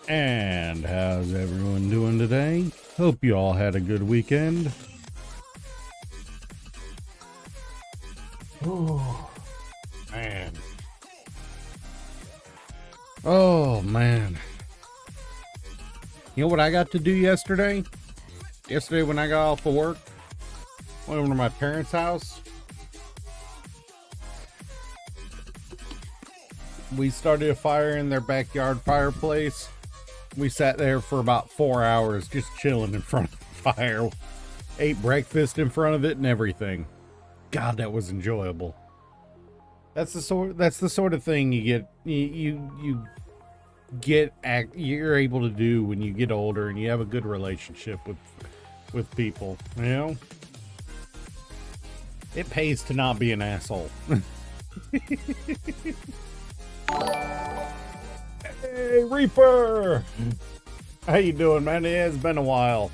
And how's everyone doing today? Hope you all had a good weekend. Oh, man. Oh, man. You know what I got to do yesterday? Yesterday when I got off of work, went over to my parents' house. We started a fire in their backyard fireplace. We sat there for about 4 hours just chilling in front of the fire. Ate breakfast in front of it and everything. God, that was enjoyable. That's the sort of thing you're able to do when you get older and you have a good relationship with people, you know? It pays to not be an asshole. Hey, Reaper! How you doing, man? It has been a while.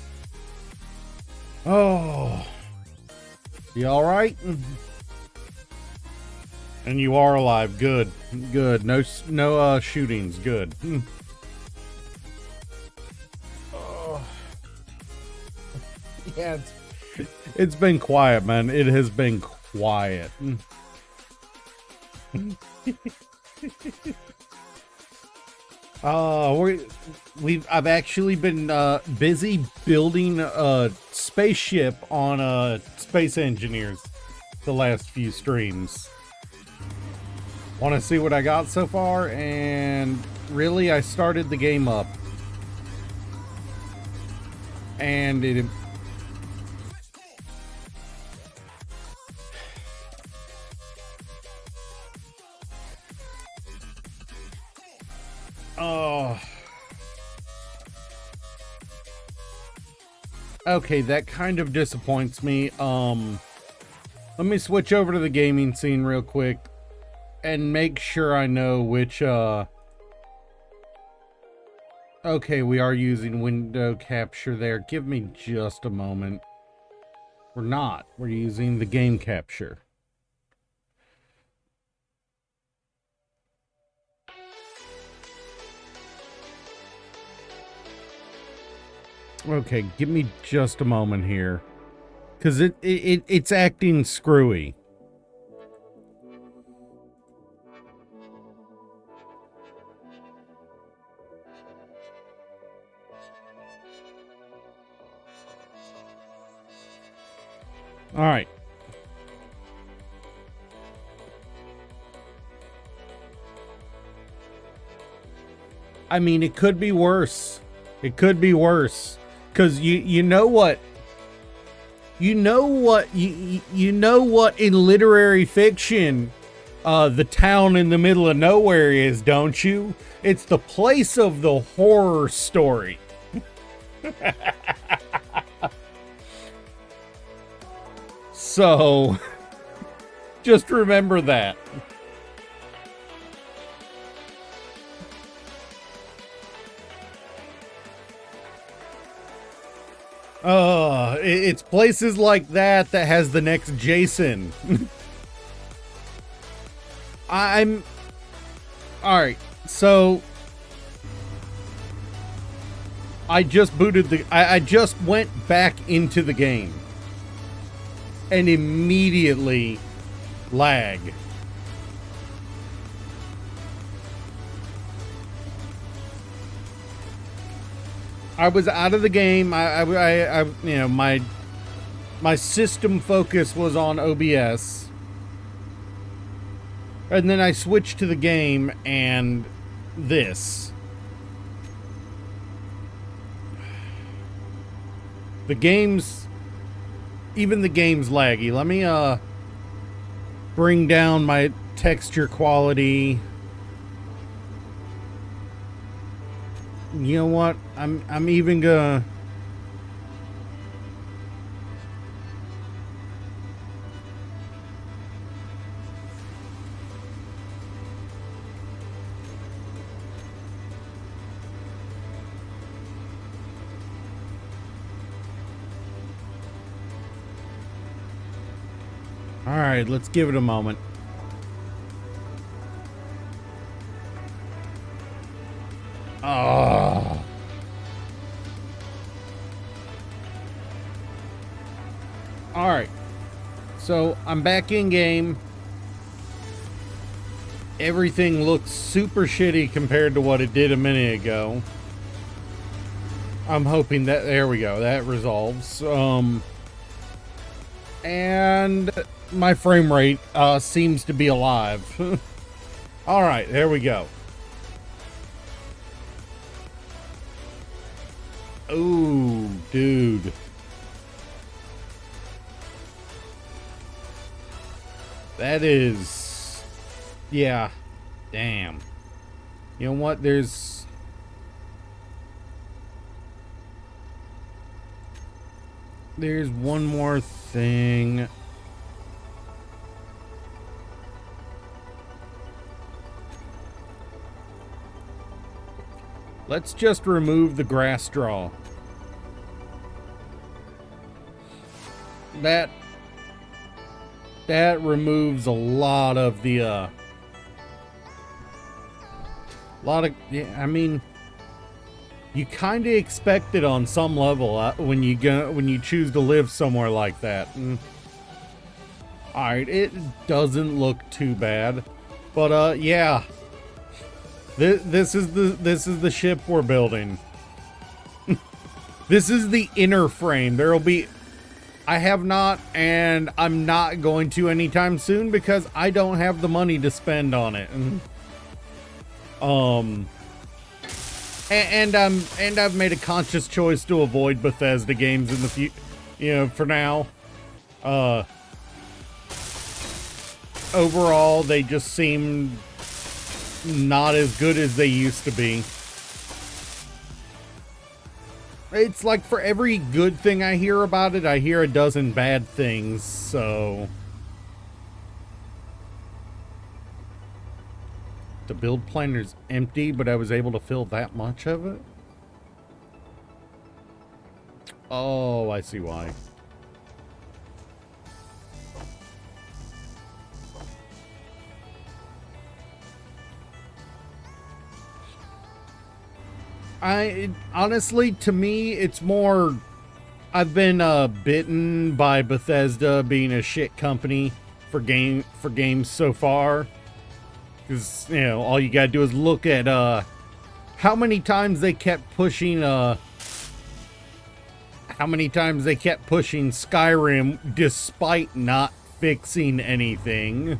Oh, you all right? And you are alive. Good, good. No shootings. Good. Oh. Yeah, it's been quiet, man. It has been quiet. I've actually been busy building a spaceship on Space Engineers the last few streams. Want to see what I got so far? And really, I started the game up, and it. Oh. Okay, that kind of disappoints me. Let me switch over to the gaming scene real quick and make sure I know which, okay, we are using window capture there. Give me just a moment. We're not. We're using the game capture. Okay, give me just a moment here. Because it's acting screwy. All right. I mean, it could be worse. It could be worse. Because you know what? You know what in literary fiction the town in the middle of nowhere is, don't you? It's the place of the horror story. So, just remember that. It's places like that has the next Jason. I'm... Alright, so... I just booted I just went back into the game. And immediately lag. I was out of the game. I you know, my system focus was on OBS. And then I switched to the game and this. The game's, even the game's laggy. Let me bring down my texture quality. You know what? I'm even gonna... All right, let's give it a moment. Oh. So I'm back in game. Everything looks super shitty compared to what it did a minute ago. I'm hoping that, there we go, that resolves. And my frame rate seems to be alive. All right, there we go. Ooh, dude. That is, yeah, damn. You know what, there's one more thing. Let's just remove the grass straw. That removes a lot of the yeah, I mean, you kind of expect it on some level when you choose to live somewhere like that. All right, it doesn't look too bad, but yeah, this is the ship we're building. This is the inner frame. There'll be, I have not, and I'm not going to anytime soon because I don't have the money to spend on it. And I've made a conscious choice to avoid Bethesda games in the future, you know, for now. Overall, they just seem not as good as they used to be. It's like for every good thing I hear about it, I hear a dozen bad things, so... The build planner's empty, but I was able to fill that much of it? Oh, I see why. Honestly, to me, it's more, I've been bitten by Bethesda being a shit company for games so far. Because, you know, all you gotta do is look at how many times they kept pushing Skyrim despite not fixing anything.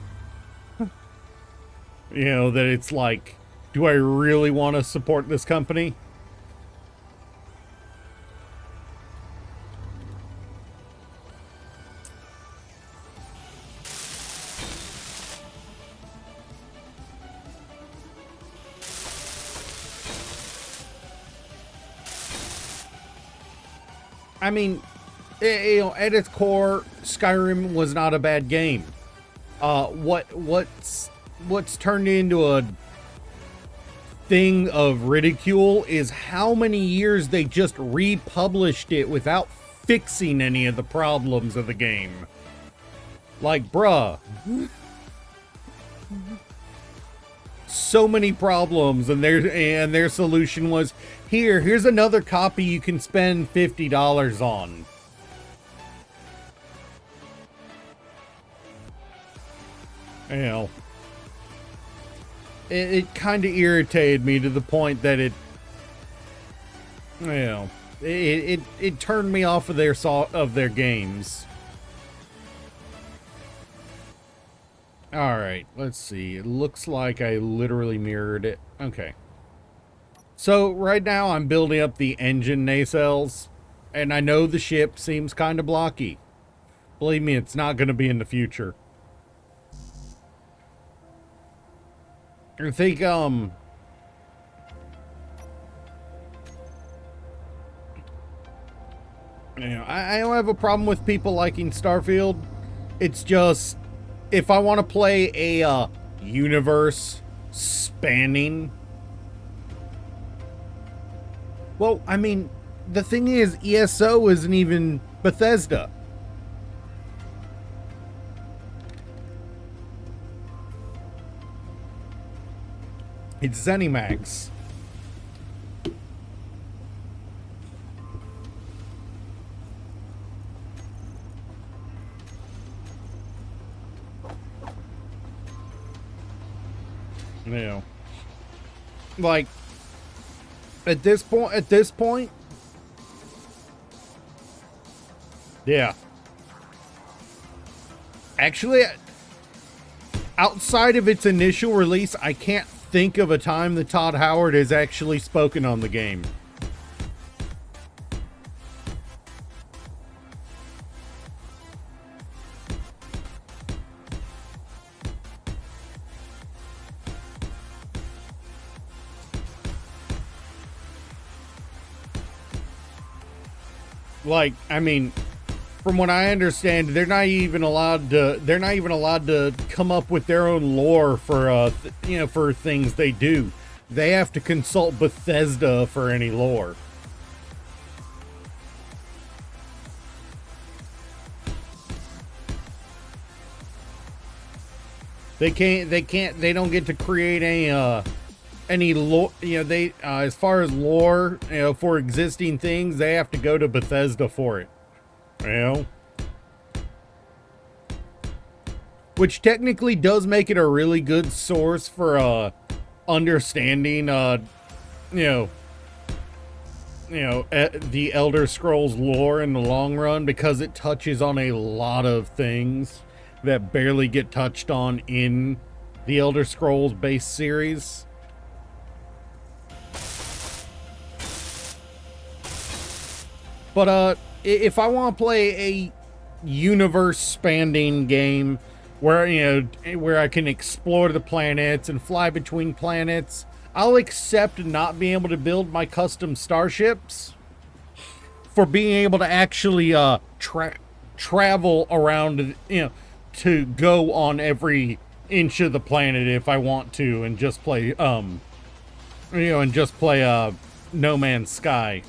You know, that it's like, do I really want to support this company? I mean, you know, at its core, Skyrim was not a bad game. What's turned into a thing of ridicule is how many years they just republished it without fixing any of the problems of the game. Like, bruh. So many problems, and their solution was, here's another copy you can spend $50 on. You know, it kind of irritated me to the point that it, you know, it turned me off of their games. All right, let's see. It looks like I literally mirrored it. Okay. So right now I'm building up the engine nacelles, and I know the ship seems kind of blocky. Believe me, it's not going to be in the future. I think, you know, I don't have a problem with people liking Starfield. It's just, if I want to play a universe spanning, well, I mean, the thing is, ESO isn't even Bethesda. It's ZeniMax. You know, like at this point, yeah. Actually, outside of its initial release, I can't think of a time that Todd Howard has actually spoken on the game. Like, I mean, from what I understand, they're not even allowed to come up with their own lore for for things they do. They have to consult Bethesda for any lore. They don't get to create any lore, they as far as lore, for existing things, they have to go to Bethesda for it. Which technically does make it a really good source for understanding the Elder Scrolls lore in the long run, because it touches on a lot of things that barely get touched on in the Elder Scrolls base series. But if I want to play a universe-spanning game where where I can explore the planets and fly between planets, I'll accept not being able to build my custom starships for being able to actually travel around, to go on every inch of the planet if I want to, and just play No Man's Sky.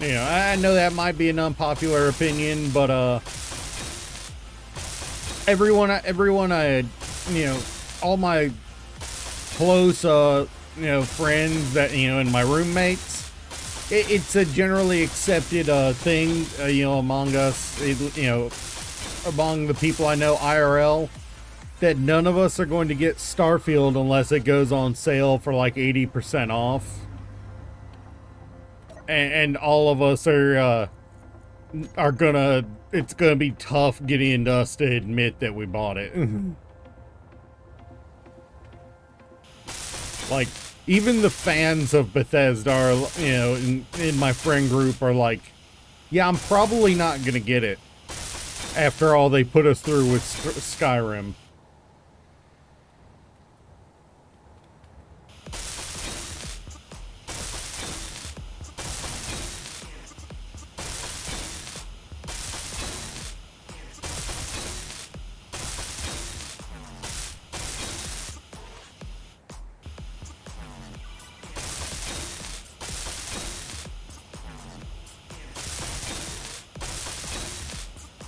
I know that might be an unpopular opinion, but everyone all my close friends that and my roommates, it's a generally accepted thing among us, among the people I know IRL, that none of us are going to get Starfield unless it goes on sale for like 80% off. And all of us are gonna, it's gonna be tough getting us to admit that we bought it. Like, even the fans of Bethesda are, in my friend group are like, yeah, I'm probably not gonna get it after all they put us through with Skyrim.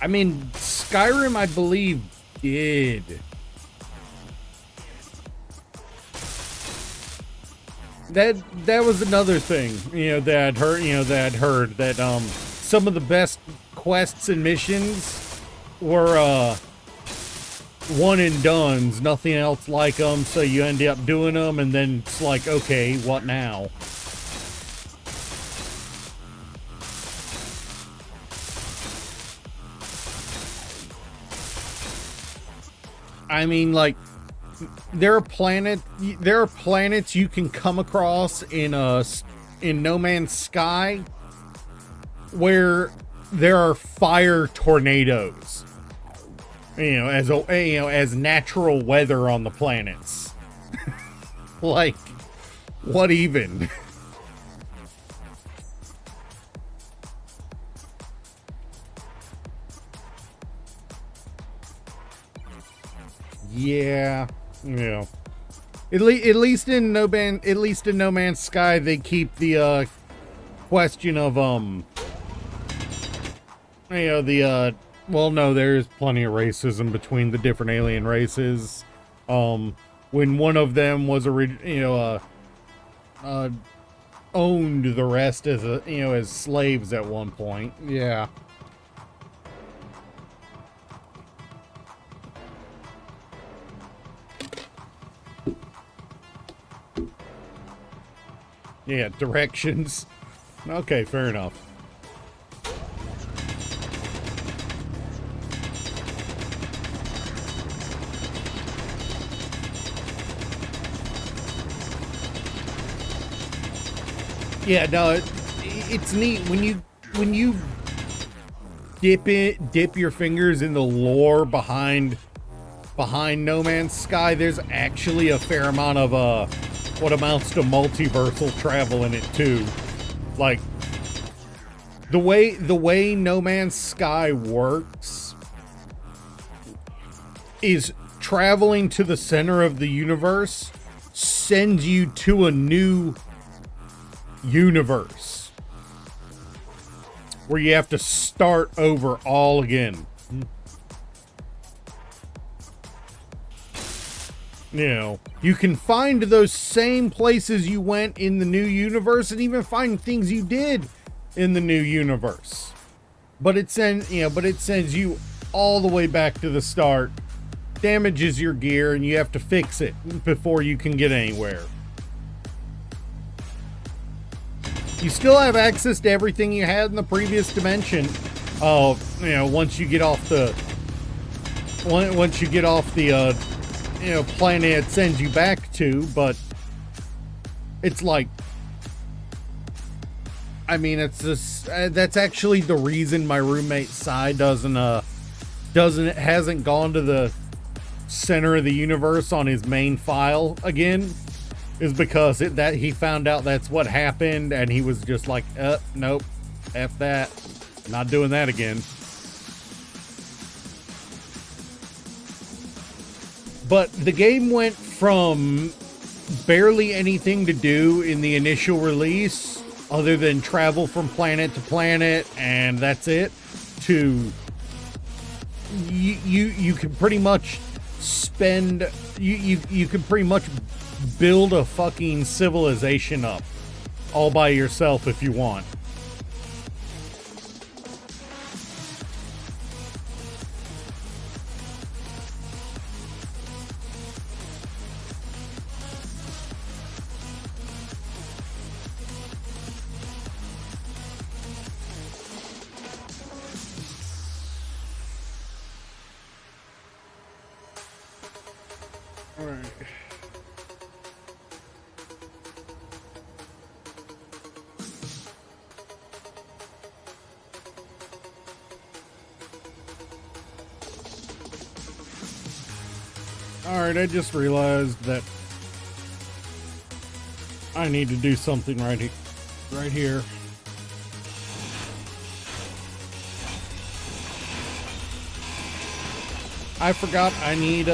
I mean, Skyrim, I believe, did. That was another thing, that I'd heard that some of the best quests and missions were one and dones, nothing else like them, so you end up doing them and then it's like, okay, what now? I mean, like, there are planets you can come across in No Man's Sky where there are fire tornadoes, as natural weather on the planets. Like, what even? Yeah, Yeah. At least in No Man's Sky, they keep the question of well, no, there's plenty of racism between the different alien races. When one of them was owned the rest as as slaves at one point. Yeah. Yeah, directions. Okay, fair enough. Yeah, no, it's neat when you dip your fingers in the lore behind No Man's Sky. There's actually a fair amount of what amounts to multiversal travel in it too. Like the way No Man's Sky works is traveling to the center of the universe sends you to a new universe where you have to start over all again. You know, you can find those same places you went in the new universe and even find things you did in the new universe. But it sends you all the way back to the start, damages your gear, and you have to fix it before you can get anywhere. You still have access to everything you had in the previous dimension. Once you get off the planet it sends you back to, but it's like, I mean, it's just that's actually the reason my roommate Sai hasn't gone to the center of the universe on his main file again, is because that he found out that's what happened, and he was just like, nope, F that, not doing that again. But the game went from barely anything to do in the initial release, other than travel from planet to planet, and that's it, to you can pretty much spend, you can pretty much build a fucking civilization up all by yourself if you want. Alright, I just realized that I need to do something right here. I forgot I need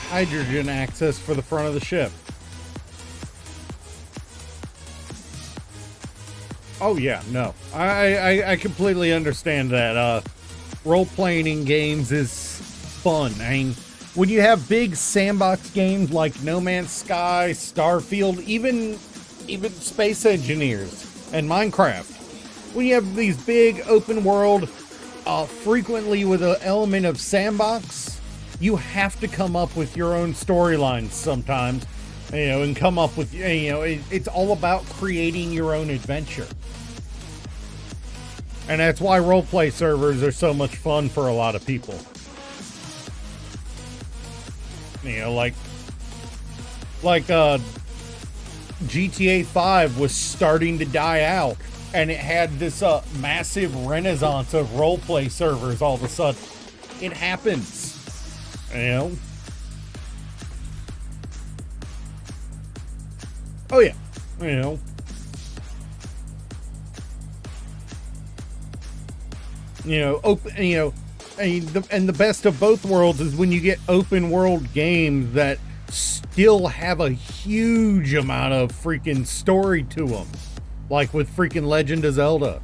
hydrogen access for the front of the ship. Oh yeah, no. I completely understand that. Role-playing in games is fun. I mean, when you have big sandbox games like No Man's Sky, Starfield, even Space Engineers and Minecraft, when you have these big open world, frequently with an element of sandbox, you have to come up with your own storylines sometimes, and come up with, it's all about creating your own adventure. And that's why roleplay servers are so much fun for a lot of people. Like GTA 5 was starting to die out, and it had this massive renaissance of roleplay servers all of a sudden. It happens, Oh yeah, and the best of both worlds is when you get open world games that still have a huge amount of freaking story to them, like with freaking Legend of Zelda.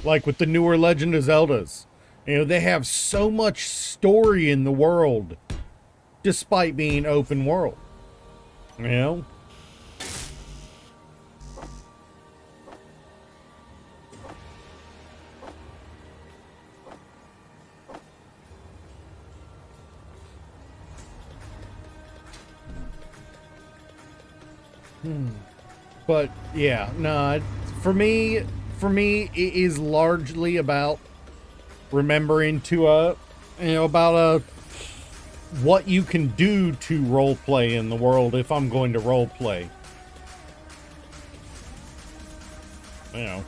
Like with the newer Legend of Zeldas. You know, they have so much story in the world despite being open world. You know? But yeah, no, for me, it is largely about remembering to about what you can do to role play in the world if I'm going to role play. You know,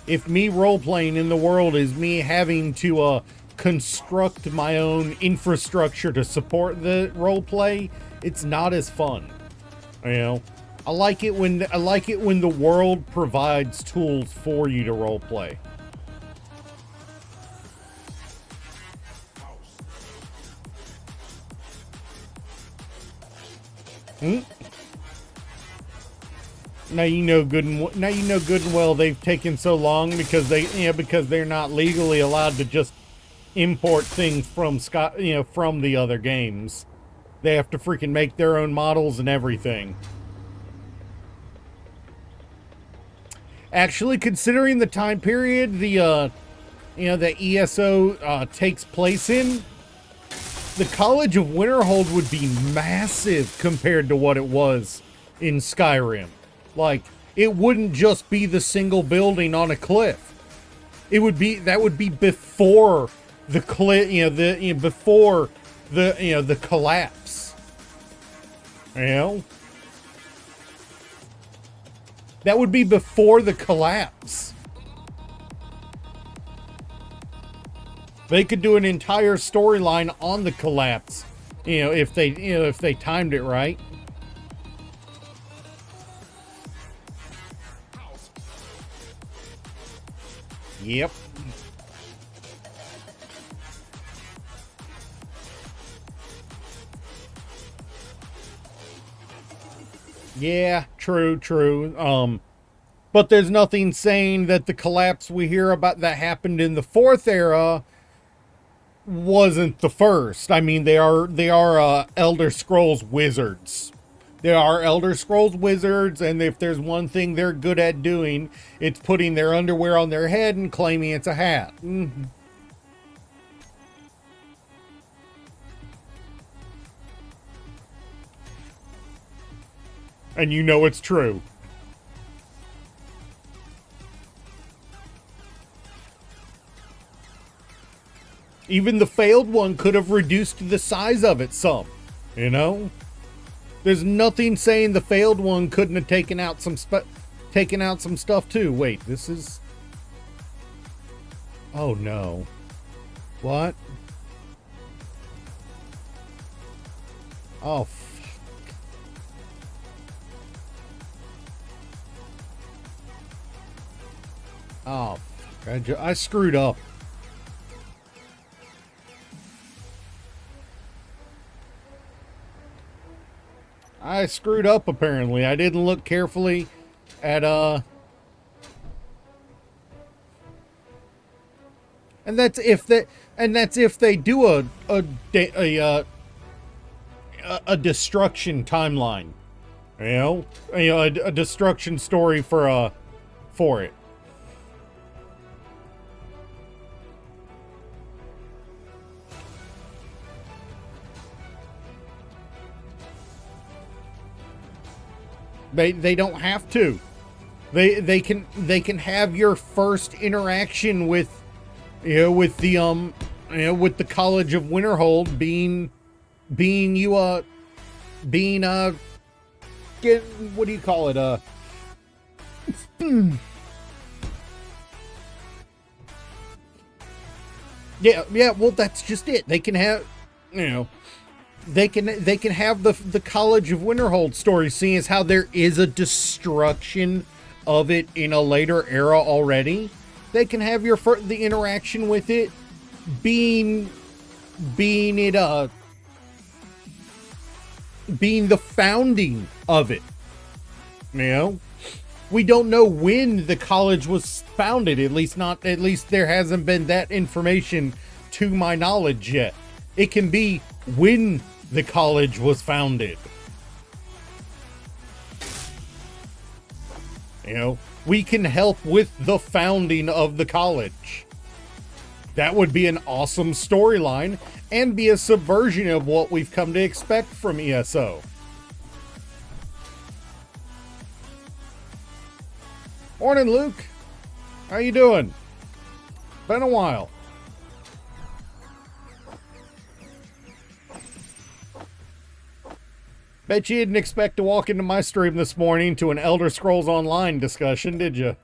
if me role playing in the world is me having to construct my own infrastructure to support the role play, it's not as fun. You know, I like it when the world provides tools for you to role play. Now you know good and well they've taken so long because they're not legally allowed to just import things from from the other games. They have to freaking make their own models and everything. Actually, considering the time period the ESO takes place in, the College of Winterhold would be massive compared to what it was in Skyrim. Like, it wouldn't just be the single building on a cliff. That would be before the before the collapse. You know? That would be before the collapse. They could do an entire storyline on the collapse, if they timed it right. Yep. Yeah, true. But there's nothing saying that the collapse we hear about that happened in the fourth era wasn't the first. I mean, they are Elder Scrolls wizards. They are Elder Scrolls wizards, and if there's one thing they're good at doing, it's putting their underwear on their head and claiming it's a hat. Mm-hmm. And you know it's true. Even the failed one could have reduced the size of it some, you know? There's nothing saying the failed one couldn't have taken out some stuff too. Wait, this is... Oh no. What? Oh, fuck. Oh, fuck. I screwed up. I screwed up, apparently. I didn't look carefully at, And that's if they do a destruction timeline. A destruction story for it. They don't have to. They can have your first interaction with with the College of Winterhold being what do you call it? Yeah, well that's just it. They can have they can have the College of Winterhold story, seeing as how there is a destruction of it in a later era already. They can have the interaction with it being the founding of it. You know, we don't know when the college was founded. At least there hasn't been that information to my knowledge yet. It can be when the college was founded. You know, we can help with the founding of the college. That would be an awesome storyline and be a subversion of what we've come to expect from ESO. Morning, Luke. How you doing? Been a while. Bet you didn't expect to walk into my stream this morning to an Elder Scrolls Online discussion, did you?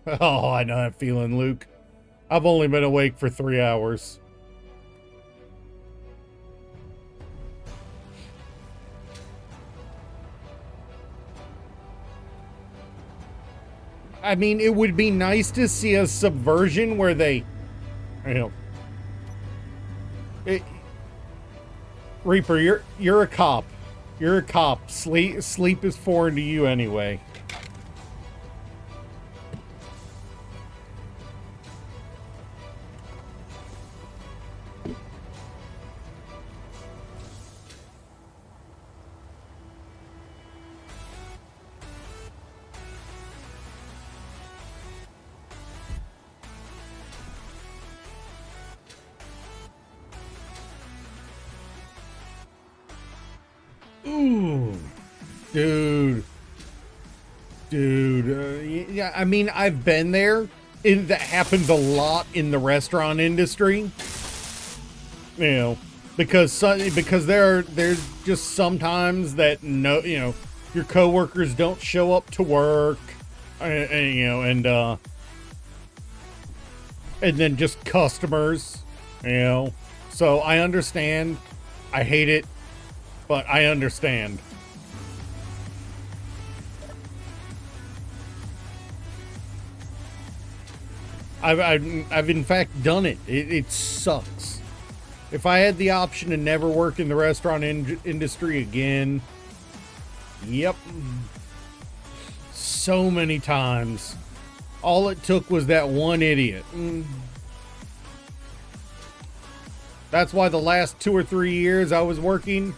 Oh, I know that feeling, Luke. I've only been awake for 3 hours. I mean, it would be nice to see a subversion where they, you know, Reaper, you're a cop. You're a cop. Sleep is foreign to you anyway. Ooh, dude, yeah. I mean, I've been there. That happens a lot in the restaurant industry. You know, because there's just sometimes that your coworkers don't show up to work, and then just customers, So I understand. I hate it. But I understand. I've in fact done it. It sucks. If I had the option to never work in the restaurant industry again, yep. So many times. All it took was that one idiot. That's why the last 2 or 3 years I was working.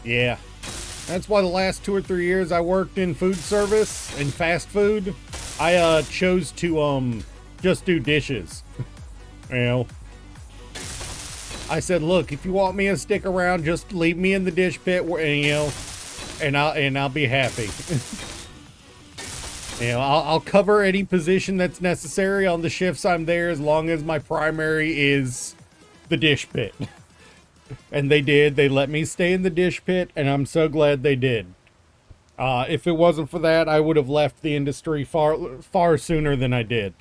Yeah, that's why the last 2 or 3 years I worked in food service and fast food, I chose to just do dishes. I said, look, if you want me to stick around, just leave me in the dish pit, and I'll be happy. I'll cover any position that's necessary on the shifts I'm there, as long as my primary is the dish pit. And they did. They let me stay in the dish pit, and I'm so glad they did. If it wasn't for that, I would have left the industry far sooner than I did.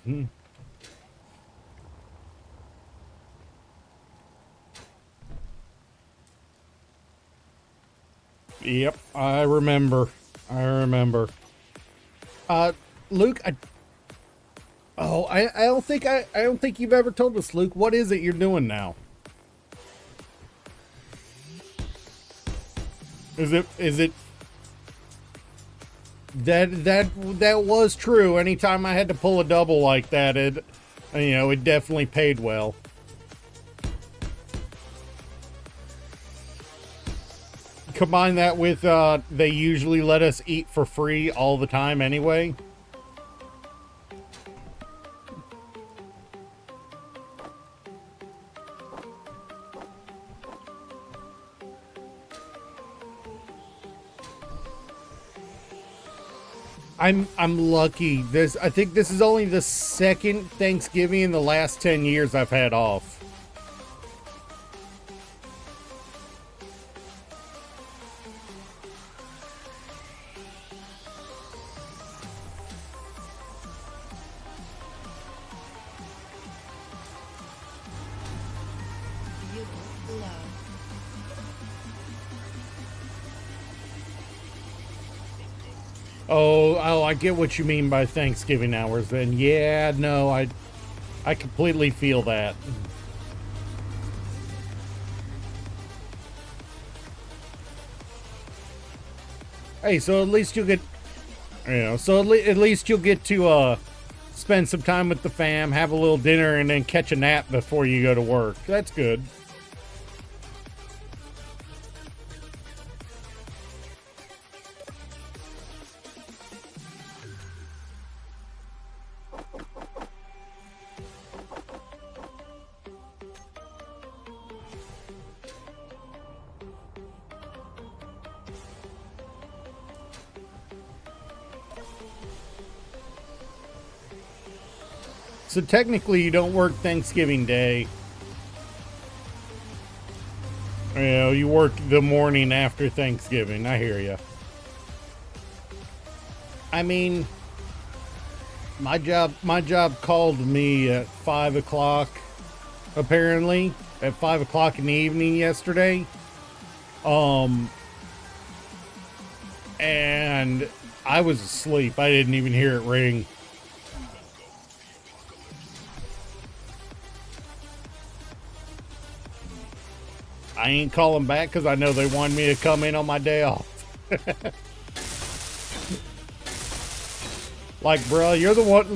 Yep, I remember. Luke, I don't think you've ever told us, Luke. What is it you're doing now? Is it that was true. Anytime I had to pull a double like that, it definitely paid well. Combine that with they usually let us eat for free all the time anyway. I'm lucky. I think this is only the second Thanksgiving in the last 10 years I've had off. Oh, I get what you mean by Thanksgiving hours then. Yeah, no, I completely feel that. Hey, so at least you'll get, so at least you'll get to spend some time with the fam, have a little dinner, and then catch a nap before you go to work. That's good. So technically, you don't work Thanksgiving Day. You work the morning after Thanksgiving. I hear you. I mean, my job called me at 5 o'clock. Apparently, at 5 o'clock in the evening yesterday. And I was asleep. I didn't even hear it ring. I ain't calling back because I know they wanted me to come in on my day off. Like, bro, you're the one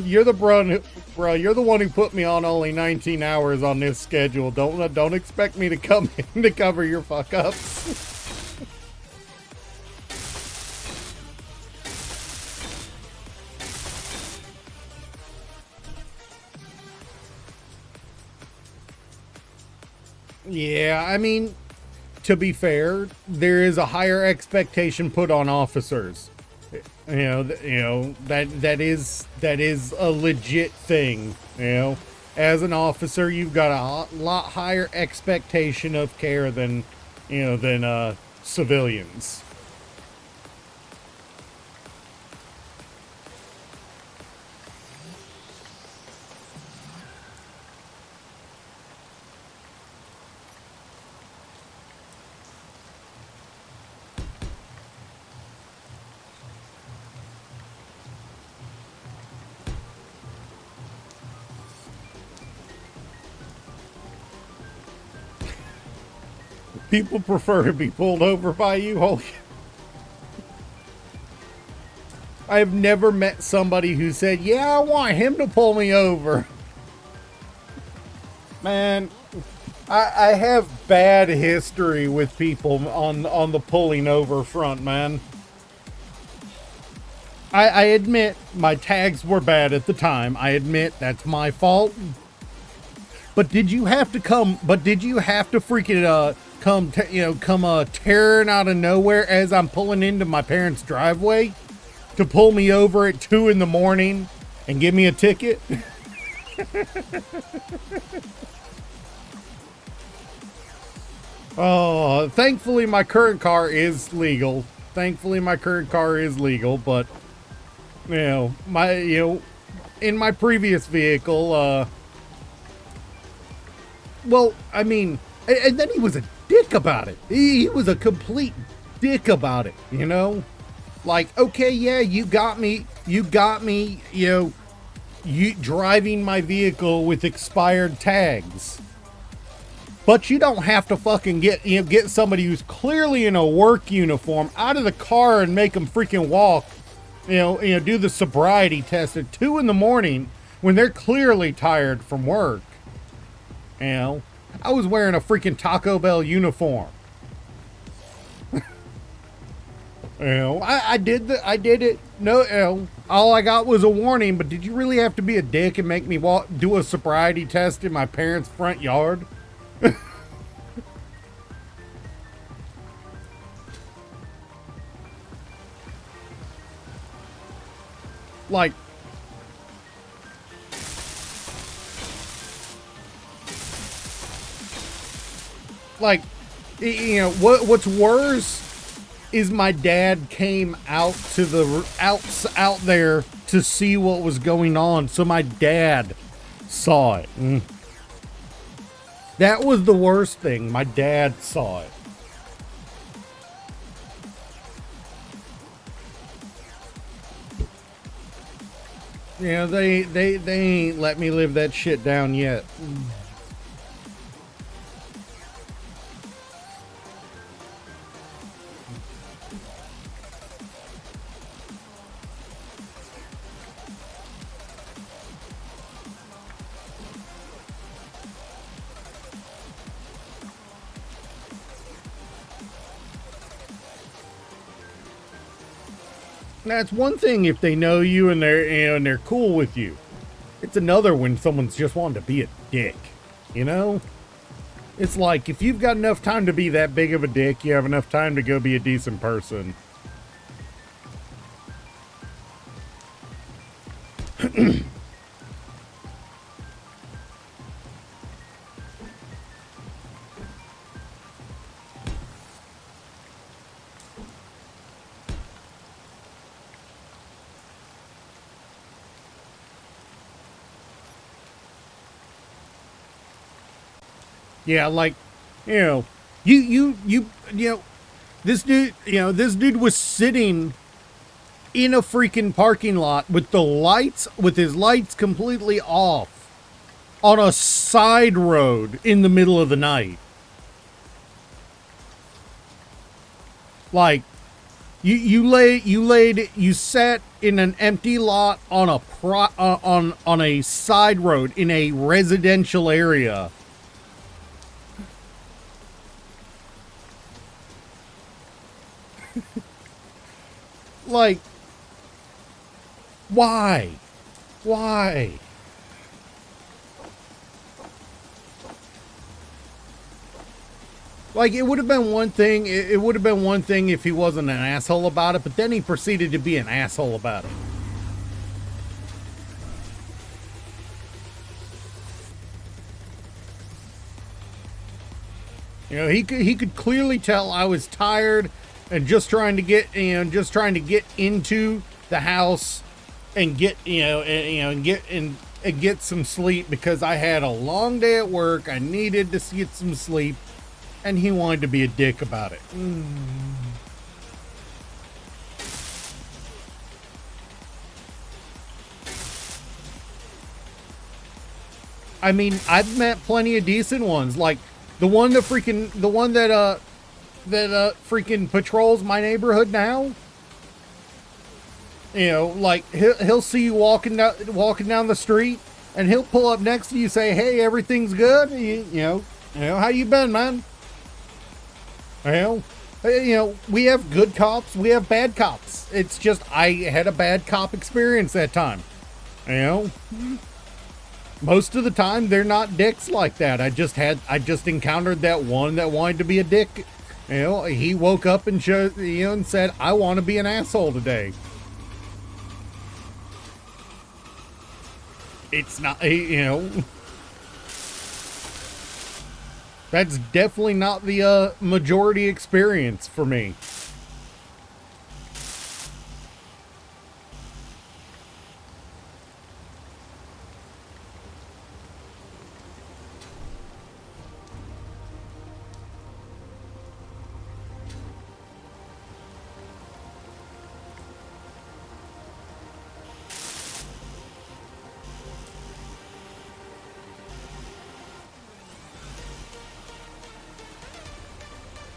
who put me on only 19 hours on this schedule. Don't expect me to come in to cover your fuck ups. Yeah, I mean, to be fair, there is a higher expectation put on officers. That is a legit thing. As an officer, you've got a lot higher expectation of care than civilians. People prefer to be pulled over by you. Holy. I have never met somebody who said, yeah, I want him to pull me over. Man, I have bad history with people on the pulling over front, man. I admit my tags were bad at the time. I admit that's my fault. But did you have to freaking come tearing out of nowhere as I'm pulling into my parents' driveway to pull me over at 2 a.m. and give me a ticket? Oh, thankfully my current car is legal. But in my previous vehicle, well, I mean, and then he was a dick about it. He was a complete dick about it, Like, okay, yeah, you got me, you driving my vehicle with expired tags. But you don't have to fucking get somebody who's clearly in a work uniform out of the car and make them freaking walk, do the sobriety test at 2 a.m. when they're clearly tired from work. I was wearing a freaking Taco Bell uniform. I did it. No, all I got was a warning, but did you really have to be a dick and make me do a sobriety test in my parents' front yard? Like, what's worse is my dad came out to out there to see what was going on, so my dad saw it. That was the worst thing. My dad saw it. You know, they ain't let me live that shit down yet. That's one thing if they know you and they're cool with you. It's another when someone's just wanting to be a dick, you know? It's like, if you've got enough time to be that big of a dick, you have enough time to go be a decent person. Yeah, like, you know, you know, this dude was sitting in a freaking parking lot with his lights completely off on a side road in the middle of the night. Like, you sat in an empty lot on on a side road in a residential area. Like, why? Why? Like, it would have been one thing. It would have been one thing if he wasn't an asshole about it, but then he proceeded to be an asshole about it. You know, he could clearly tell I was tired and just trying to get into the house and get get some sleep because I had a long day at work. I needed to get some sleep, and he wanted to be a dick about it. I mean, I've met plenty of decent ones, like the one that freaking patrols my neighborhood now. You know, like he'll see you walking down the street, and he'll pull up next to you, say, "Hey, everything's good. You know, how you been, man?" You know, we have good cops, we have bad cops. It's just I had a bad cop experience that time. You know, most of the time they're not dicks like that. I just encountered that one that wanted to be a dick. You know, he woke up and and said, "I want to be an asshole today." It's not, you know, that's definitely not the majority experience for me.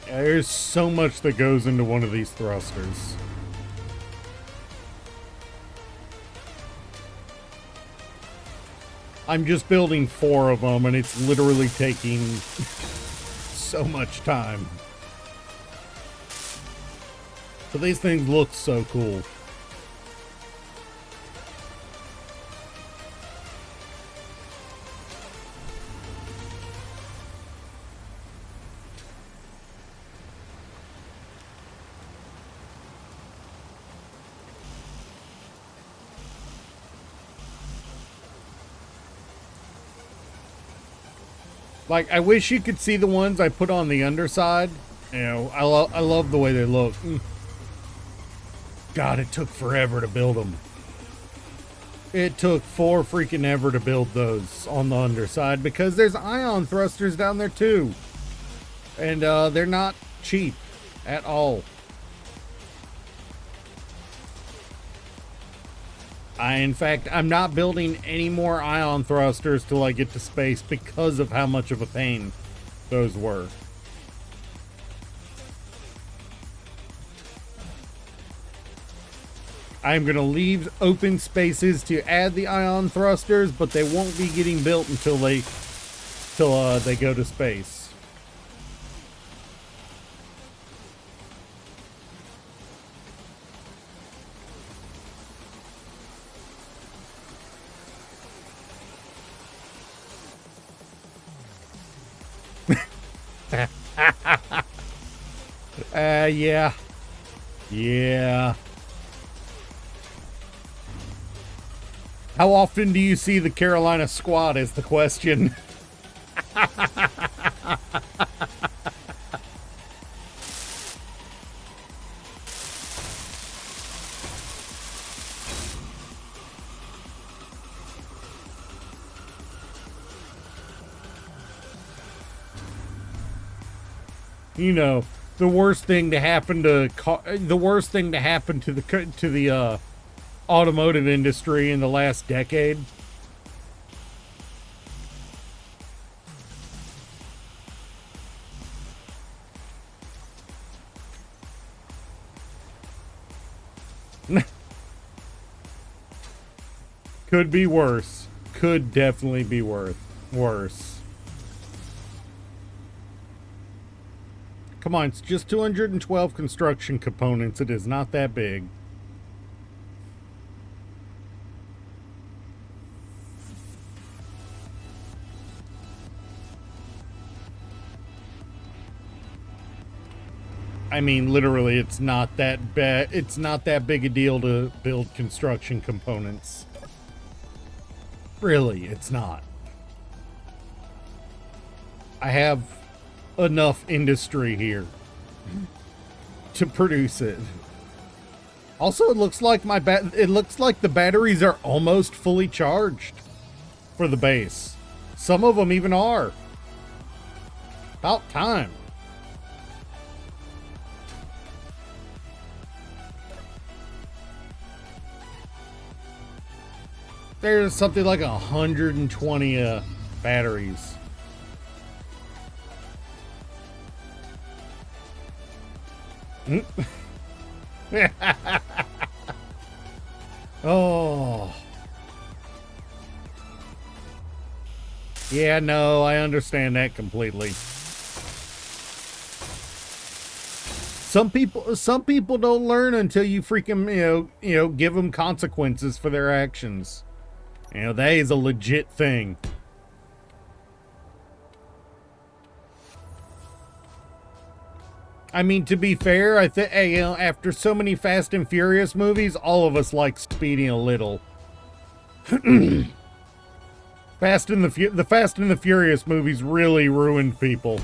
There's so much that goes into one of these thrusters. I'm just building 4 of them, and it's literally taking so much time. But these things look so cool. Like, I wish you could see the ones I put on the underside. You know, I love the way they look. God, it took forever to build them. It took 4 freaking ever to build those on the underside because there's ion thrusters down there too. And they're not cheap at all. In fact, I'm not building any more ion thrusters till I get to space because of how much of a pain those were. I'm going to leave open spaces to add the ion thrusters, but they won't be getting built until they go to space. Yeah. Yeah. How often do you see the Carolina squad is the question. You know, the worst thing to happen to the automotive industry in the last decade. Could be worse. Could definitely be worse. Come on, it's just 212 construction components. It is not that big. I mean, literally, it's not that bad. It's not that big a deal to build construction components. Really, it's not. I have enough industry here to produce it. Also, it looks like the batteries are almost fully charged for the base. Some of them even are. About time. There's something like 120 batteries. Oh. Yeah, no, I understand that completely. Some people don't learn until you freaking, give them consequences for their actions. That is a legit thing. I mean, to be fair, I think, after so many Fast and Furious movies, all of us like speeding a little. The Fast and the Furious movies really ruined people.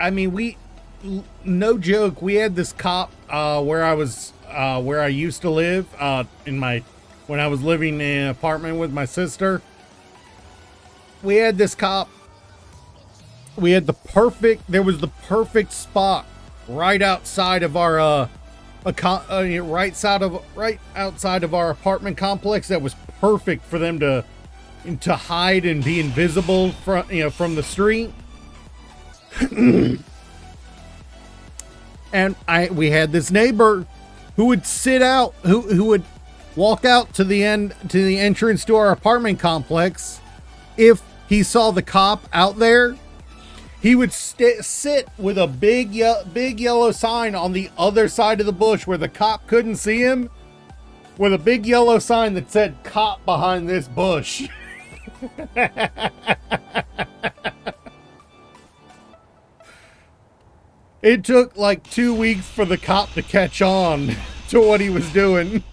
I mean, no joke, we had this cop where I used to live when I was living in an apartment with my sister. We had this cop. There was the perfect spot right outside of our right outside of our apartment complex that was perfect for them to hide and be invisible from the street. And we had this neighbor who would who would walk out to the entrance to our apartment complex. If he saw the cop out there, he would sit with a big yellow sign on the other side of the bush where the cop couldn't see him, with a big yellow sign that said "Cop behind this bush." It took like 2 weeks for the cop to catch on to what he was doing.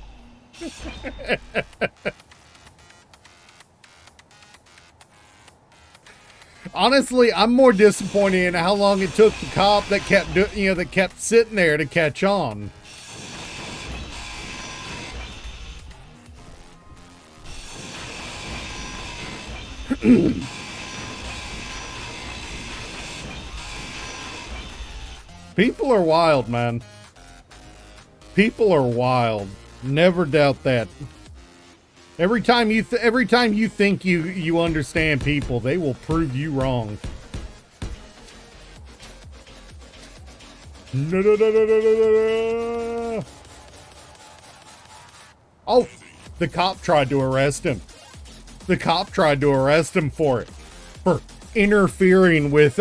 Honestly, I'm more disappointed in how long it took the cop that kept sitting there to catch on. People are wild, man. People are wild. Never doubt that. Every time you think you understand people, they will prove you wrong. Oh, the cop tried to arrest him. The cop tried to arrest him for it, for interfering with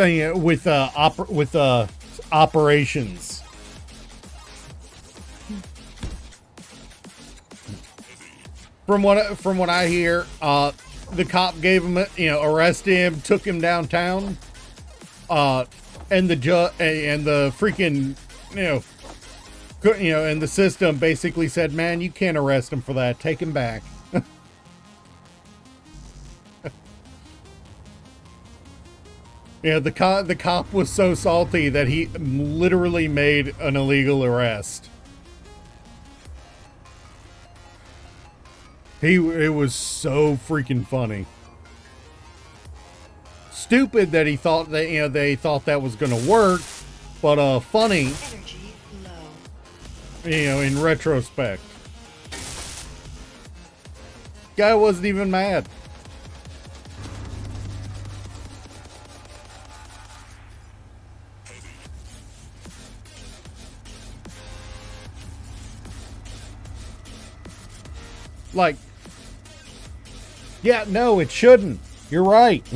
operations. From what I hear, the cop gave him, arrested him, took him downtown, and the freaking, and the system basically said, "Man, you can't arrest him for that. Take him back." Yeah, the cop was so salty that he literally made an illegal arrest. It was so freaking funny. Stupid that he thought that they thought that was gonna work, but funny. Energy low. In retrospect. Guy wasn't even mad. Like, yeah, no, it shouldn't. You're right.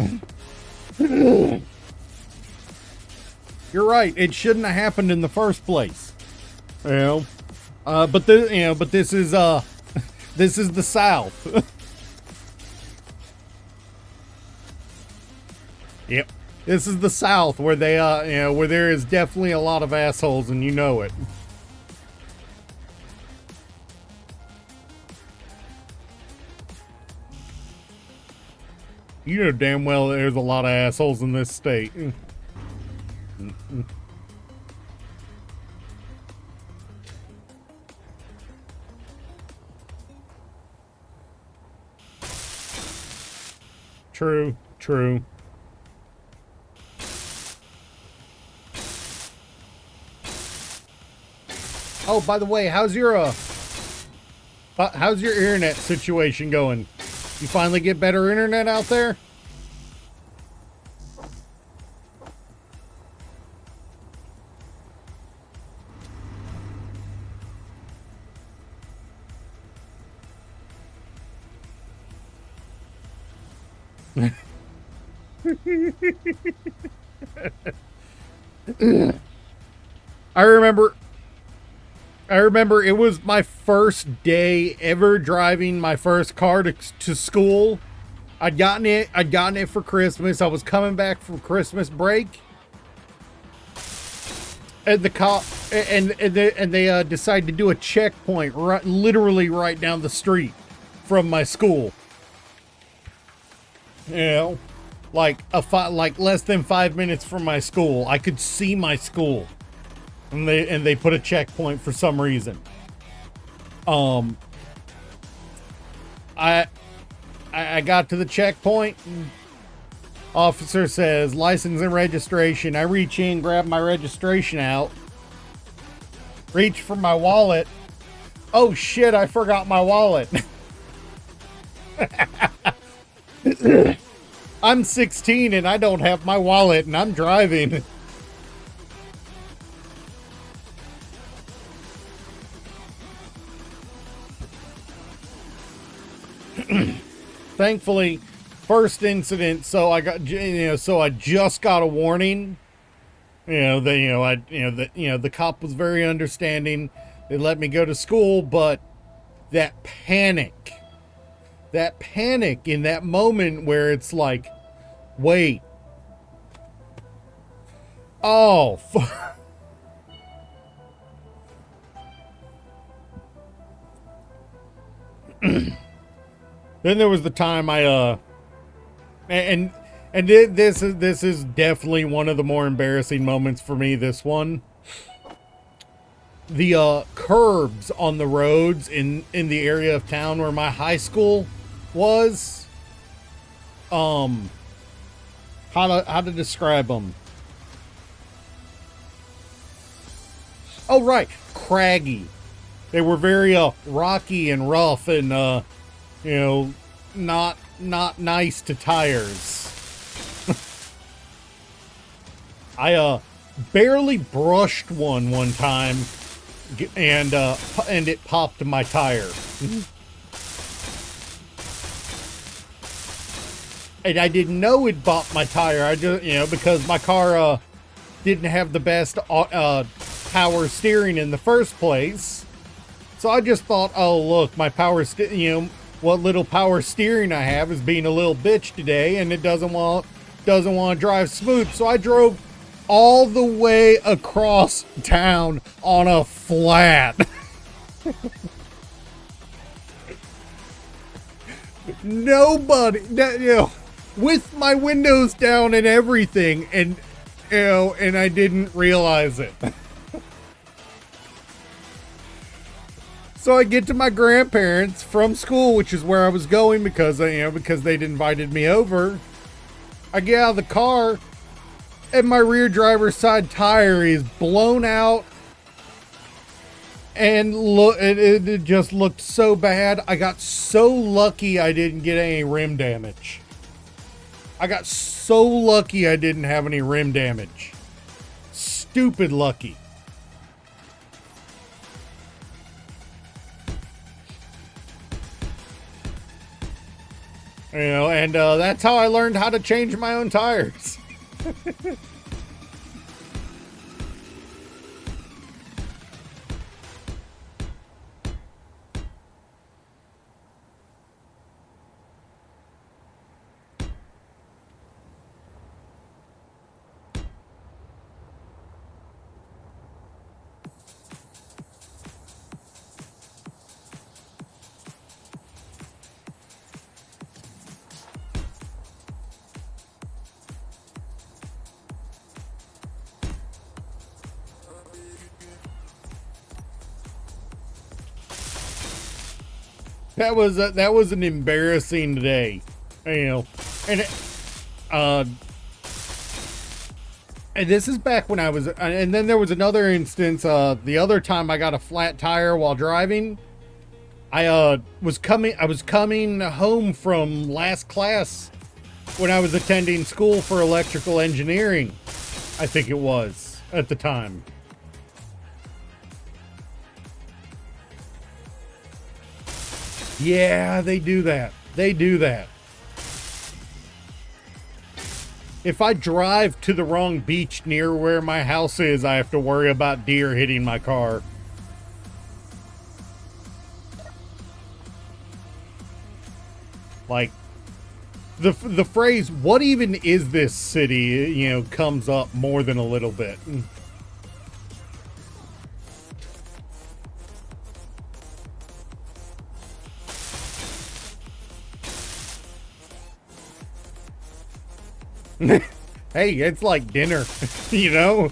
You're right. It shouldn't have happened in the first place. But this is this is the South. Yep. This is the South where they where there is definitely a lot of assholes and you know it. You know damn well there's a lot of assholes in this state. True, true. Oh, by the way, how's your internet situation going? You finally get better internet out there? I remember it was my first day ever driving my first car to school. I'd gotten it for Christmas. I was coming back from Christmas break. And the cop and they decided to do a checkpoint literally right down the street from my school. Like less than 5 minutes from my school. I could see my school. And they put a checkpoint for some reason. I got to the checkpoint. Officer says license and registration. I reach in, grab my registration out, reach for my wallet. Oh shit, I forgot my wallet. I'm 16 and I don't have my wallet and I'm driving. Thankfully, first incident, so I just got a warning. The cop was very understanding. They let me go to school, but that panic in that moment where it's like, wait, oh, Then there was the time this is definitely one of the more embarrassing moments for me. This one, the curbs on the roads in the area of town where my high school was, how to describe them. Oh, right. Craggy. They were very rocky and rough and you know, not nice to tires. I barely brushed one time and it popped my tire. And I didn't know it popped my tire. I just, you know, because my car didn't have the best power steering in the first place. So I just thought, oh look, my you know, what little power steering I have is being a little bitch today, and it doesn't want to drive smooth. So I drove all the way across town on a flat. Nobody, you know, with my windows down and everything, and you know, and I didn't realize it. So I get to my grandparents from school, which is where I was going because they'd invited me over. I get out of the car and my rear driver's side tire is blown out. And look, it just looked so bad. I got so lucky I didn't get any rim damage. I got so lucky I didn't have any rim damage. Stupid lucky. You know, and that's how I learned how to change my own tires. That was an embarrassing day, you know, and and this is back when I was, and then there was another instance. The other time I got a flat tire while driving. I was coming home from last class when I was attending school for electrical engineering. I think it was at the time. Yeah, they do that. They do that. If I drive to the wrong beach near where my house is, I have to worry about deer hitting my car. Like, the phrase, what even is this city, you know, comes up more than a little bit. Hey, it's like dinner, you know?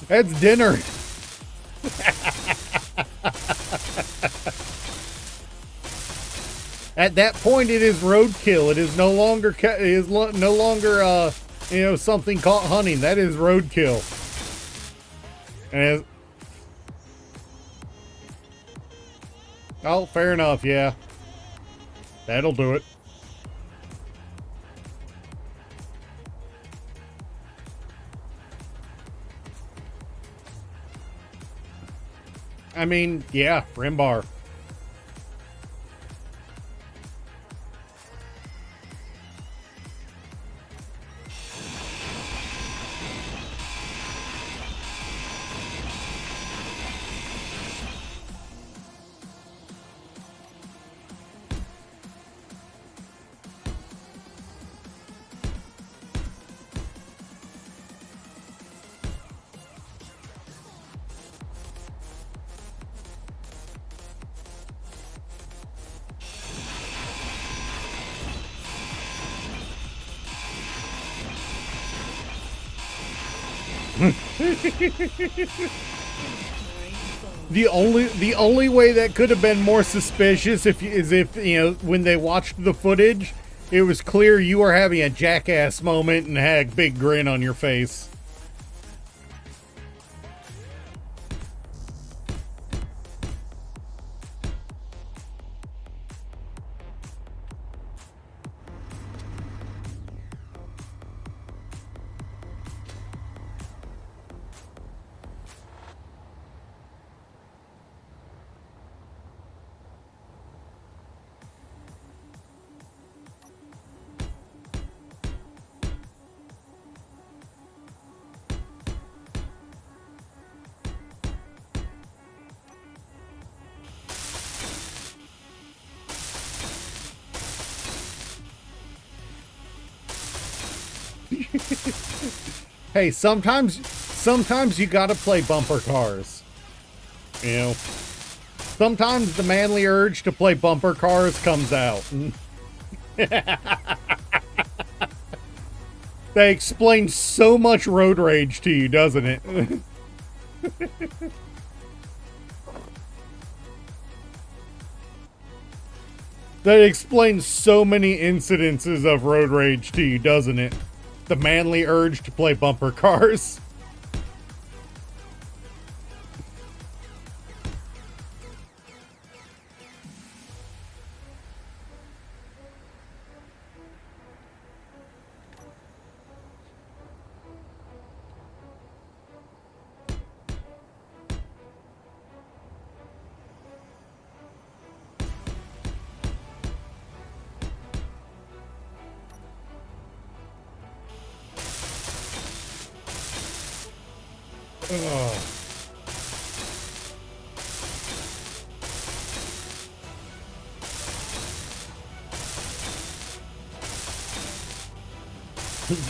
That's dinner. At that point, it is roadkill. It is no longer, you know, something caught hunting. That is roadkill. And oh, fair enough, yeah. That'll do it. I mean, yeah, rim bar. The only way that could have been more suspicious is if you know, when they watched the footage It was clear you were having a jackass moment and had a big grin on your face. Hey, sometimes you gotta play bumper cars. You know, sometimes the manly urge to play bumper cars comes out. That explains so much road rage to you, doesn't it? That explains so many incidences of road rage to you, doesn't it? The manly urge to play bumper cars.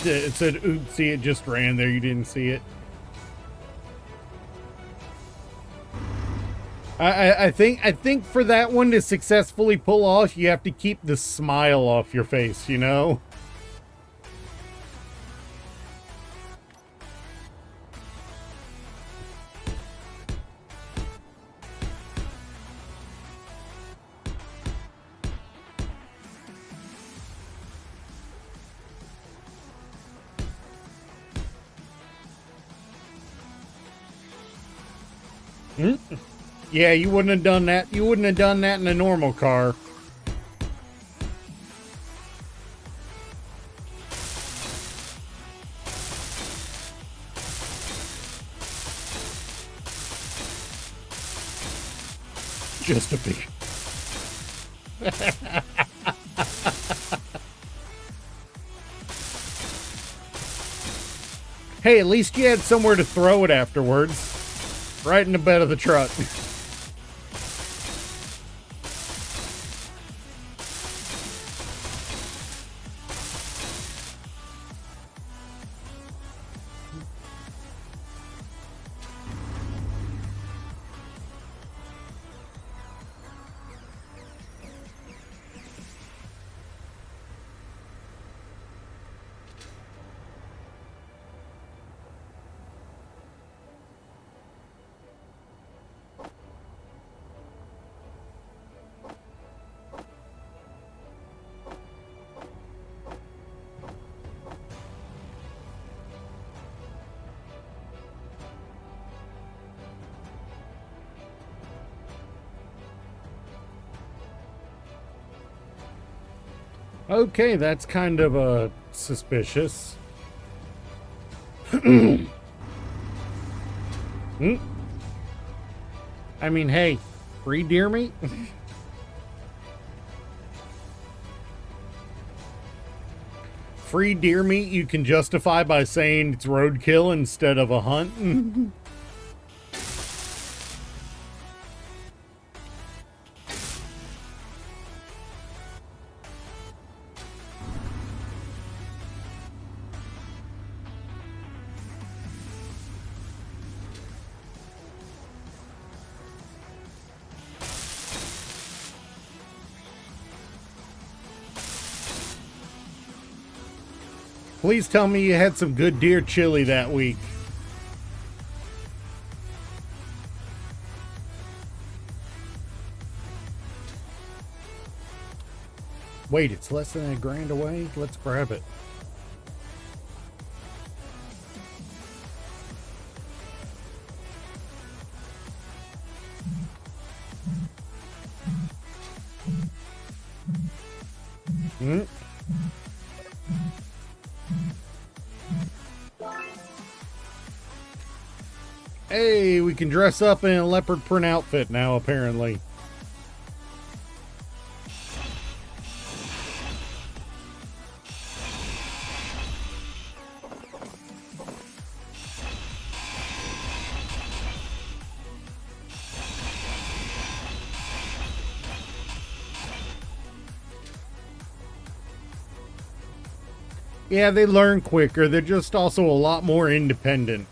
It said, oopsie, it just ran there. You didn't see it. I think for that one to successfully pull off, you have to keep the smile off your face, you know? Yeah, you wouldn't have done that. You wouldn't have done that in a normal car. Just a big... Hey, at least you had somewhere to throw it afterwards. Right in the bed of the truck. Okay, that's kind of suspicious. I mean, hey, free deer meat? Free deer meat you can justify by saying it's roadkill instead of a hunt? Please tell me you had some good deer chili that week. Wait, it's less than $1,000 away? Let's grab it. Hmm. Hey, we can dress up in a leopard print outfit now, apparently. Yeah, they learn quicker. They're just also a lot more independent.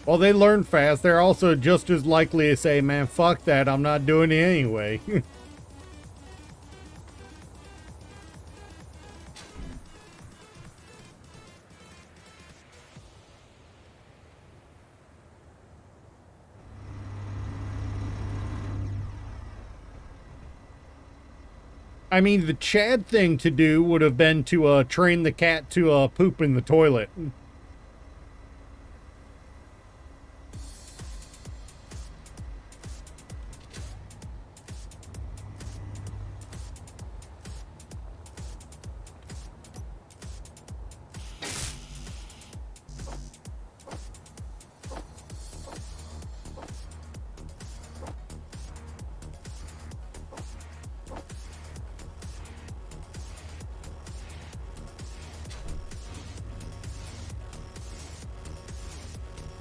While they learn fast, they're also just as likely to say, man, fuck that, I'm not doing it anyway. I mean, the Chad thing to do would have been to train the cat to poop in the toilet.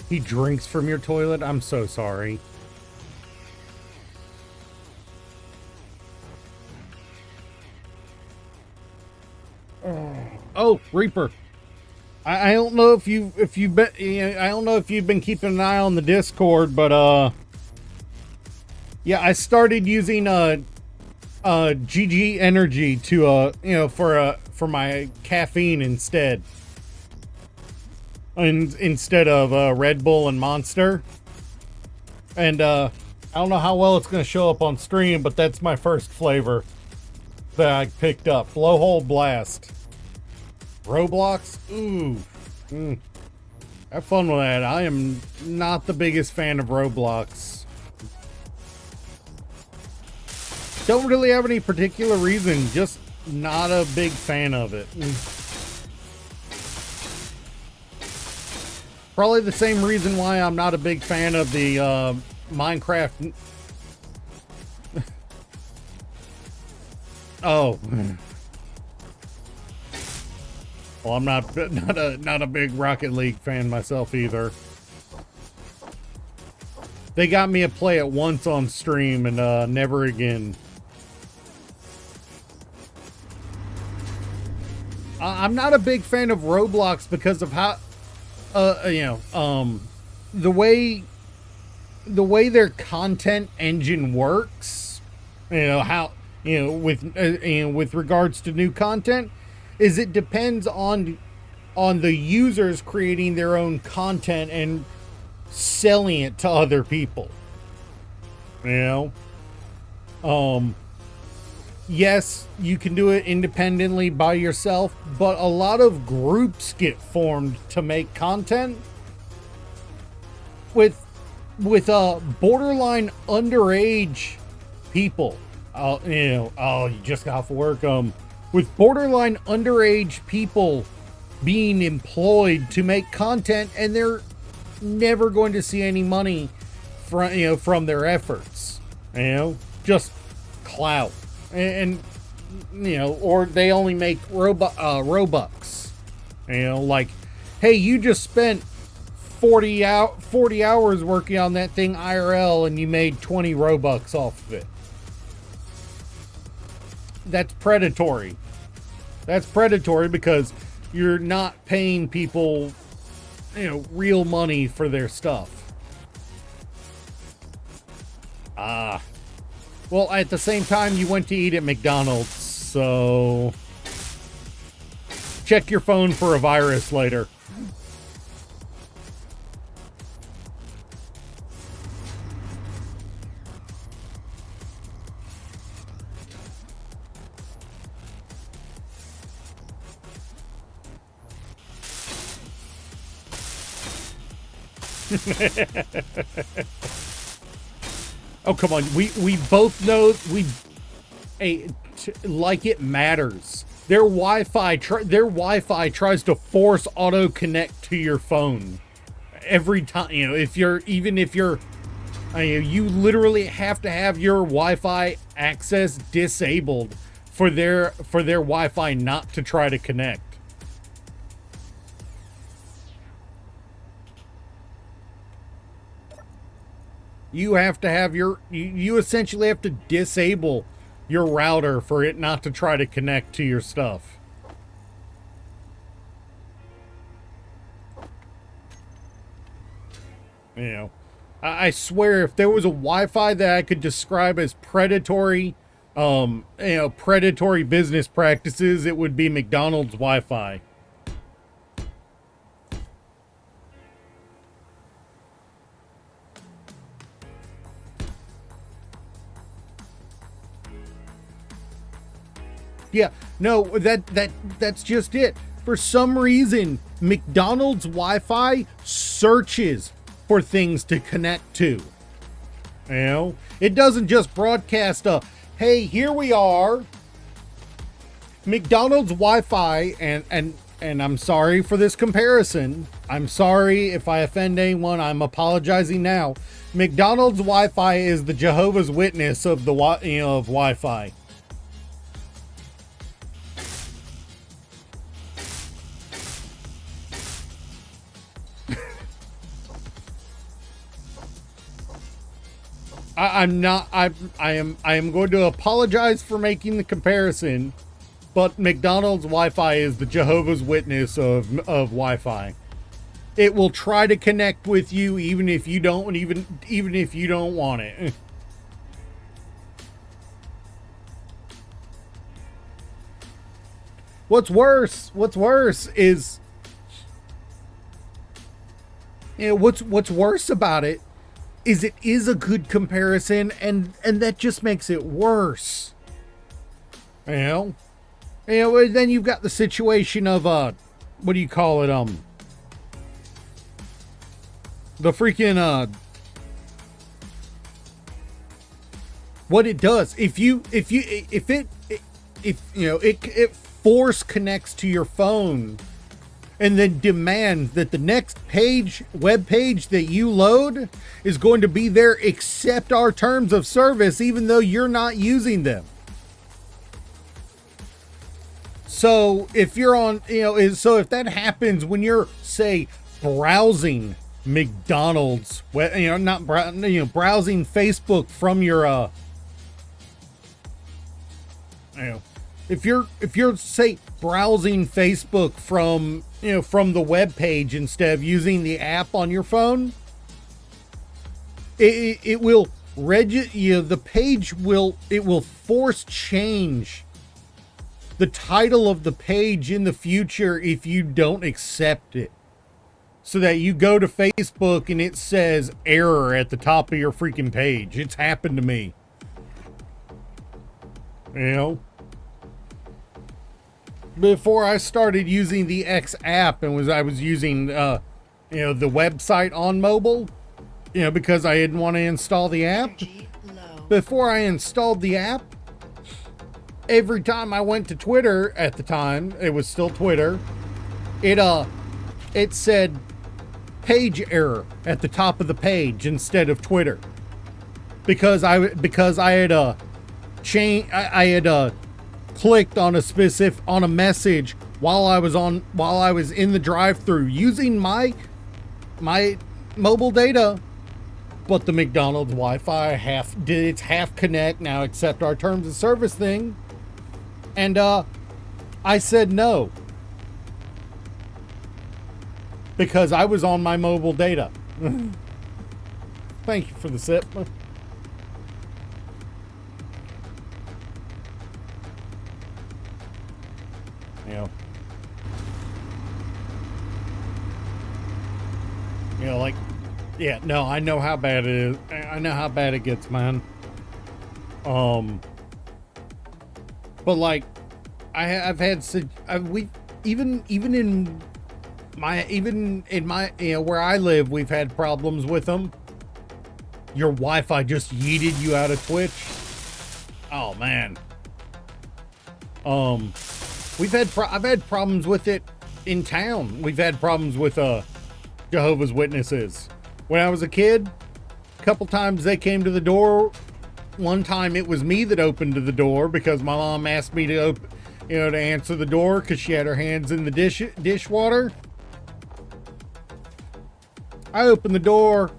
He drinks from your toilet? I'm so sorry. Oh, Reaper. I don't know if you've been, I don't know if you've been keeping an eye on the Discord, but yeah, I started using GG Energy to for my caffeine instead. Instead of Red Bull and Monster. And I don't know how well it's going to show up on stream, but that's my first flavor that I picked up. Blowhole Blast. Roblox? Ooh. Have fun with that. I am not the biggest fan of Roblox. Don't really have any particular reason, just not a big fan of it. Probably the same reason why I'm not a big fan of the Minecraft. Oh. Well, I'm not a big Rocket League fan myself either. They got me to play it once on stream and never again. I'm not a big fan of Roblox because of how the way their content engine works, with regards to new content, is it depends on the users creating their own content and selling it to other people. Yes, you can do it independently by yourself, but a lot of groups get formed to make content with borderline underage people. You just got off work. With borderline underage people being employed to make content, and they're never going to see any money from their efforts. Just clout. And or they only make Robux. Like, hey, you just spent 40 hours working on that thing IRL and you made 20 Robux off of it. That's predatory. That's predatory because you're not paying people, real money for their stuff. Well, at the same time, you went to eat at McDonald's, so check your phone for a virus later. Oh, come on. We both know like it matters. Their Wi-Fi tries to force auto connect to your phone every time. You know, if you're you literally have to have your Wi-Fi access disabled for their Wi-Fi not to try to connect. You have to have you essentially have to disable your router for it not to try to connect to your stuff. You know, I swear if there was a Wi-Fi that I could describe as predatory, predatory business practices, it would be McDonald's Wi-Fi. Yeah, no, that's just it. For some reason, McDonald's Wi-Fi searches for things to connect to. You know, it doesn't just broadcast hey, here we are. McDonald's Wi-Fi, and I'm sorry for this comparison. I'm sorry if I offend anyone. I'm apologizing now. McDonald's Wi-Fi is the Jehovah's Witness of the of Wi-Fi. I am going to apologize for making the comparison, but McDonald's Wi-Fi is the Jehovah's Witness of Wi-Fi. It will try to connect with you even if you don't want it. What's worse is, what's worse about it is it is a good comparison, and that just makes it worse. Then you've got the situation of what do you call it? The freaking what it does if it force connects to your phone and then demands that the next web page that you load is going to be there, accept our terms of service, even though you're not using them. So if you're on, so if that happens when you're, say, browsing McDonald's, browsing Facebook from your, if you're say browsing Facebook from the web page instead of using the app on your phone, it will the page will force change the title of the page in the future if you don't accept it, so that you go to Facebook and it says error at the top of your freaking page. It's happened to me. Before I started using the X app and I was using the website on mobile, because I didn't want to install the app. Before I installed the app, every time I went to Twitter at the time, it was still Twitter, it said page error at the top of the page instead of Twitter, because I had clicked on a message while I was in the drive-thru using my mobile data, but the McDonald's Wi-Fi did its half connect, now accept our terms of service thing, and I said no because I was on my mobile data. Thank you for the sip. I know how bad it is. I know how bad it gets, man. But like, even in even in my, where I live, we've had problems with them. Your Wi-Fi just yeeted you out of Twitch. Oh man. I've had problems with it in town. We've had problems with Jehovah's Witnesses. When I was a kid, a couple times they came to the door. One time it was me that opened the door because my mom asked me to to answer the door because she had her hands in the dishwater. I opened the door.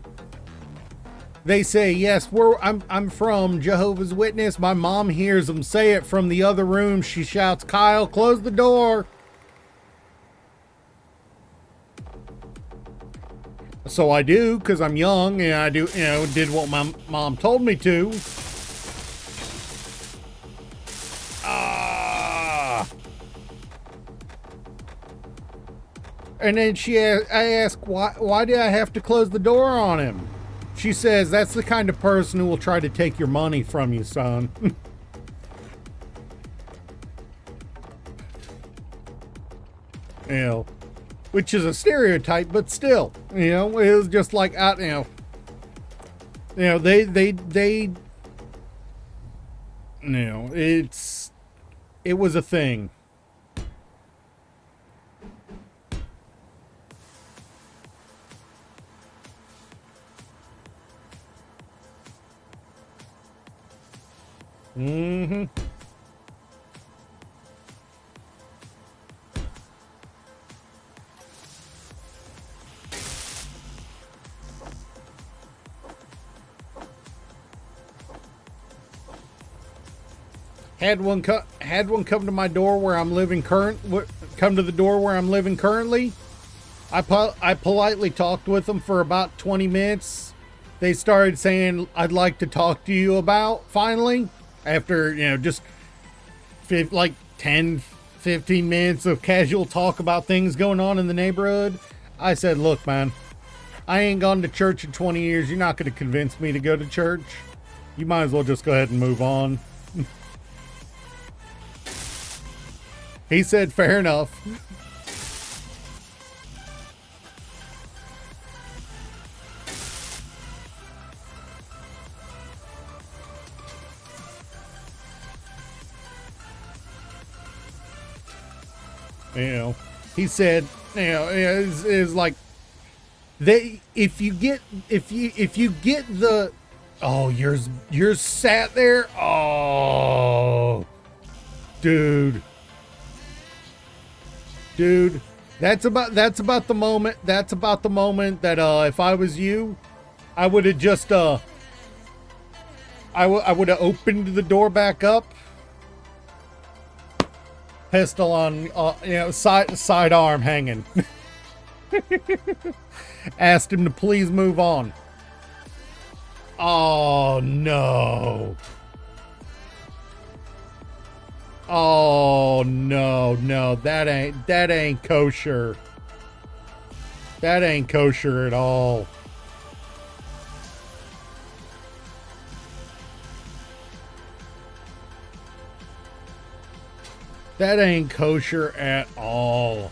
They say, yes, I'm from Jehovah's Witness. My mom hears them say it from the other room. She shouts, Kyle, close the door. So I do, because I'm young, and I do, did what my mom told me to. And then I ask, why did I have to close the door on him? She says, that's the kind of person who will try to take your money from you, son. Which is a stereotype, but still, it was just like, it was a thing. Mm-hmm. Had one come to my door where I'm living come to the door where I'm living currently. I politely talked with them for about 20 minutes. They started saying, I'd like to talk to you about, finally. After, just like 10, 15 minutes of casual talk about things going on in the neighborhood, I said, look, man, I ain't gone to church in 20 years. You're not going to convince me to go to church. You might as well just go ahead and move on. He said, fair enough. He said, is like, if you get the, oh, you're sat there. Oh, dude, that's about the moment. That's about the moment that, if I was you, I would have just, I would have opened the door back up. Pistol on, side arm hanging. Asked him to please move on. Oh no. Oh no, that ain't kosher. That ain't kosher at all. That ain't kosher at all.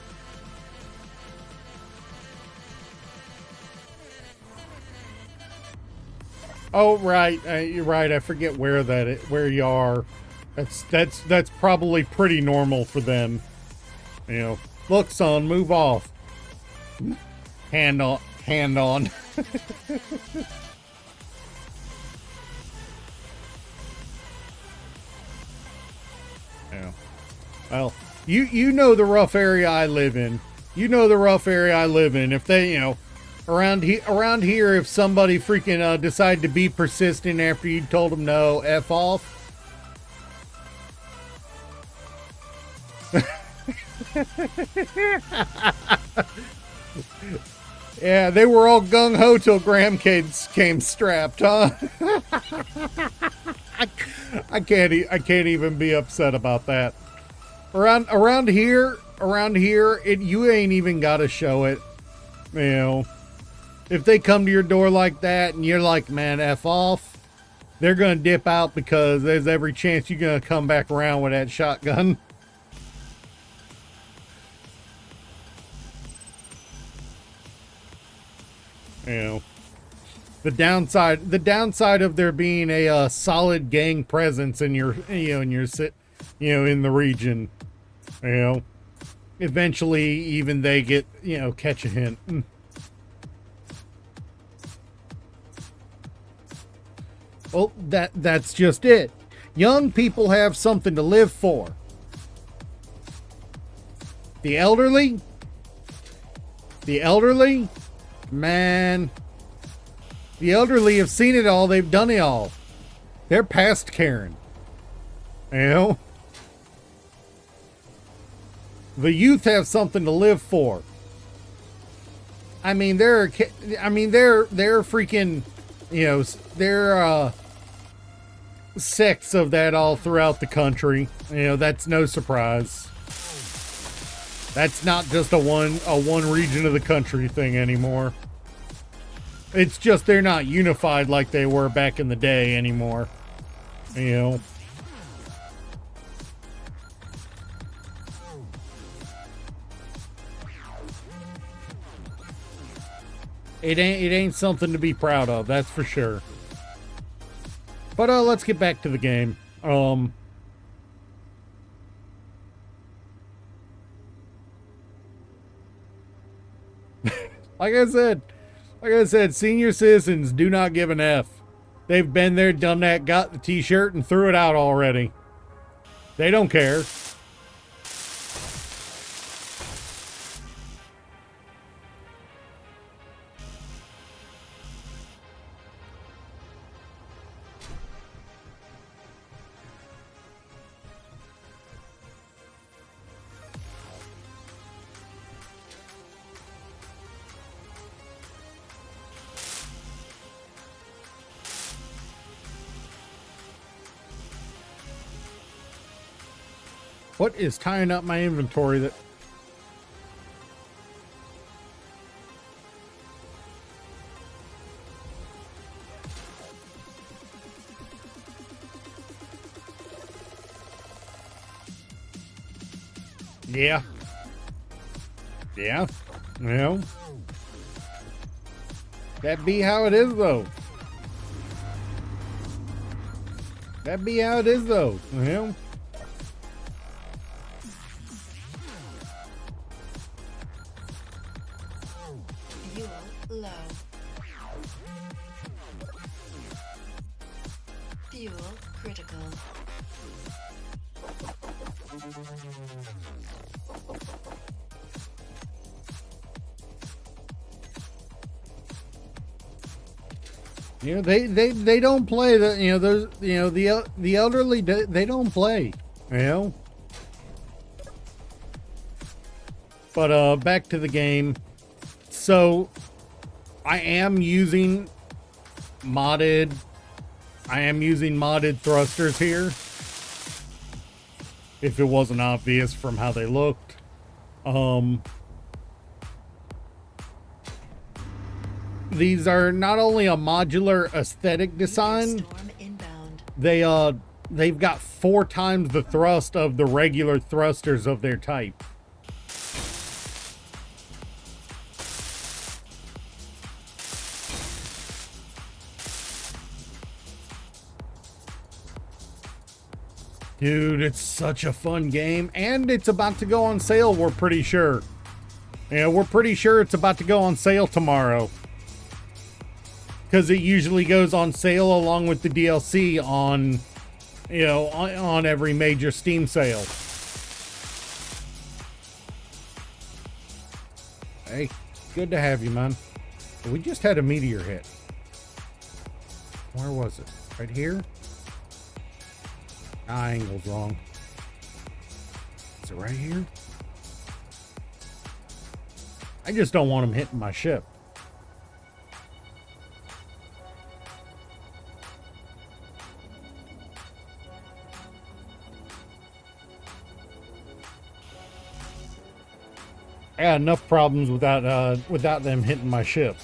Oh, right. You're right. I forget where where you are. That's probably pretty normal for them. Look, son, move off. Hand on. Yeah. Well, you know the rough area I live in. If they, around here, if somebody freaking decided to be persistent after you told them no, F off. Yeah, they were all gung-ho till Graham came strapped, huh? I can't even be upset about that. Around here, you ain't even gotta show it. If they come to your door like that and you're like, man, F off, they're gonna dip out because there's every chance you're gonna come back around with that shotgun. You know, the downside of there being a solid gang presence in your, in the region, eventually even they get, catch a hint. Well, that's just it. Young people have something to live for. The elderly, man, the elderly have seen it all. They've done it all. They're past caring. The youth have something to live for. I mean, they're freaking, they're sects of that all throughout the country. That's no surprise. That's not just a one region of the country thing anymore. It's just they're not unified like they were back in the day anymore. It ain't something to be proud of, that's for sure. But let's get back to the game. Like I said, senior citizens do not give an F. They've been there, done that, got the t-shirt and threw it out already. They don't care. What is tying up my inventory that... Yeah. Yeah. Well. That be how it is, though. That be how it is, though. Well. Low. Fuel critical. They don't play the elderly, they don't play, But back to the game. So I am using modded thrusters here, if it wasn't obvious from how they looked. These are not only a modular aesthetic design, they've got 4 times the thrust of the regular thrusters of their type. Dude, it's such a fun game, and it's about to go on sale, we're pretty sure. Yeah, we're pretty sure it's about to go on sale tomorrow. Because it usually goes on sale along with the DLC on, on every major Steam sale. Hey, good to have you, man. We just had a meteor hit. Where was it? Right here? Angle's wrong. Is it right here? I just don't want him hitting my ship. I got enough problems without them hitting my ship.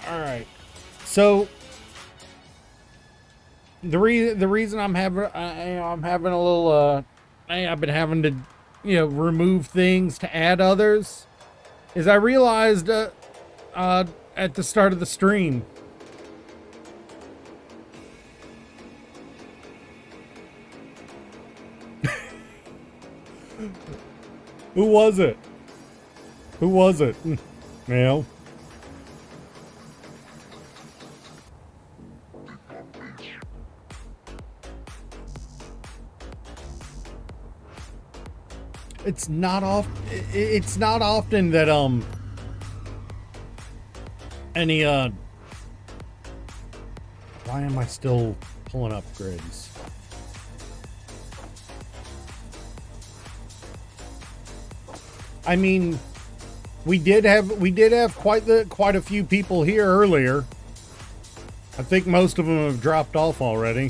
All right. So The reason I'm having I'm having a little I've been having to remove things to add others is I realized at the start of the stream. Who was it? Who was it? Well, it's not often that any why am I still pulling up grids? I mean, we did have quite a few people here earlier. I think most of them have dropped off already.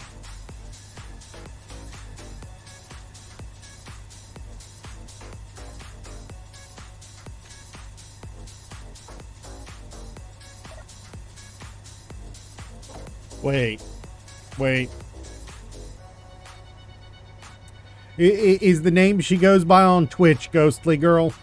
Wait. Is the name she goes by on Twitch Ghostly Girl?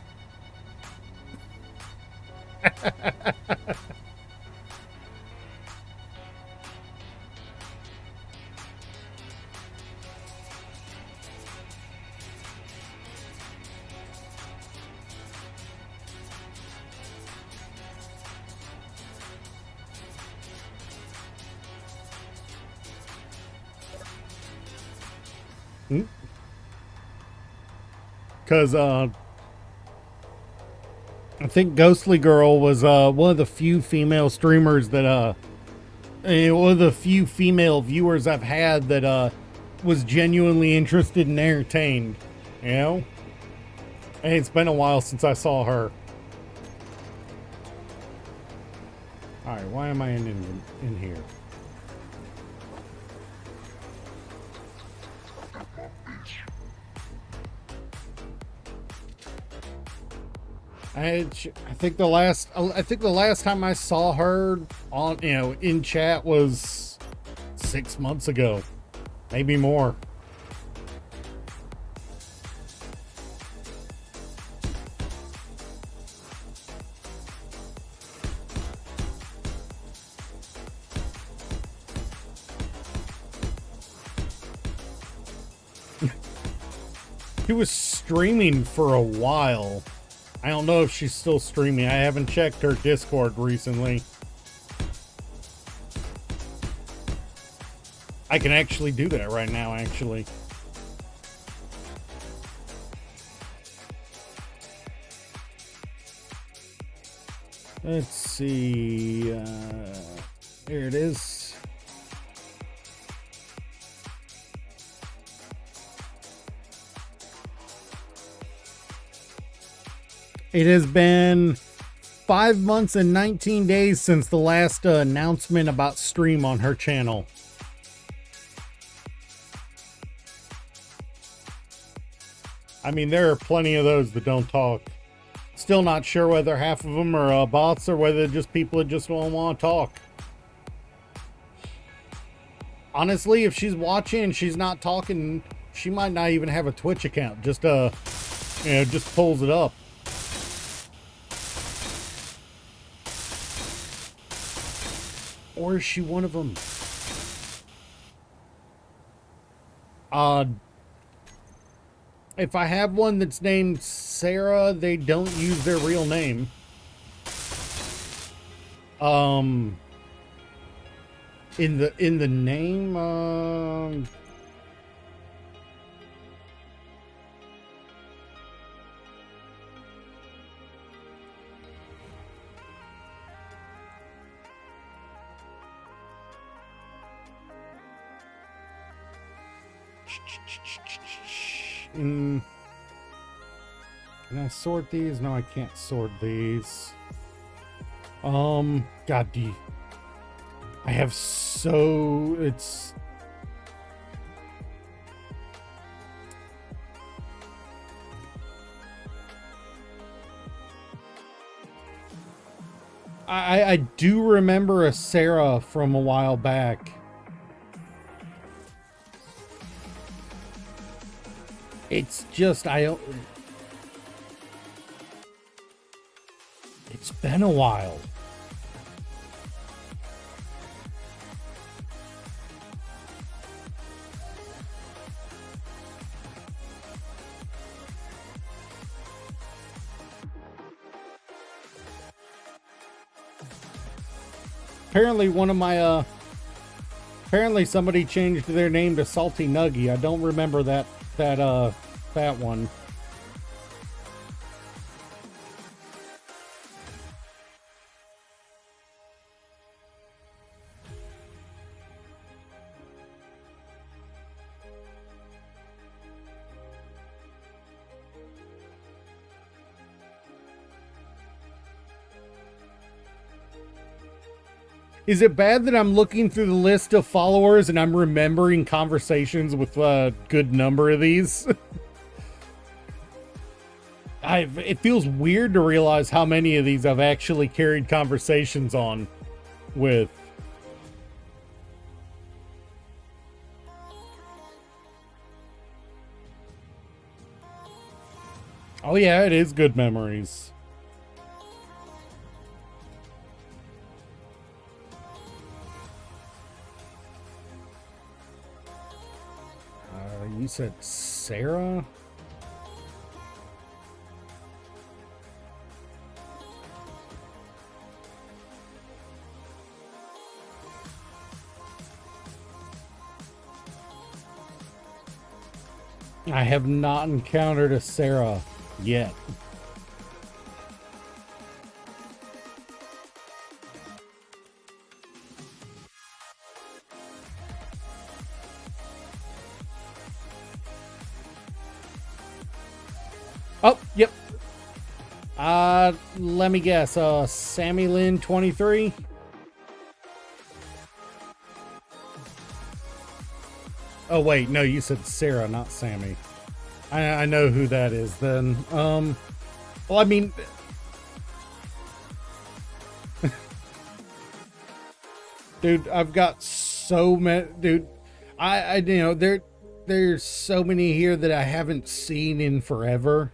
Because I think Ghostly Girl was one of the few female streamers that one of the few female viewers I've had that was genuinely interested and entertained, you know? And it's been a while since I saw her. Alright, why am I in here? I think the last time I saw her on in chat was 6 months ago, maybe more. He was streaming for a while. I don't know if she's still streaming. I haven't checked her Discord recently. I can actually do that right now, actually. Let's see. Here it is. It has been 5 months and 19 days since the last announcement about stream on her channel. I mean, there are plenty of those that don't talk. Still not sure whether half of them are bots or whether just people that just don't want to talk. Honestly, if she's watching and she's not talking, she might not even have a Twitch account. Just just pulls it up. Or is she one of them? If I have one that's named Sarah, they don't use their real name. In the name, can I sort these? No, I can't sort these. God, I have it's... I do remember a Sarah from a while back. It's just, I don't... It's been a while. Apparently one of my, apparently somebody changed their name to Salty Nuggy. I don't remember that one. Is it bad that I'm looking through the list of followers and I'm remembering conversations with a good number of these? It feels weird to realize how many of these I've actually carried conversations on with. Oh yeah, it is good memories. You said Sarah? I have not encountered a Sarah yet. Oh, yep. Let me guess. Sammy Lynn 23. Oh wait, no, you said Sarah, not Sammy. I know who that is then. Well, I mean, dude, I've got so many, dude. You know, there's so many here that I haven't seen in forever.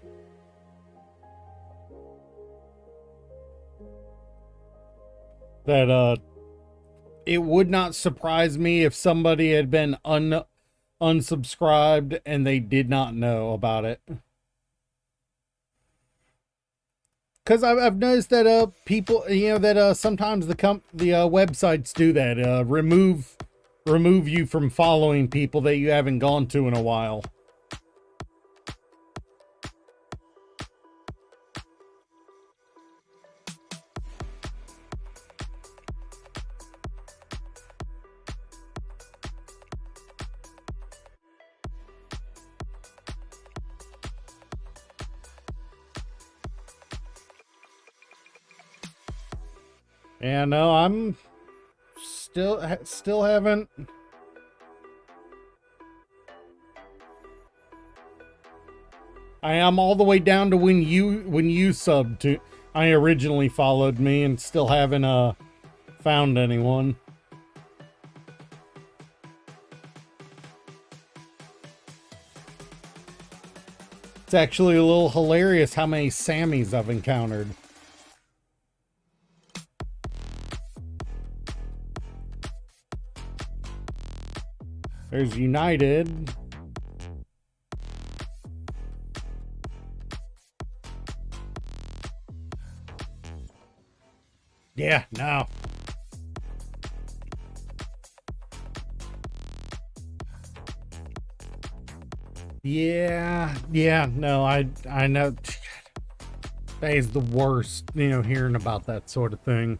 That it would not surprise me if somebody had been unsubscribed and they did not know about it. Because I've noticed that people, you know, that sometimes the websites do that, remove you from following people that you haven't gone to in a while. Yeah, no, I'm still haven't. I am all the way down to when you subbed to. I originally followed me and still haven't found anyone. It's actually a little hilarious how many Sammys I've encountered. There's United. Yeah, no. Yeah, no, I know. That is the worst, you know, hearing about that sort of thing.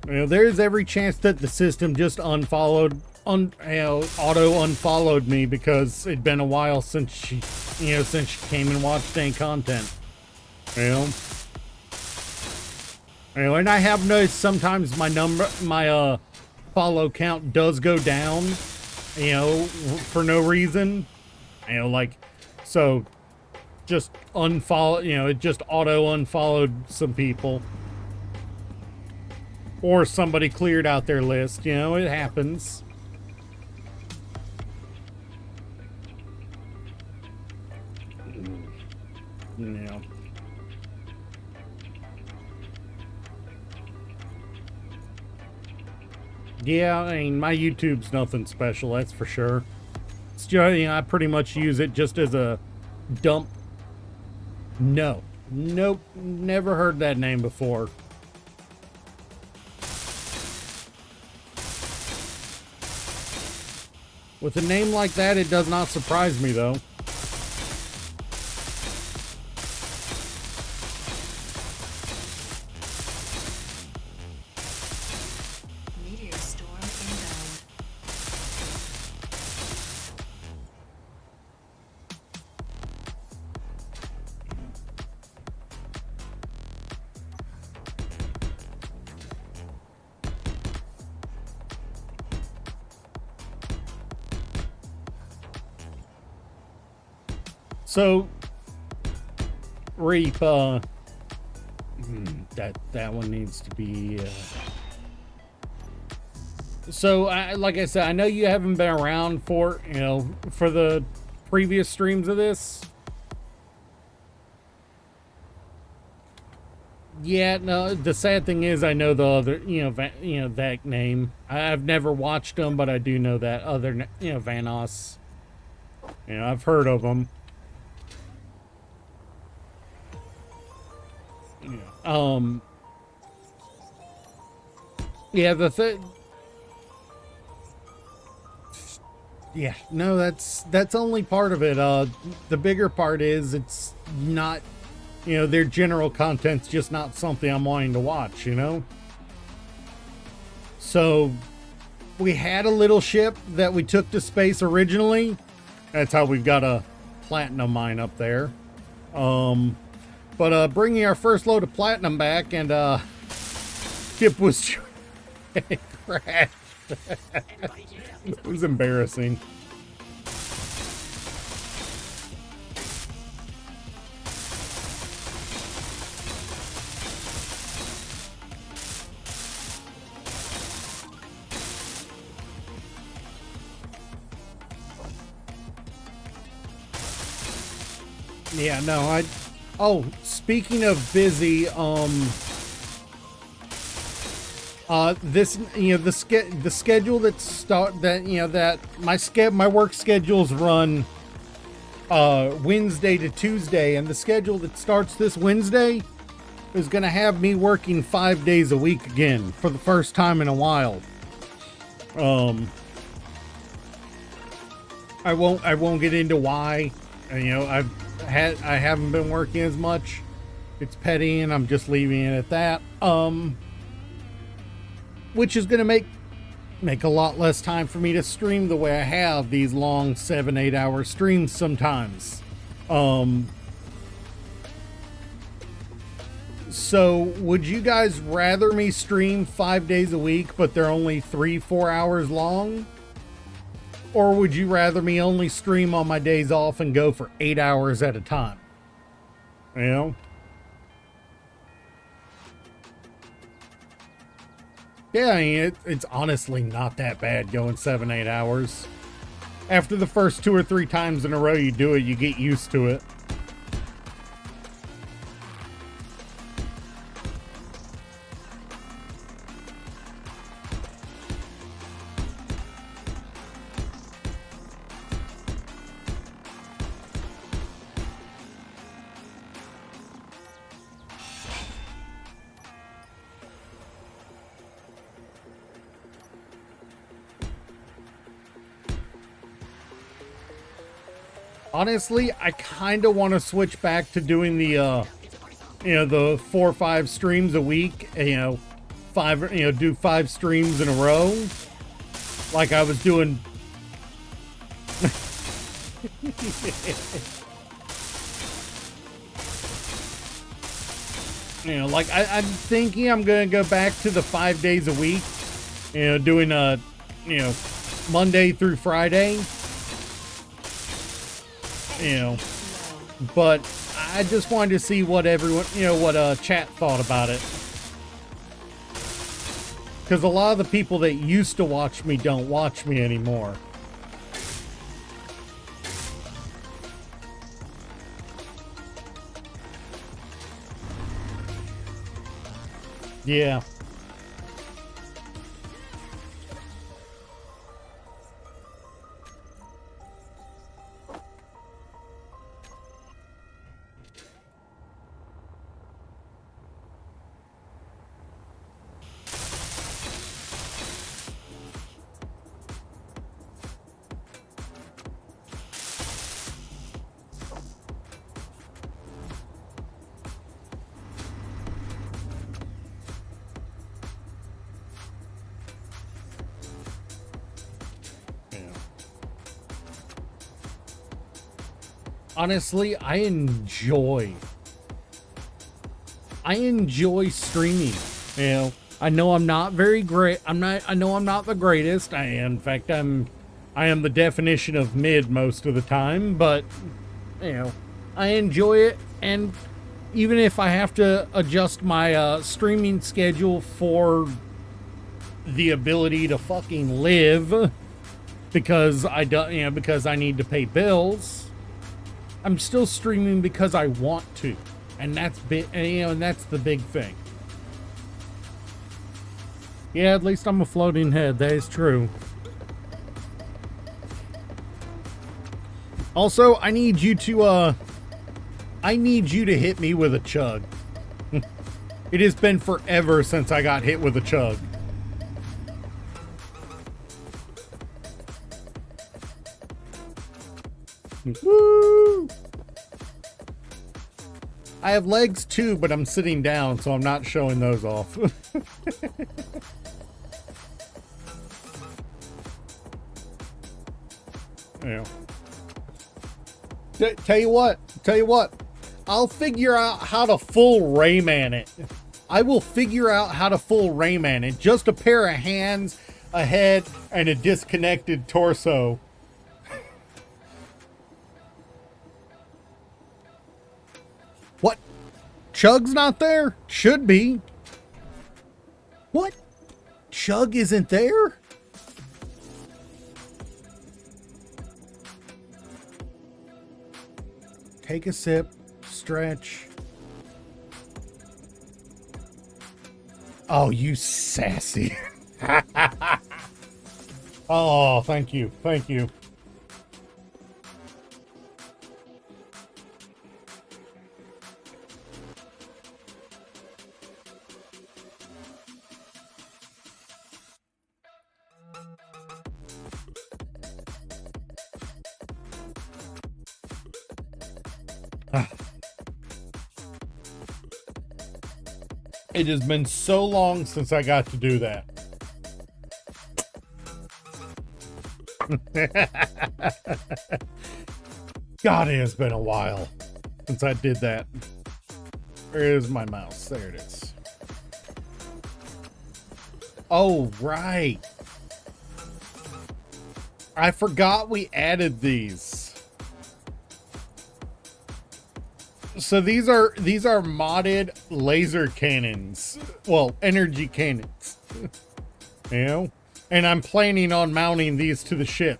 You know, there's every chance that the system just auto unfollowed me because it'd been a while since she came and watched any content. You know, and I have noticed sometimes my follow count does go down, you know, for no reason. You know, like, so just unfollow, you know, it just auto unfollowed some people. Or somebody cleared out their list, you know, it happens. You know. Yeah, I mean, my YouTube's nothing special, that's for sure. It's just, you know, I pretty much use it just as a dump. No. Nope. Never heard that name before. With a name like that, it does not surprise me, though. Meteor storm inbound. So, Reap, that one needs to be. So, like I said, I know you haven't been around for for the previous streams of this. Yeah, no. The sad thing is, I know the other, that name. I've never watched them, but I do know that other, Vanoss. I've heard of them. Yeah, yeah, no, that's only part of it. The bigger part is it's not, their general content's just not something I'm wanting to watch, So we had a little ship that we took to space originally. That's how we've got a platinum mine up there. But bringing our first load of platinum back, and ship was crashed. It was embarrassing. Yeah, no, oh, speaking of busy, this, the schedule that my work schedules run Wednesday to Tuesday, and the schedule that starts this Wednesday is going to have me working 5 days a week again for the first time in a while. I won't get into why. I haven't been working as much. It's petty, and I'm just leaving it at that. Which is going to make a lot less time for me to stream the way I have these long 7-8 hour streams sometimes. So would you guys rather me stream 5 days a week, but they're only 3-4 hours long? Or would you rather me only stream on my days off and go for 8 hours at a time? Yeah, I mean, it's honestly not that bad going 7-8 hours. After the first 2 or 3 times in a row you do it, you get used to it. Honestly, I kind of want to switch back to doing the, the 4 or 5 streams a week. Do 5 streams in a row, like I was doing. Like I'm thinking I'm gonna go back to the 5 days a week. Doing Monday through Friday. But I just wanted to see what everyone, what chat thought about it. Because a lot of the people that used to watch me don't watch me anymore. Yeah. Honestly, I enjoy streaming. You know, I know I'm not very great. I know I'm not the greatest. In fact, I am the definition of mid most of the time, but you know, I enjoy it. And even if I have to adjust my streaming schedule for the ability to fucking live because because I need to pay bills, I'm still streaming because I want to, and that's and that's the big thing. Yeah, at least I'm a floating head. That is true. Also, I need you to hit me with a chug. It has been forever since I got hit with a chug. Woo! I have legs too, but I'm sitting down, so I'm not showing those off. Yeah. Tell you what, I'll figure out how to full Rayman it. I will figure out how to full Rayman it. Just a pair of hands, a head, and a disconnected torso. What? Chug's not there? Should be. What? Chug isn't there? Take a sip, stretch. Oh, you sassy. Oh, thank you. Thank you. It has been so long since I got to do that. God, it has been a while since I did that. Where is my mouse? There it is. Oh, right. I forgot we added these. So these are modded laser cannons. Well, energy cannons. You know? And I'm planning on mounting these to the ship.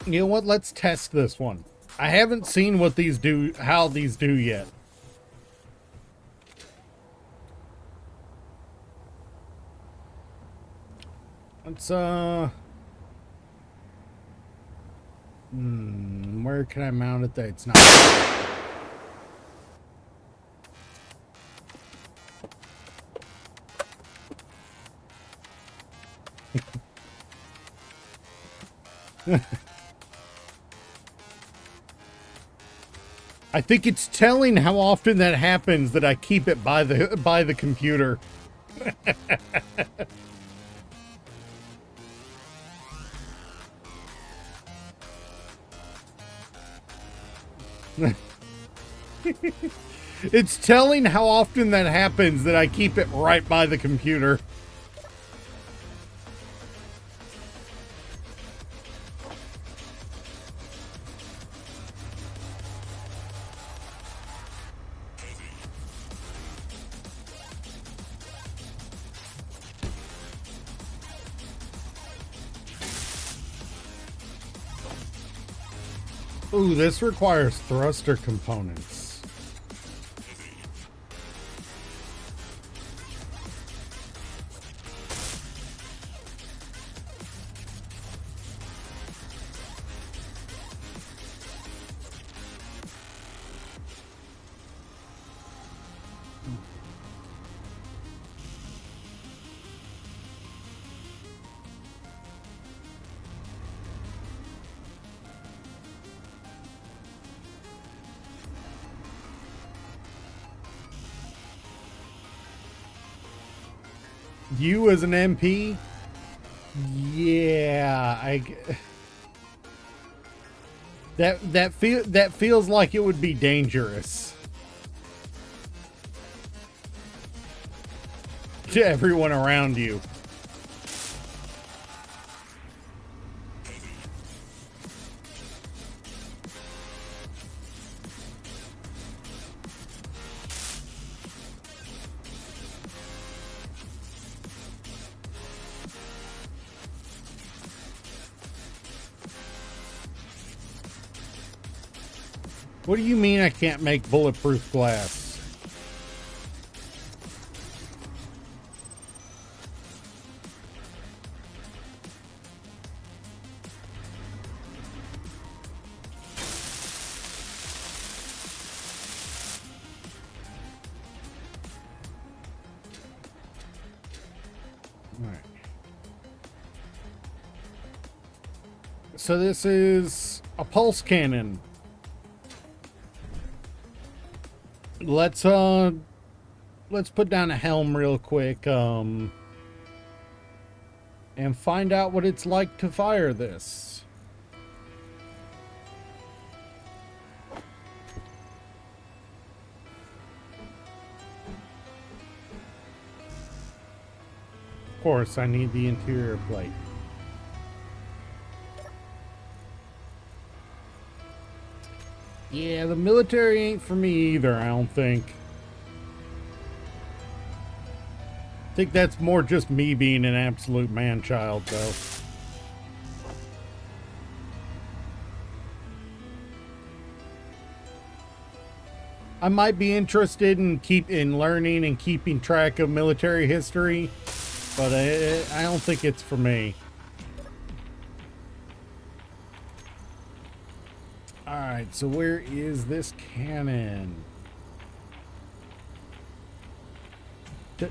You know what? Let's test this one. I haven't seen what these do, how these do yet. Let's, where can I mount it that it's not? I think it's telling how often that happens that I keep it by the computer. It's telling how often that happens that I keep it right by the computer. Ooh, this requires thruster components. You as an MP? Yeah, that feels like it would be dangerous to everyone around you. What do you mean I can't make bulletproof glass? All right. So this is a pulse cannon. Let's put down a helm real quick, and find out what it's like to fire this. Of course, I need the interior plate. Yeah, the military ain't for me either, I don't think. I think that's more just me being an absolute man-child, though. I might be interested in learning and keeping track of military history, but I don't think it's for me. Alright, so where is this cannon? There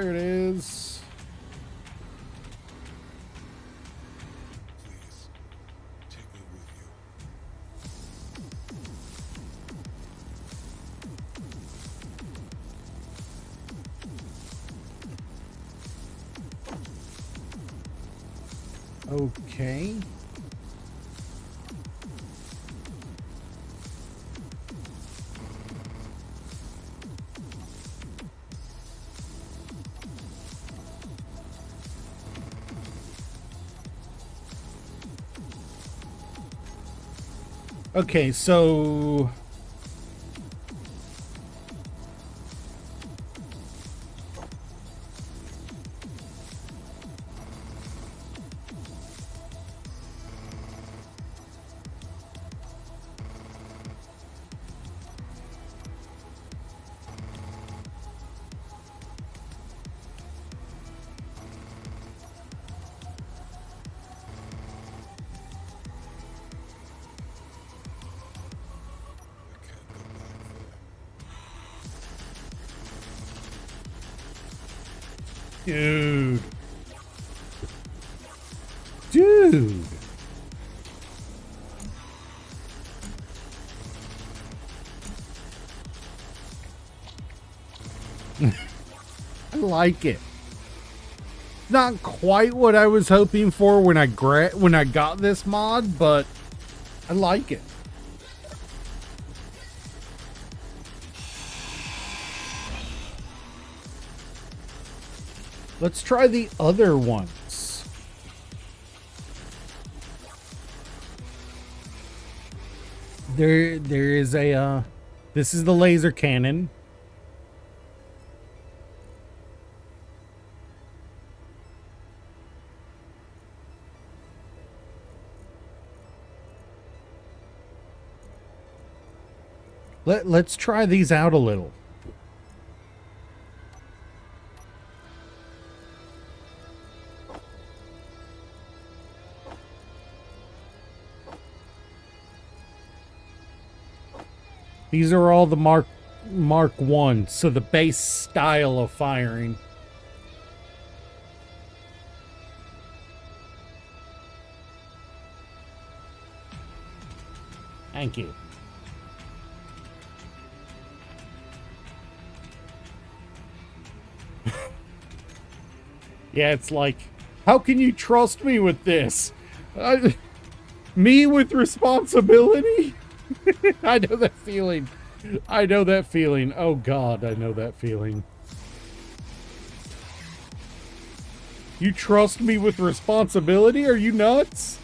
it is. Please, take me with you. Okay. Okay, so I can't go back there. dude. Dude. I like it. Not quite what I was hoping for when I got this mod, but I like it. Let's try the other ones. There is a this is the laser cannon. Let's try these out a little. These are all the Mark 1, so the base style of firing. Thank you. Yeah, it's like, how can you trust me with this? Me with responsibility? I know that feeling. I know that feeling. Oh God, I know that feeling. You trust me with responsibility? Are you nuts?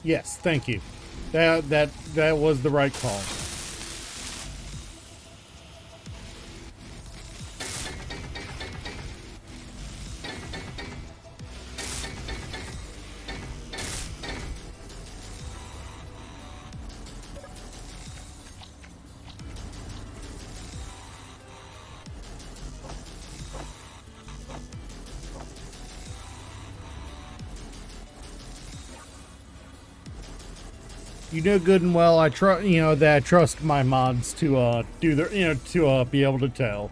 Yes, thank you. That was the right call. You know good and well I trust that I trust my mods to do their to be able to tell.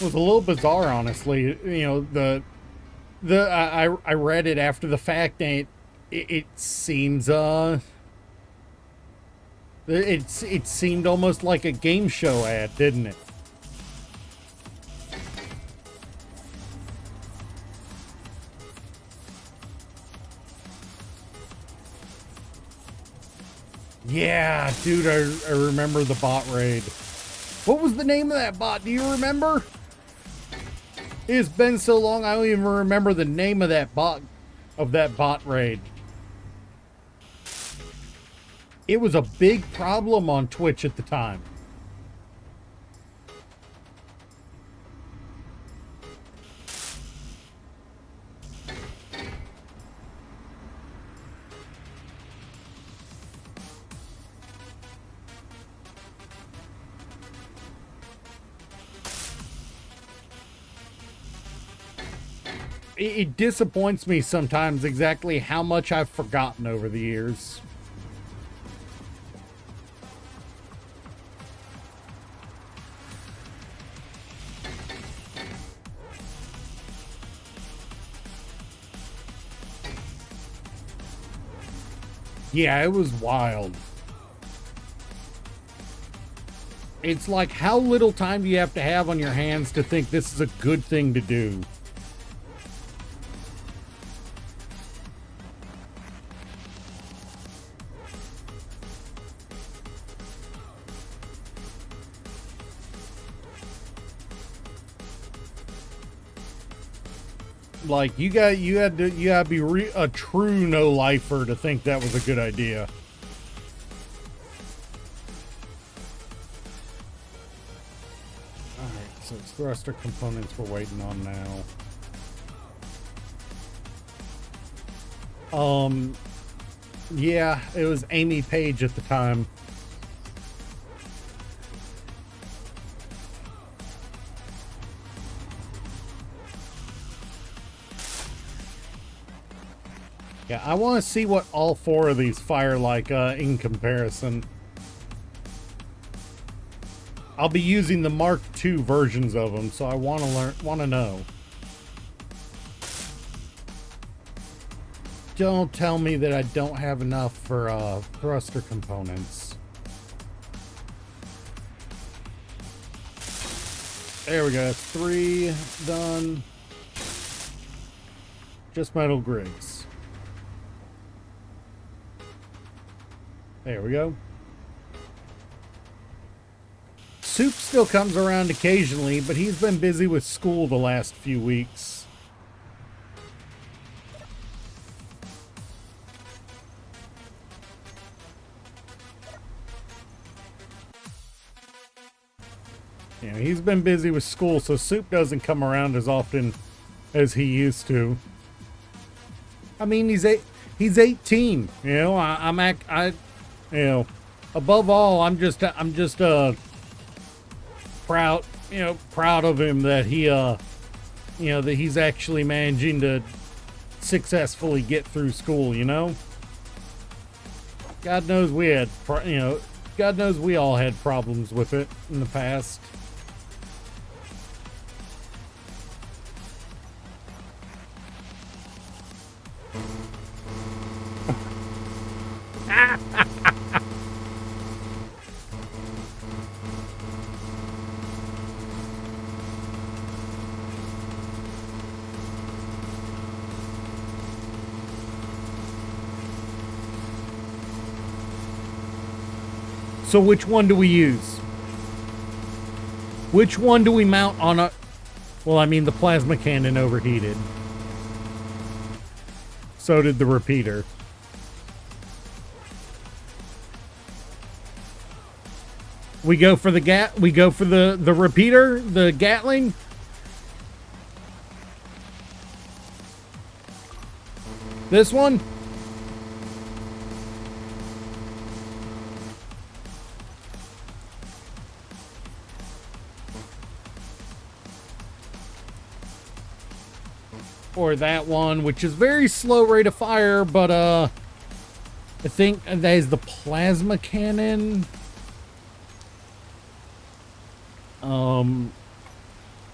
It was a little bizarre, honestly. I read it after the fact, and it seems it seemed almost like a game show ad, didn't it? Yeah, dude, I remember the bot raid. What was the name of that bot? Do you remember? It's been so long, I don't even remember the name of that bot raid. It was a big problem on Twitch at the time. It disappoints me sometimes exactly how much I've forgotten over the years. Yeah, it was wild. It's like, how little time do you have to have on your hands to think this is a good thing to do? Like, you had to be a true no-lifer to think that was a good idea. Alright, so it's thruster components we're waiting on now. Yeah, it was Amy Page at the time. Yeah, I want to see what all four of these fire like in comparison. I'll be using the Mark II versions of them, so I want to know. Don't tell me that I don't have enough for thruster components. There we go. 3 done. Just metal grids. There we go. Soup still comes around occasionally, but he's been busy with school the last few weeks. Yeah, he's been busy with school, so Soup doesn't come around as often as he used to. I mean, he's 18. You know, you know, above all, I'm just proud, you know, proud of him that he, you know, that he's actually managing to successfully get through school. You know, God knows we had, you know, God knows we all had problems with it in the past. So which one do we use? Which one do we mount on a... Well, I mean, the plasma cannon overheated. So did the repeater. We go for the we go for the repeater, the Gatling. This one? Or that one, which is very slow rate of fire, but I think that is the plasma cannon.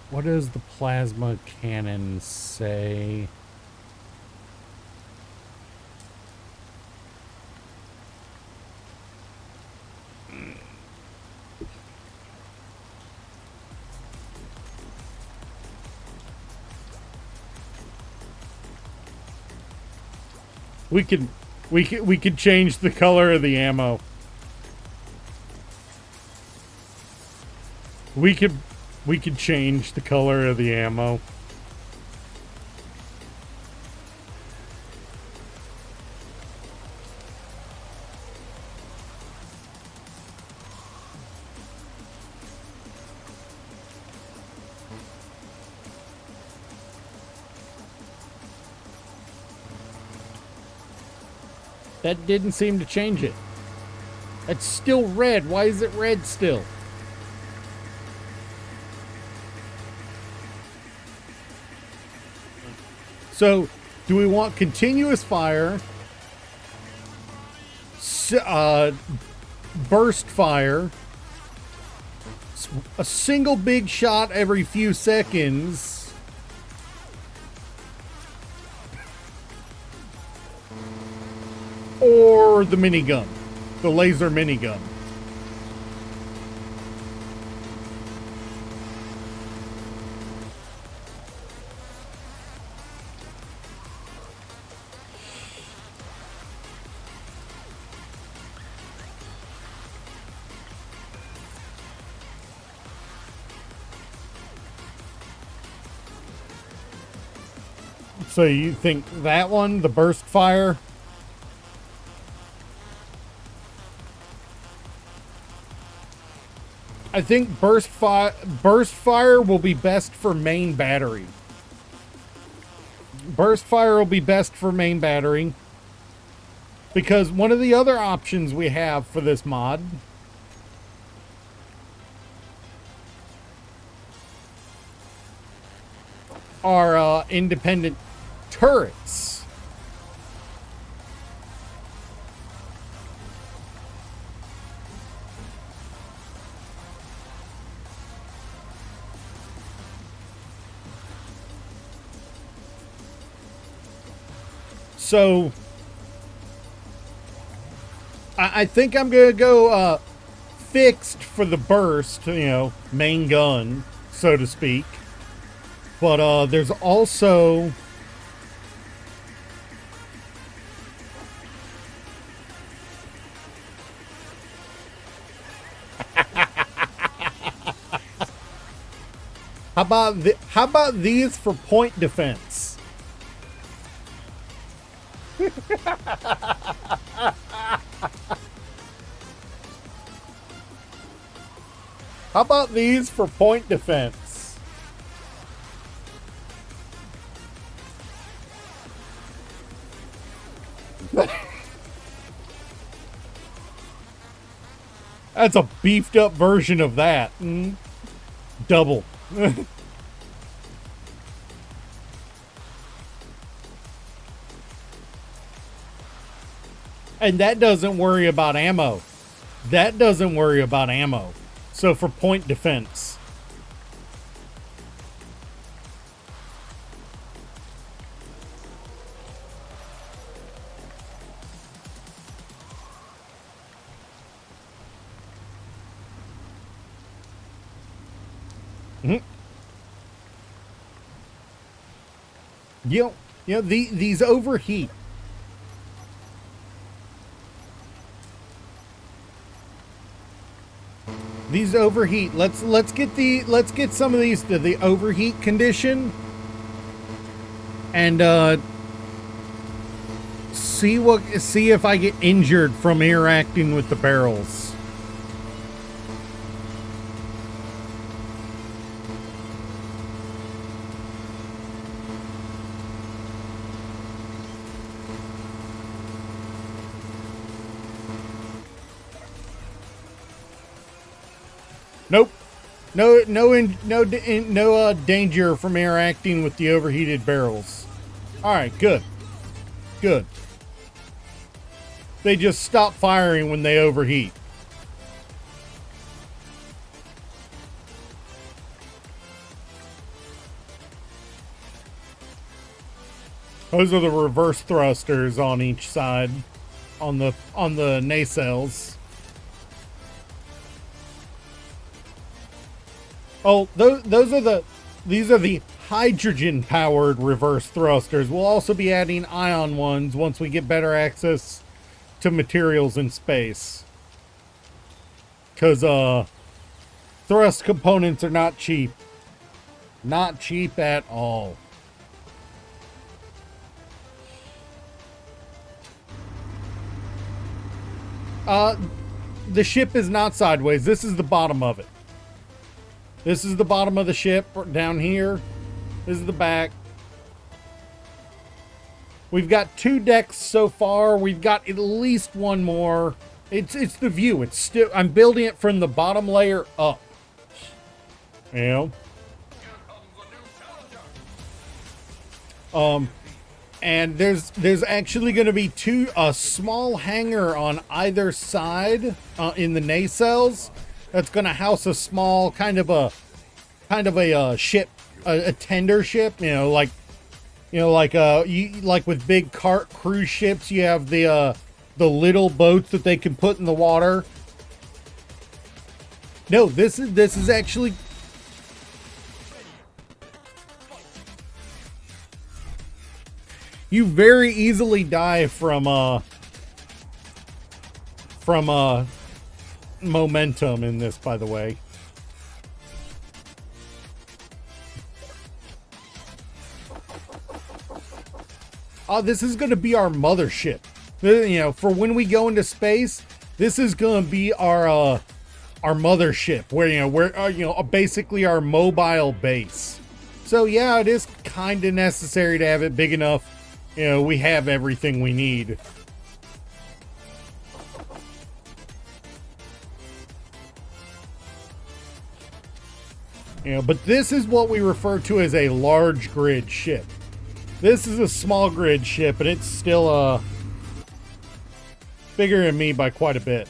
What does the plasma cannon say? We could change the color of the ammo. We could change the color of the ammo. That didn't seem to change it. It's still red. Why is it red still? So, do we want continuous fire, burst fire, a single big shot every few seconds, or the minigun, the laser minigun? So you think that one, the burst fire? I think burst fire will be best for main battery. Burst fire will be best for main battery. Because one of the other options we have for this mod are independent turrets. So I think I'm gonna go fixed for the burst, main gun, so to speak. But there's also how about these for point defense? How about these for point defense? That's a beefed up version of that. Double. And that doesn't worry about ammo. That doesn't worry about ammo. So for point defense. These overheat. These overheat. Let's get some of these to the overheat condition, and see if I get injured from interacting with the barrels. Nope. No danger from interacting with the overheated barrels. All right, good. Good. They just stop firing when they overheat. Those are the reverse thrusters on each side on the nacelles. Oh, these are the hydrogen-powered reverse thrusters. We'll also be adding ion ones once we get better access to materials in space. Because, thrust components are not cheap. Not cheap at all. The ship is not sideways. This is the bottom of it. This is the bottom of the ship down here. This is the back. We've got 2 decks so far. We've got at least one more. It's the view. It's still, I'm building it from the bottom layer up. And there's actually going to be a small hangar on either side in the nacelles. That's going to house a small kind of a ship, a tender ship, like with big cruise ships, you have the little boats that they can put in the water. No, this is actually, you very easily die from momentum in this, by the way. This is going to be our mothership. For when we go into space, this is going to be our mothership, where basically our mobile base. So yeah, it is kind of necessary to have it big enough. We have everything we need. But this is what we refer to as a large grid ship. This is a small grid ship, and it's still bigger than me by quite a bit.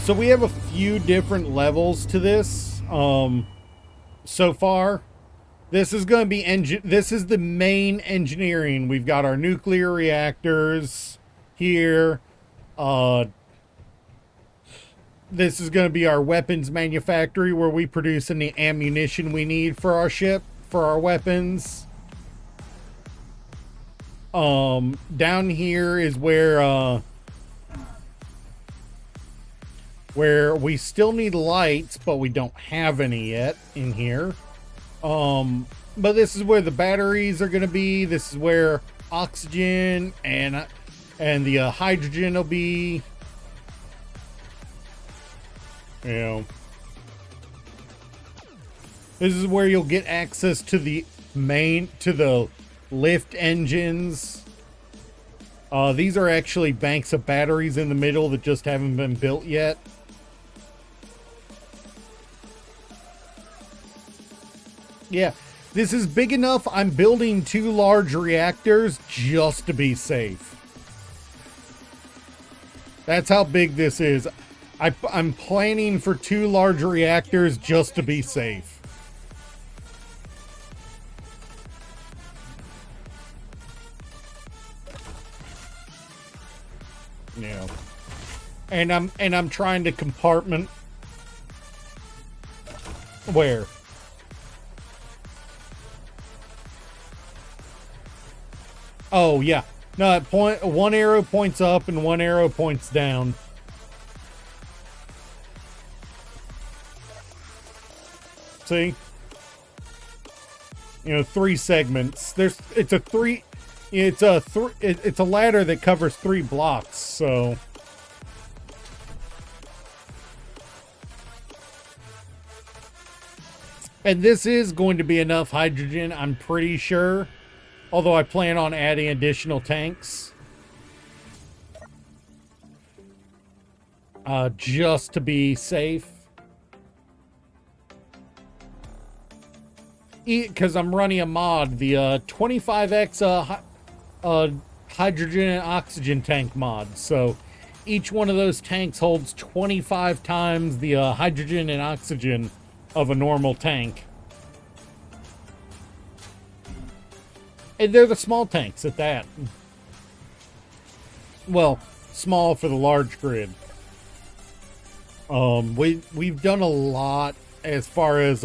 So we have a few different levels to this so far. This is going to be this is the main engineering. We've got our nuclear reactors here. This is going to be our weapons manufactory where we produce any ammunition we need for our ship, for our weapons. Down here is where we still need lights, but we don't have any yet in here. But this is where the batteries are going to be. This is where oxygen and the hydrogen will be. You know, this is where you'll get access to the lift engines. These are actually banks of batteries in the middle that just haven't been built yet. Yeah, this is big enough. I'm building 2 large reactors just to be safe. That's how big this is. I'm planning for 2 large reactors just to be safe. Yeah. And I'm trying to compartment where? Oh yeah. No, one arrow points up and one arrow points down. See? You know, 3 segments. It's a ladder that covers 3 blocks, so and this is going to be enough hydrogen, I'm pretty sure. Although I plan on adding additional tanks. Just to be safe. Because I'm running a mod, the 25x hydrogen and oxygen tank mod. So each one of those tanks holds 25 times the hydrogen and oxygen of a normal tank. And they're the small tanks at that. Well, small for the large grid. We've done a lot as far as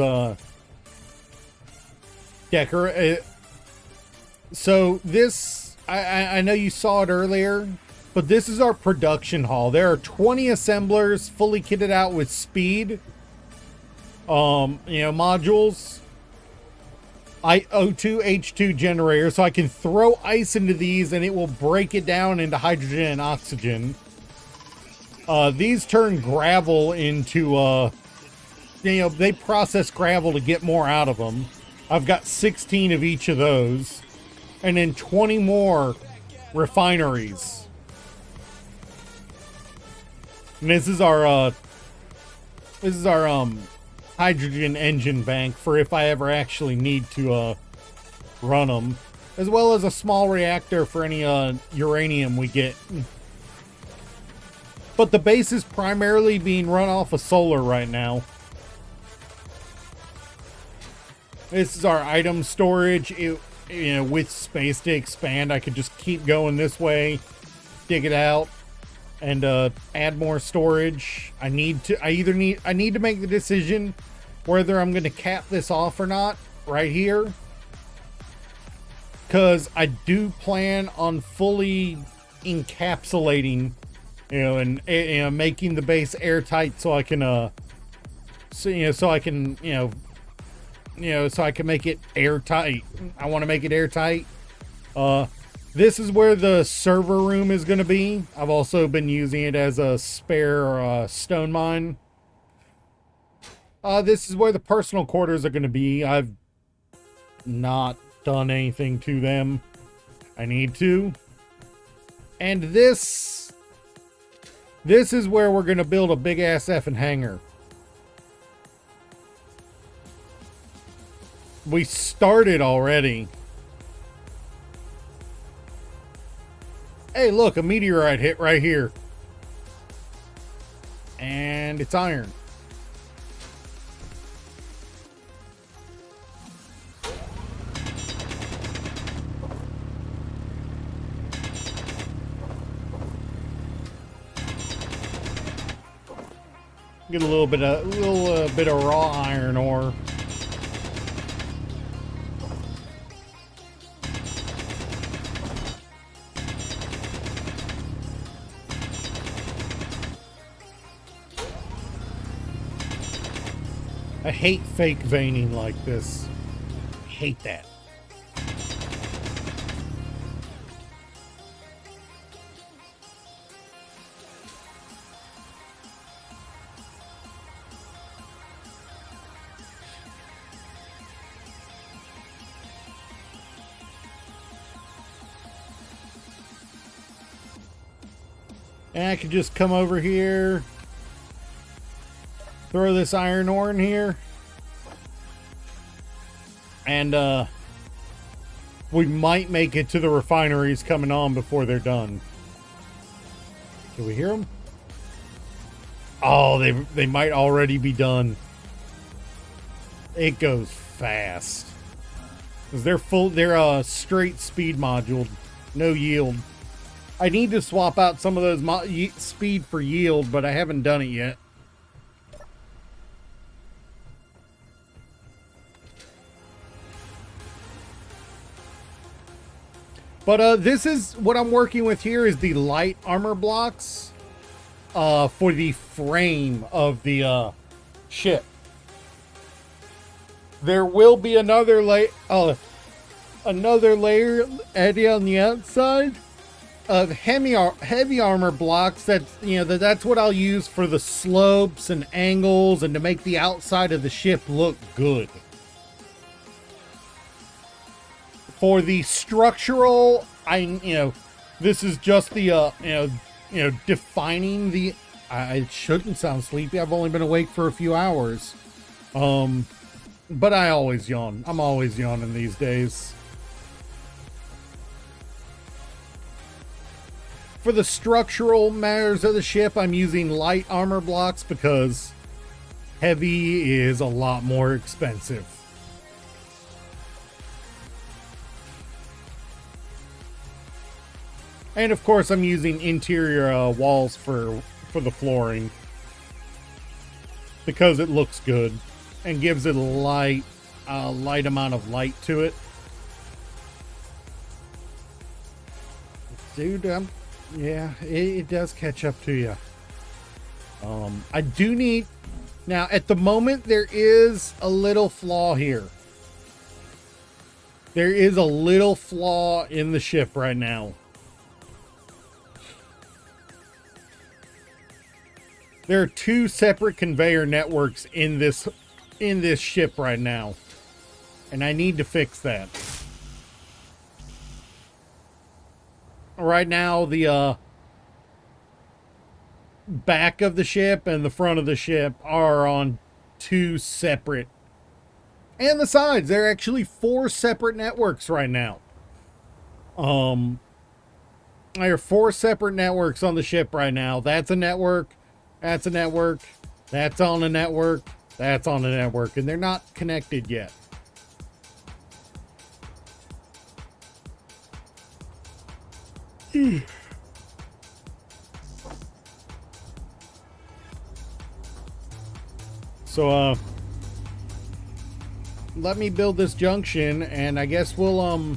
so this I know you saw it earlier, but this is our production hall. There are 20 assemblers fully kitted out with speed. You know, modules. O2 H2 generator, so I can throw ice into these and it will break it down into hydrogen and oxygen. These turn gravel into you know, they process gravel to get more out of them. I've got 16 of each of those, and then 20 more refineries. And this is our hydrogen engine bank for if I ever actually need to run them, as well as a small reactor for any uranium we get. But the base is primarily being run off of solar right now. This is our item storage. You know, with space to expand, I could just keep going this way, dig it out, and add more storage. I need to make the decision whether I'm going to cap this off or not right here, because I do plan on fully encapsulating, you know, and you know, making the base airtight so I can so I can make it airtight. I want to make it airtight. This is where the server room is going to be. I've also been using it as a spare stone mine. This is where the personal quarters are going to be. I've not done anything to them. I need to. And this is where we're going to build a big ass effing hangar. We started already. Hey, look, a meteorite hit right here. And it's iron. Get a little bit of raw iron ore. I hate fake veining like this. I hate that. And I could just come over here, throw this iron ore in here, and we might make it to the refineries coming on before they're done. Can we hear them? Oh, they might already be done. It goes fast. 'Cause they're straight speed module, no yield. I need to swap out some of those speed for yield, but I haven't done it yet. But this is what I'm working with here is the light armor blocks for the frame of the ship. There will be another layer Eddie on the outside of heavy armor blocks. That's what I'll use for the slopes and angles and to make the outside of the ship look good. For the structural, this is just the defining the. I shouldn't sound sleepy. I've only been awake for a few hours, but I always yawn. I'm always yawning these days. For the structural matters of the ship, I'm using light armor blocks because heavy is a lot more expensive. And of course, I'm using interior walls for the flooring because it looks good and gives it a light amount of light to it. Dude, yeah, it does catch up to you. I do need now. At the moment, there is a little flaw here. There is a little flaw in the ship right now. There are two separate conveyor networks in this ship right now, and I need to fix that. Right now, the back of the ship and the front of the ship are on two separate, and the sides. There are actually 4 separate networks right now. There are 4 separate networks on the ship right now. That's a network. That's a network. That's on a network. That's on a network, and they're not connected yet. So, let me build this junction, and I guess we'll,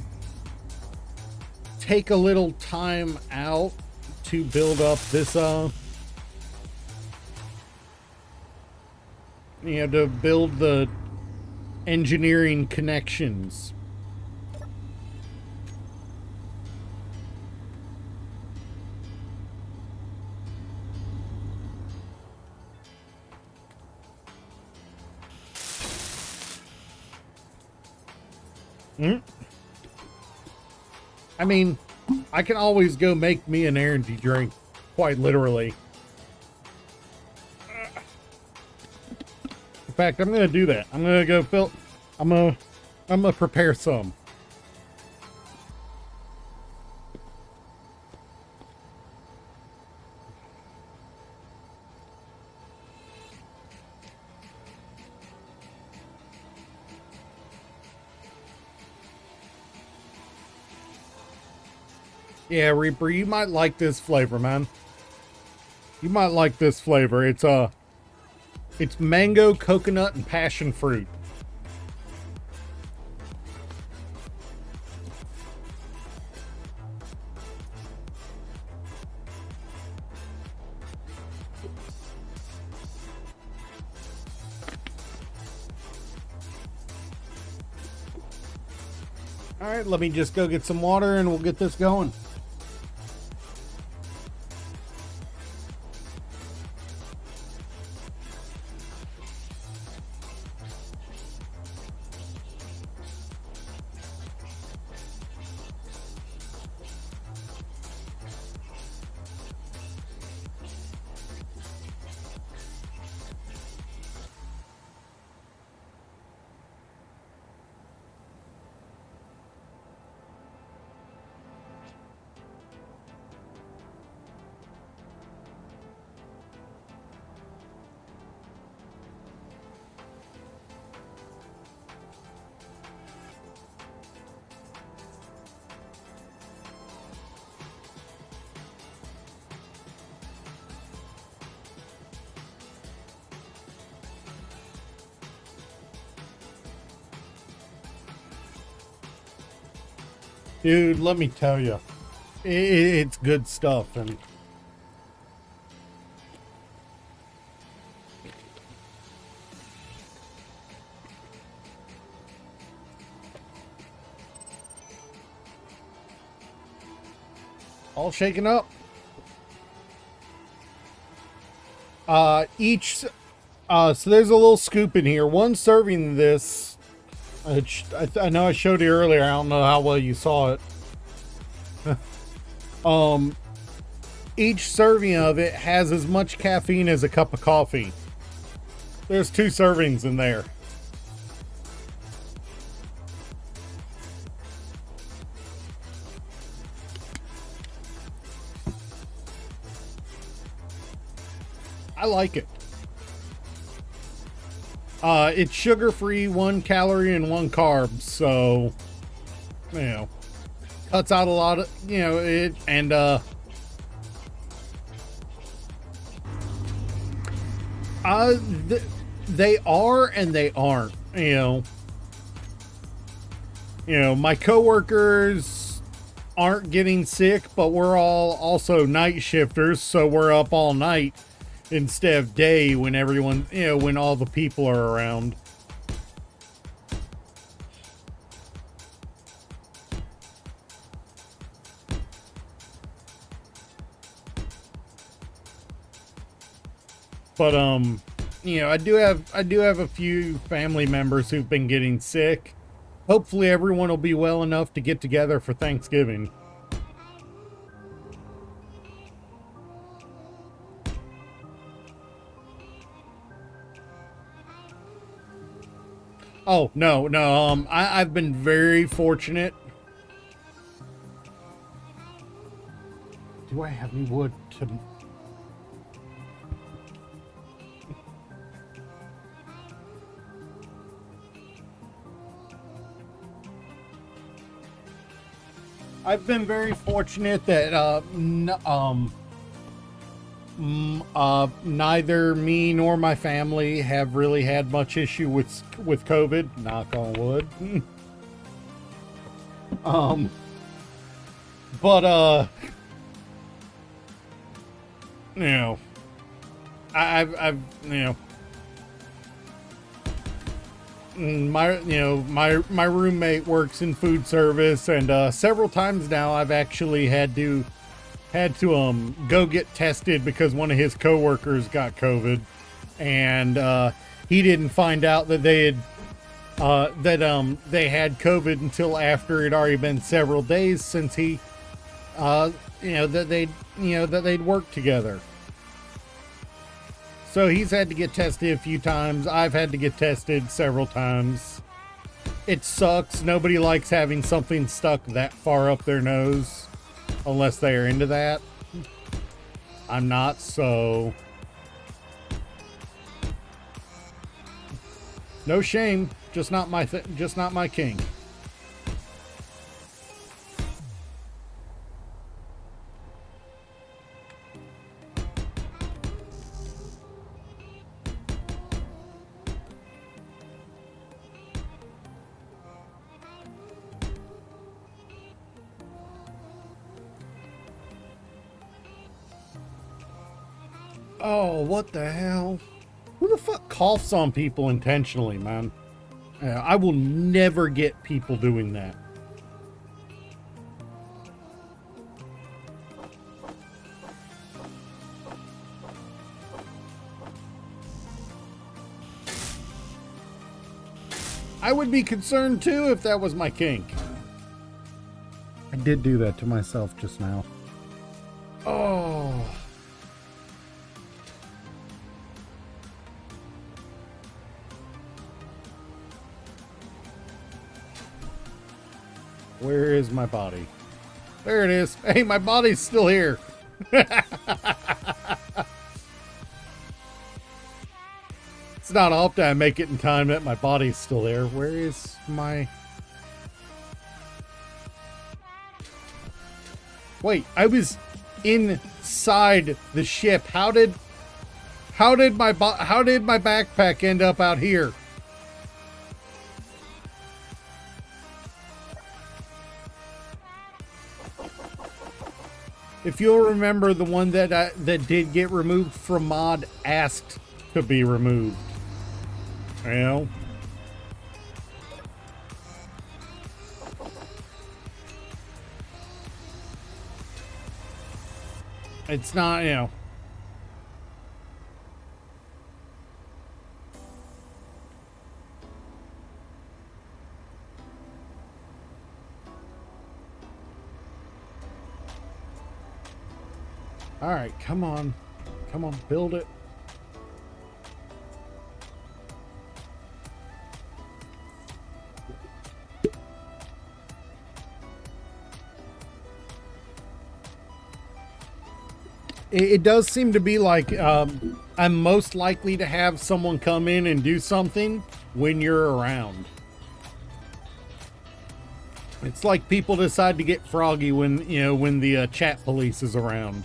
take a little time out to build up this, to build the engineering connections. I mean, I can always go make me an energy drink, quite literally. In fact, I'm gonna do that. I'm gonna go fill. I'm gonna prepare some. Yeah, Reaper, you might like this flavor, man. You might like this flavor. It's mango, coconut, and passion fruit. All right, let me just go get some water and we'll get this going. Dude, let me tell you, it's good stuff. And all shaken up. So there's a little scoop in here. One serving of this. I know I showed you earlier. I don't know how well you saw it. Each serving of it has as much caffeine as a cup of coffee. There's 2 servings in there. I like it. It's sugar-free, 1 calorie and 1 carb, so, you know, cuts out a lot of, you know, it, and, they are and they aren't, you know. My coworkers aren't getting sick, but we're all also night shifters, so we're up all night instead of day when everyone, you know, when all the people are around. But you know, I do have a few family members who've been getting sick. Hopefully everyone will be well enough to get together for Thanksgiving. Oh, no, I've been very fortunate. Do I have any wood to... I've been very fortunate that, neither me nor my family have really had much issue with COVID. Knock on wood. But you know, I've you know, my roommate works in food service, and several times now I've actually had to go get tested because one of his coworkers got COVID, and he didn't find out that they had COVID until after it already been several days since he that they'd worked together. So he's had to get tested a few times. I've had to get tested several times. It sucks. Nobody likes having something stuck that far up their nose. Unless they are into that. I'm not, so... No shame. Just not my king. Oh, what the hell? Who the fuck coughs on people intentionally, man? I will never get people doing that. I would be concerned too if that was my kink. I did do that to myself just now. Oh. Where is my body? There it is. Hey, my body's still here. It's not often I make it in time that my body's still there. Where is my... Wait, I was inside the ship. How did my backpack end up out here? If you'll remember, the one that did get removed from mod asked to be removed. You know? It's not, you know. All right, come on. Come on, build it. It does seem to be like I'm most likely to have someone come in and do something when you're around. It's like people decide to get froggy when, you know, when the chat police is around.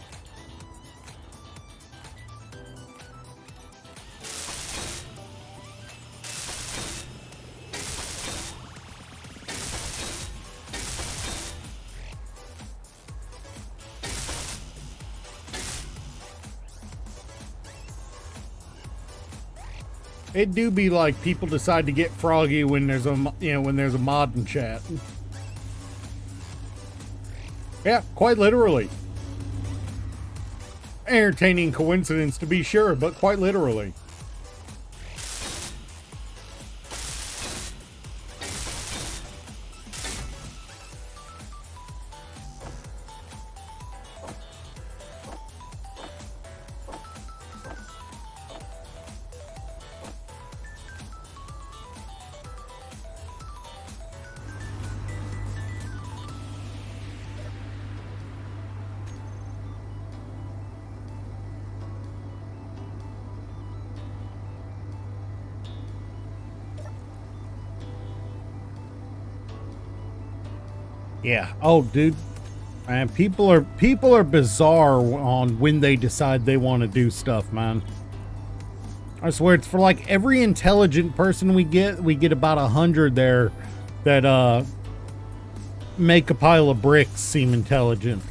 It do be like people decide to get froggy when there's a, you know, when there's a mod in chat. Yeah, quite literally. Entertaining coincidence to be sure, but quite literally. Yeah. Oh, dude. Man, people are bizarre on when they decide they want to do stuff, man. I swear, it's for like every intelligent person we get about 100 there that make a pile of bricks seem intelligent.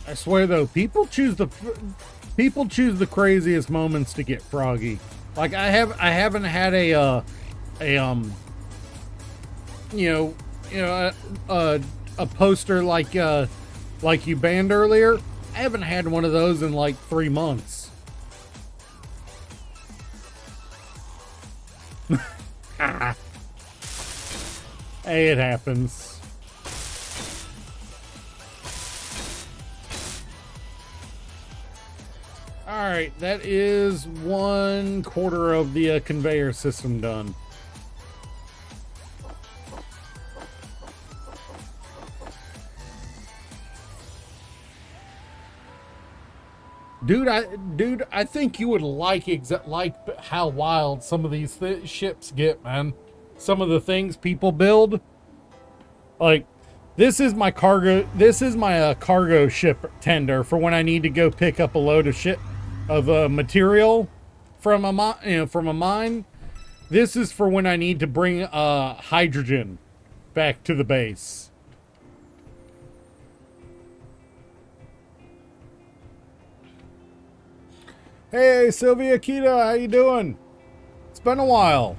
I swear though, people choose the craziest moments to get froggy. Like I haven't had a poster like you banned earlier. I haven't had one of those in like 3 months. Hey, it happens. All right, that is 1/4 of the conveyor system done. Dude, I think you would like how wild some of these ships get, man. Some of the things people build. Like, this is my cargo. This is my cargo ship tender for when I need to go pick up a load of material from a mine. This is for when I need to bring hydrogen back to the base. Hey, Sylvia Kita, how you doing? It's been a while.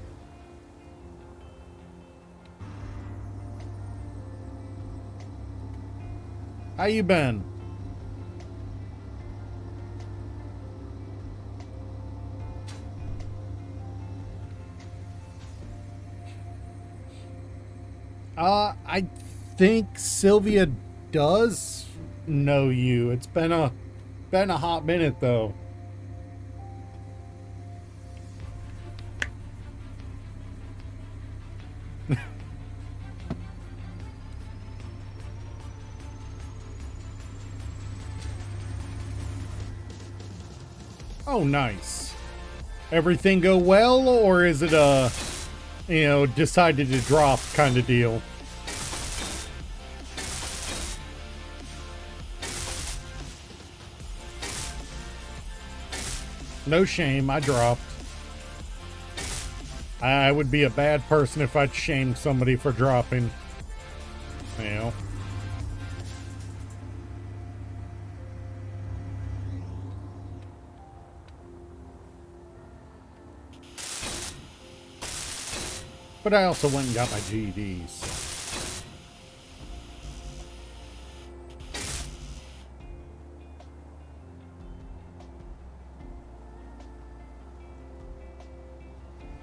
How you been? I think Sylvia does know you. It's been a hot minute though. Oh, nice. Everything go well, or is it a, decided to drop kind of deal? No shame, I dropped. I would be a bad person if I'd shame somebody for dropping. But I also went and got my GEDs.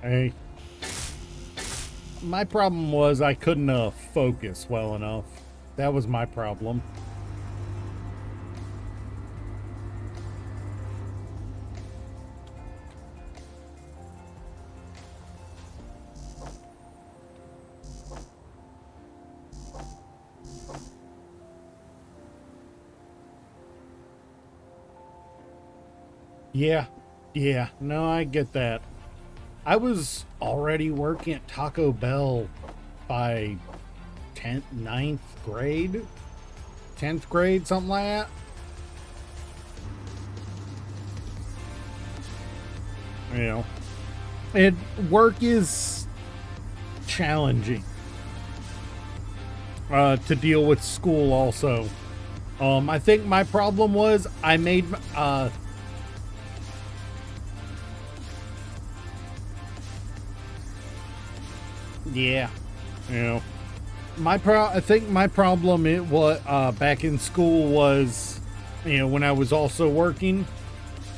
Hey. My problem was I couldn't focus well enough. That was my problem. Yeah, no, I get that. I was already working at Taco Bell by 9th grade? 10th grade, something like that. Work is challenging to deal with school also. I think my problem was I made I think my problem back in school was, when I was also working,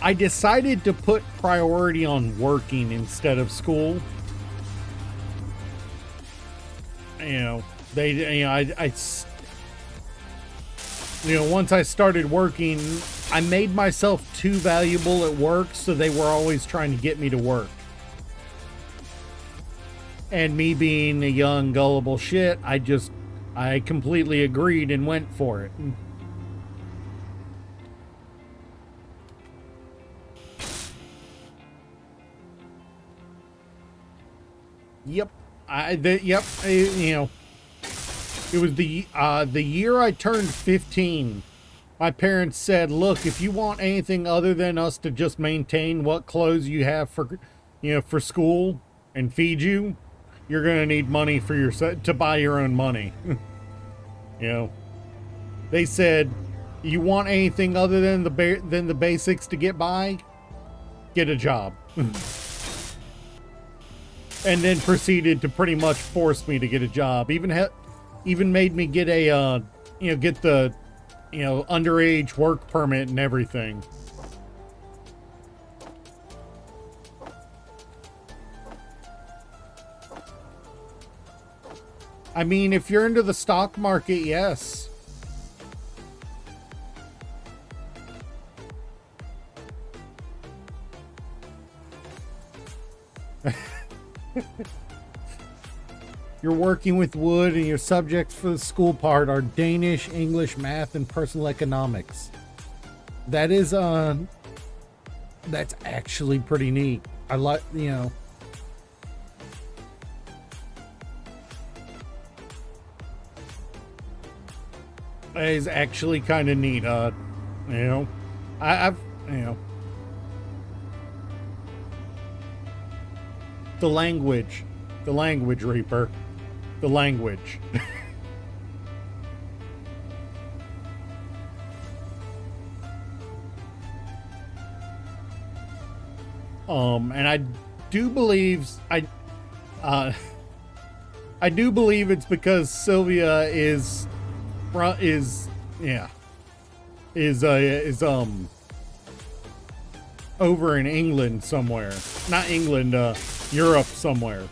I decided to put priority on working instead of school. Once I started working, I made myself too valuable at work, so they were always trying to get me to work. And me being a young, gullible shit, I completely agreed and went for it. Yep. It was the year I turned 15. My parents said, "Look, if you want anything other than us to just maintain what clothes you have for school and feed you, you're gonna need money to buy your own money." They said, "You want anything other than the basics to get by? Get a job." And then proceeded to pretty much force me to get a job. Even made me get get the underage work permit and everything. I mean, if you're into the stock market, yes. You're working with wood, and your subjects for the school part are Danish, English, math, and personal economics. That is that's actually pretty neat. I like, you know. That is actually kind of neat. You know, I've, you know, the language, Reaper, the language. And I do believe I do believe it's because Sylvia is over in England somewhere. Not England, Europe somewhere.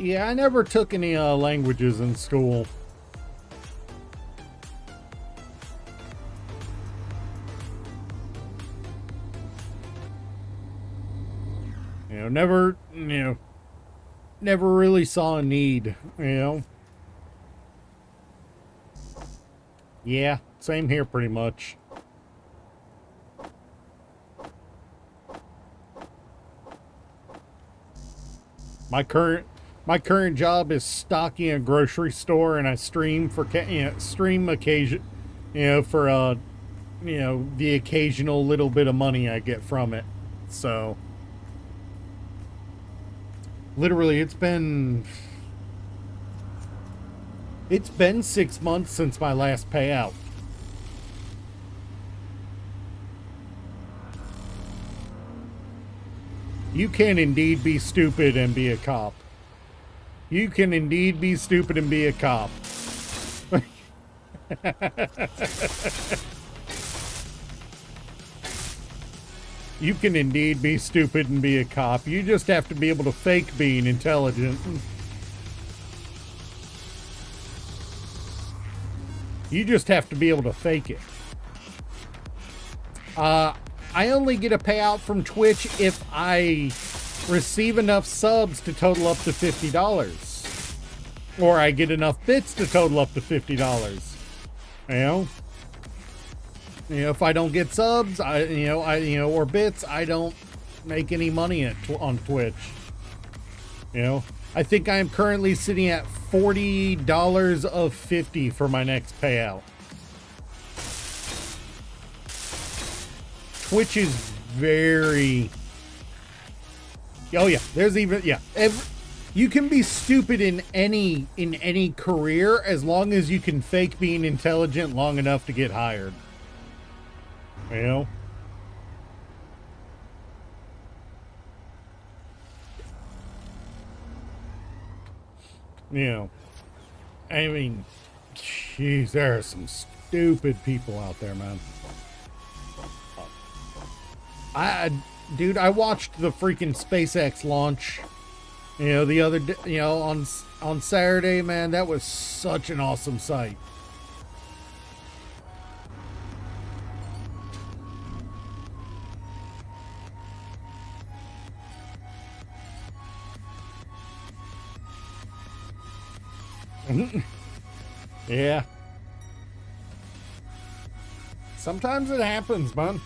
Yeah, I never took any languages in school. Never really saw a need, you know. Yeah, same here pretty much. My current job is stocking a grocery store, and I stream for stream occasion, for the occasional little bit of money I get from it. So literally, it's been 6 months since my last payout. You can indeed be stupid and be a cop. You can indeed be stupid and be a cop. You can indeed be stupid and be a cop. You just have to be able to fake being intelligent. You just have to be able to fake it. I only get a payout from Twitch if I receive enough subs to total up to $50. Or I get enough bits to total up to $50. If I don't get subs, or bits, I don't make any money on Twitch. I think I am currently sitting at $40 of 50 for my next payout. Twitch is very... Oh yeah, there's even... Yeah, you can be stupid in any career as long as you can fake being intelligent long enough to get hired. I mean, jeez, there are some stupid people out there, man. Dude, I watched the freaking SpaceX launch, the other day, on Saturday, man. That was such an awesome sight. Yeah. Sometimes it happens, man.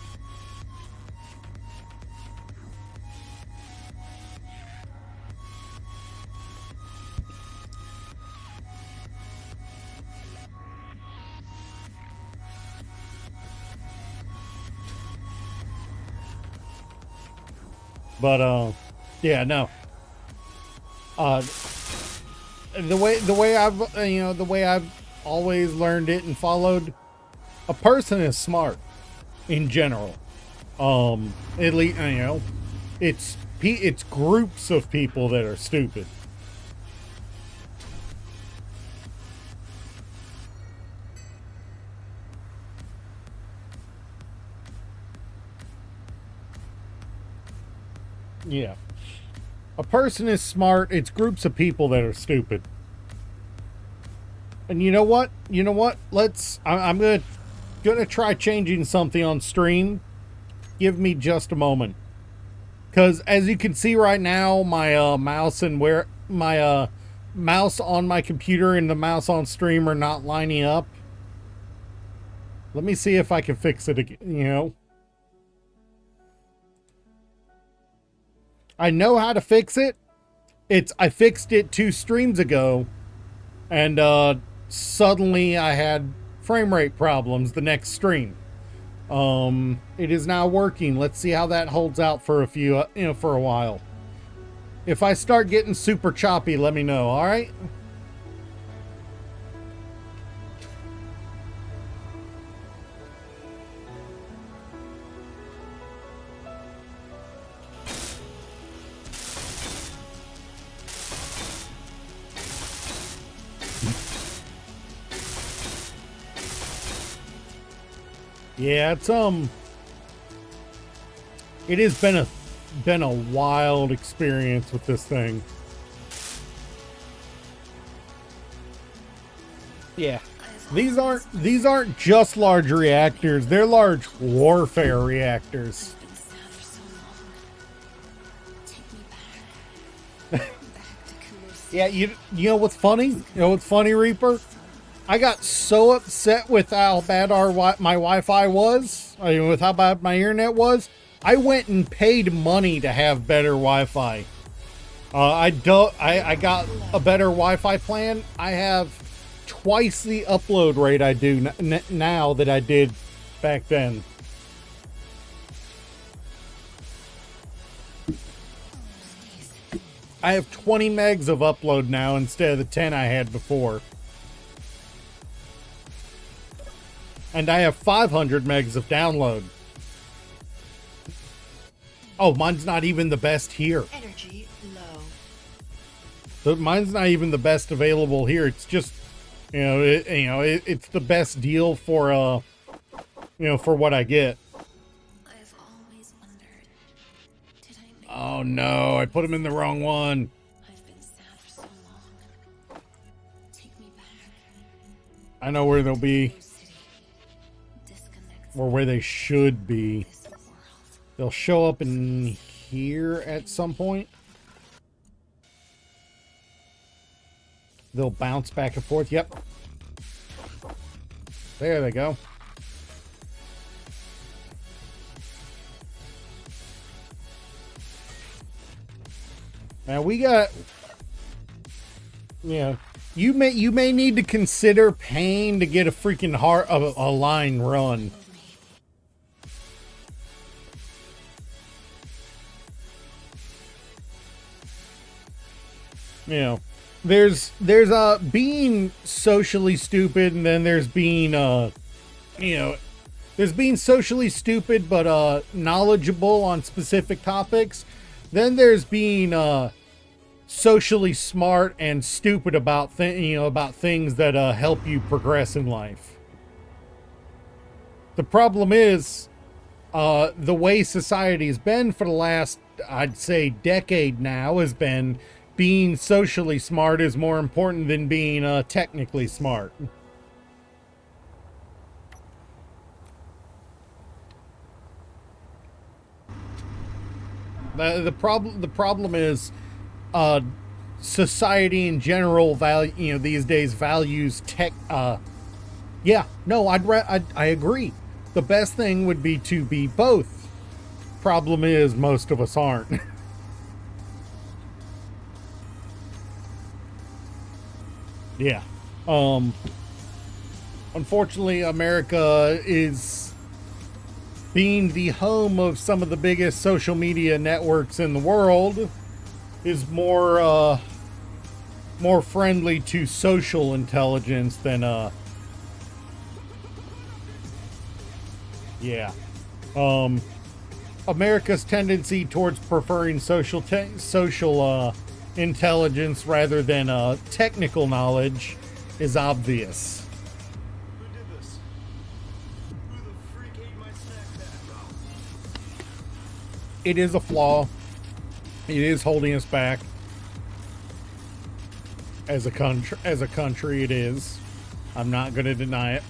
But yeah, no. The way I've always learned it and followed, a person is smart in general. At least, it's groups of people that are stupid. Yeah. A person is smart, it's groups of people that are stupid. And you know what? I'm gonna try changing something on stream. Give me just a moment. Because as you can see right now, my mouse and my mouse on my computer and the mouse on stream are not lining up. Let me see if I can fix it again, you know. I know how to fix it. I fixed it 2 streams ago, and suddenly I had frame rate problems the next stream. It is now working. Let's see how that holds out for a few, for a while. If I start getting super choppy, let me know, all right? Yeah, it has been a wild experience with this thing. Yeah. These aren't just large reactors, they're large warfare reactors. Yeah, you know what's funny? You know what's funny, Reaper? I got so upset with how bad my Wi-Fi was, with how bad my internet was. I went and paid money to have better Wi-Fi. I got a better Wi-Fi plan. I have twice the upload rate I do now that I did back then. I have 20 megs of upload now instead of the 10 I had before. And I have 500 megs of download. Oh, mine's not even the best here. Energy low. So mine's not even the best available here. It's just, it's the best deal for, for what I get. I've always wondered, did I make Oh no, I put them in the wrong one. I've been sad for so long. Take me back. I know where they'll be, New city. Disconnects or where they should be. this world. They'll show up in here at some point. They'll bounce back and forth. Yep. There they go. Now we got, you may need to consider paying to get a freaking a line run. There's being socially stupid, and then there's being there's being socially stupid but knowledgeable on specific topics. Then there's being socially smart and stupid about things that help you progress in life. The problem is the way society's been for the last, I'd say, decade now has been being socially smart is more important than being technically smart. The problem is society in general these days values tech. Yeah, no, I agree. The best thing would be to be both. Problem is most of us aren't. Yeah. Unfortunately, America is being the home of some of the biggest social media networks in the world is more friendly to social intelligence than America's tendency towards preferring social intelligence rather than technical knowledge is obvious. Who did this? Who the freak ate my snack bag? It is a flaw. It is holding us back as a country. It is. I'm not going to deny it.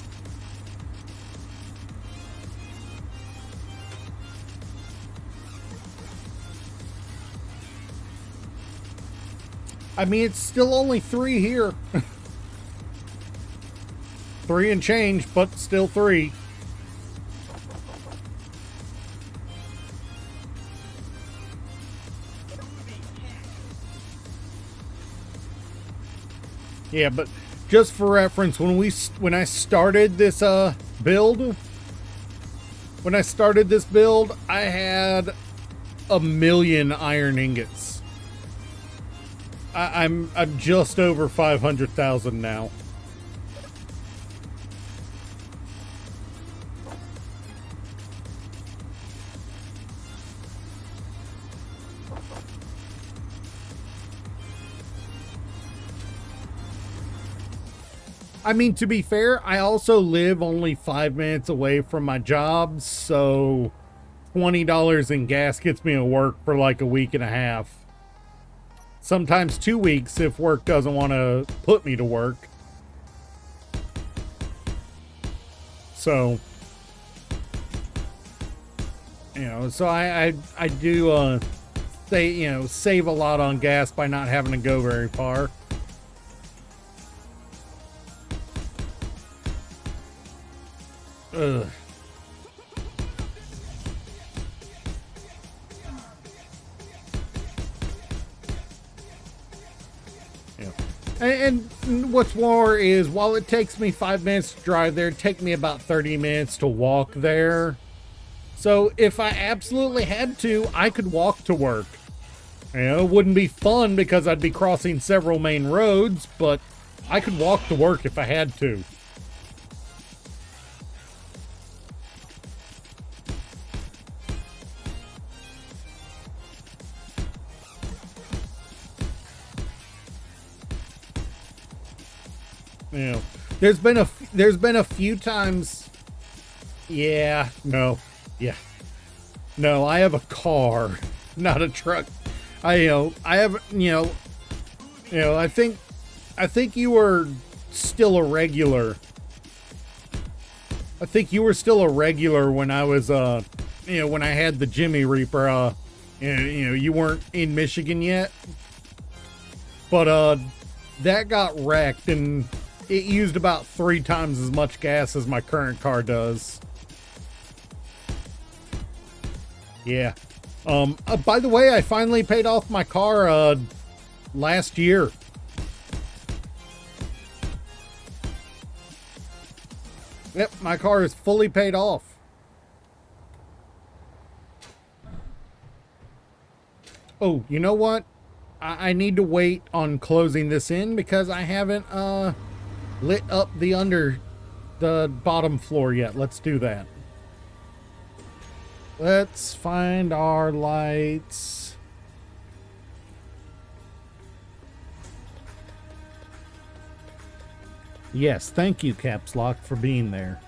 I mean, it's still only 3 here. 3 and change, but still 3. Yeah, but just for reference, when I started this build, I had 1,000,000 iron ingots. I'm just over 500,000 now. I mean, to be fair, I also live only 5 minutes away from my job, so $20 in gas gets me to work for like a week and a half. Sometimes 2 weeks if work doesn't want to put me to work. So, you know, so I do save a lot on gas by not having to go very far. Ugh. Yeah. And what's more is, while it takes me 5 minutes to drive there, it takes me about 30 minutes to walk there. So if I absolutely had to, I could walk to work. You know, it wouldn't be fun because I'd be crossing several main roads, but I could walk to work if I had to. You know, there's been a few times. Yeah, no, yeah, no. I have a car, not a truck. I have. I think you were still a regular. I think you were still a regular when I was when I had the Jimmy Reaper. You weren't in Michigan yet, but that got wrecked and it used about 3 times as much gas as my current car does. Yeah. By the way, I finally paid off my car last year. Yep, my car is fully paid off. Oh, you know what? I need to wait on closing this in because I haven't lit up the bottom floor yet. Let's do that. Let's find our lights. Yes, thank you, Caps Lock, for being there.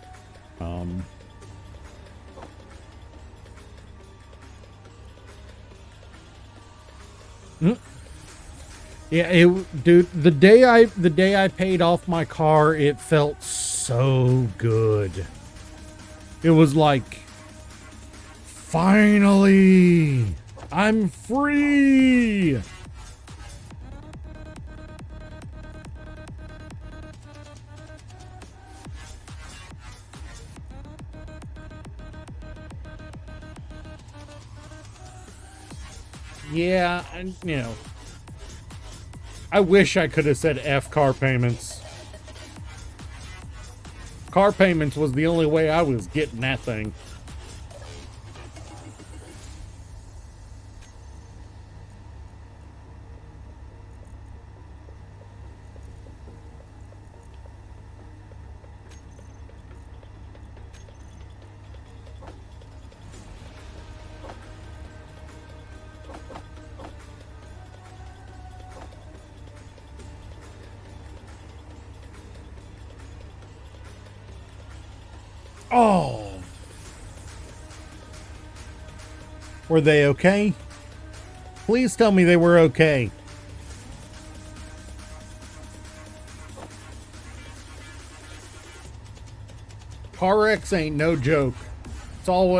Yeah, dude, the day I paid off my car, it felt so good. It was like, finally, I'm free. Yeah, and I wish I could have said F car payments. Car payments was the only way I was getting that thing. Oh. Were they okay? Please tell me they were okay. Car wrecks ain't no joke. It's all,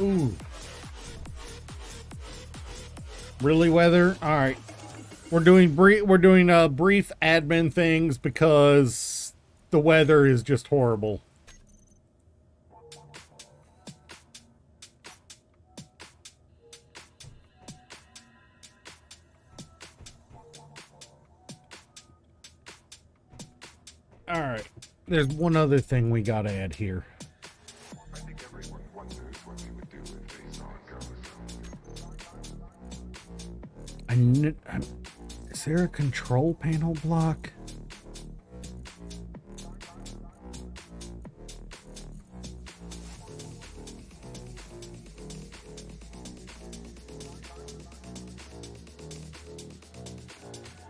Ooh. Really, weather? All right. We're doing brief admin things because the weather is just horrible. All right. There's one other thing we got to add here. I think everyone wonders what they would do if they saw a ghost. Is there a control panel block?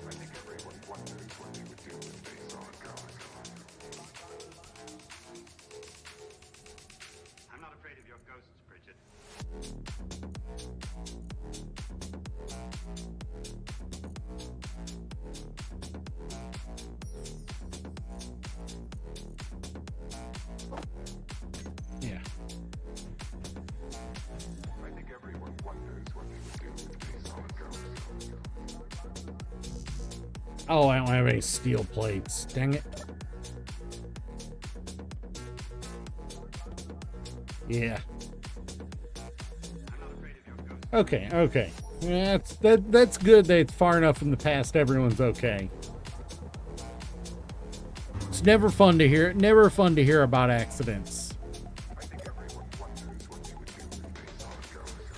I think everyone wonders what they would do if they saw a ghost. I'm not afraid of your ghosts, Bridget. Yeah. I think everyone wonders what they would do if they saw a ghost. Oh, I don't have any steel plates. Dang it. Yeah. I'm not afraid of your ghosts. Okay, okay. Yeah, that's good that it's far enough in the past everyone's okay. It's never fun to hear about accidents. I think everyone wonders what they would do if they saw a ghost.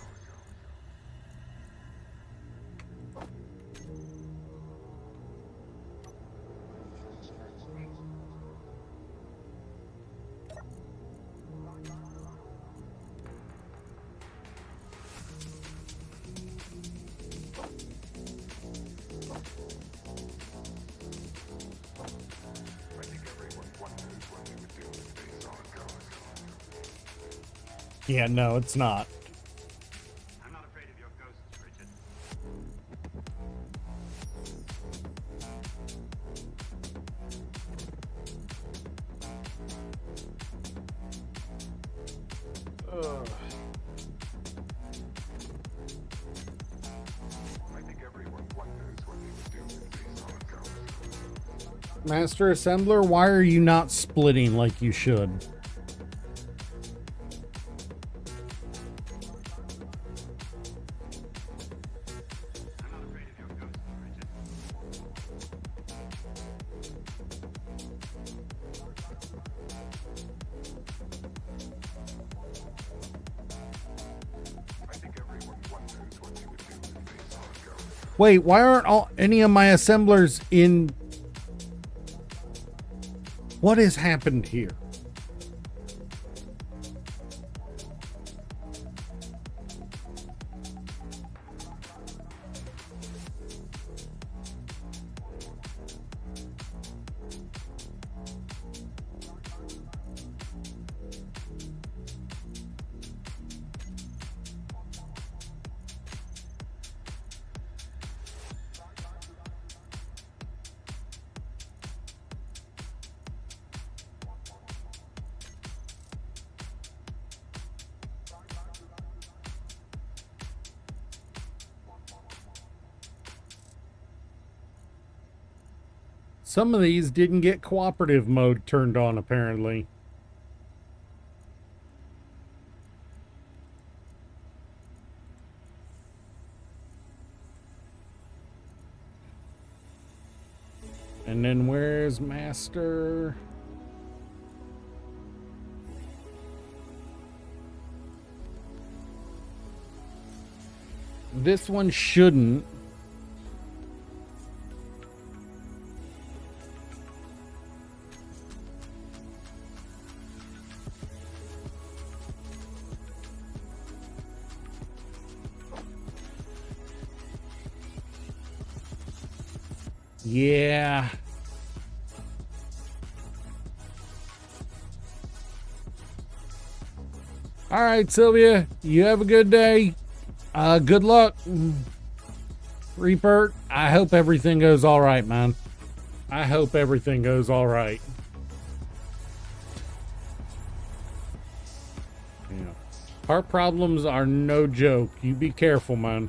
I think everyone wonders what they would do if they saw a ghost. Yeah, no, it's not. I'm not afraid of your ghosts, Bridget. I think everyone wonders what they would do if they saw a ghost. Master Assembler, why are you not splitting like you should? I'm not afraid of your ghosts, Bridget. I think everyone wonders what they would do if they saw a ghost. Wait, why aren't any of my assemblers in? What has happened here? Some of these didn't get cooperative mode turned on, apparently. And then where's Master? This one shouldn't. Yeah. All right, Sylvia, you have a good day. Good luck. Reaper, I hope everything goes all right, man. I hope everything goes all right. Yeah. Heart problems are no joke. You be careful, man.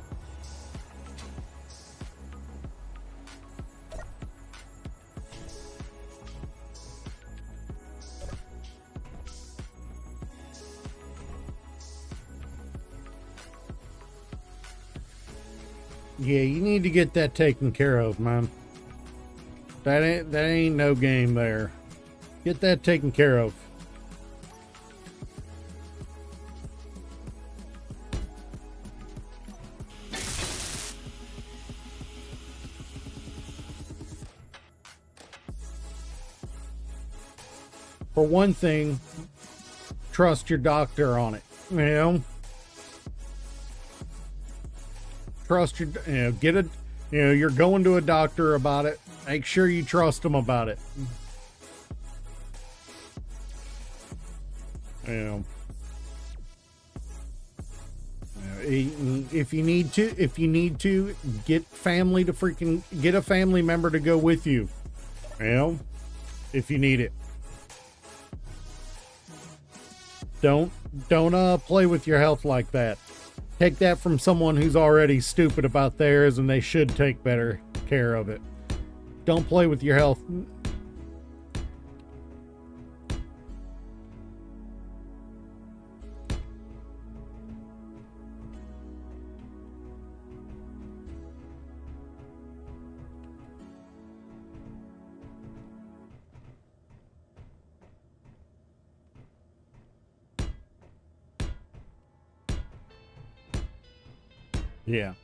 Yeah, you need to get that taken care of, man. That ain't no game there. Get that taken care of. For one thing, trust your doctor on it. You know? Trust your, get a, you're going to a doctor about it. Make sure you trust them about it. If you need to get a family member to go with you. If you need it. Don't play with your health like that. Take that from someone who's already stupid about theirs, and they should take better care of it. Don't play with your health. Yeah.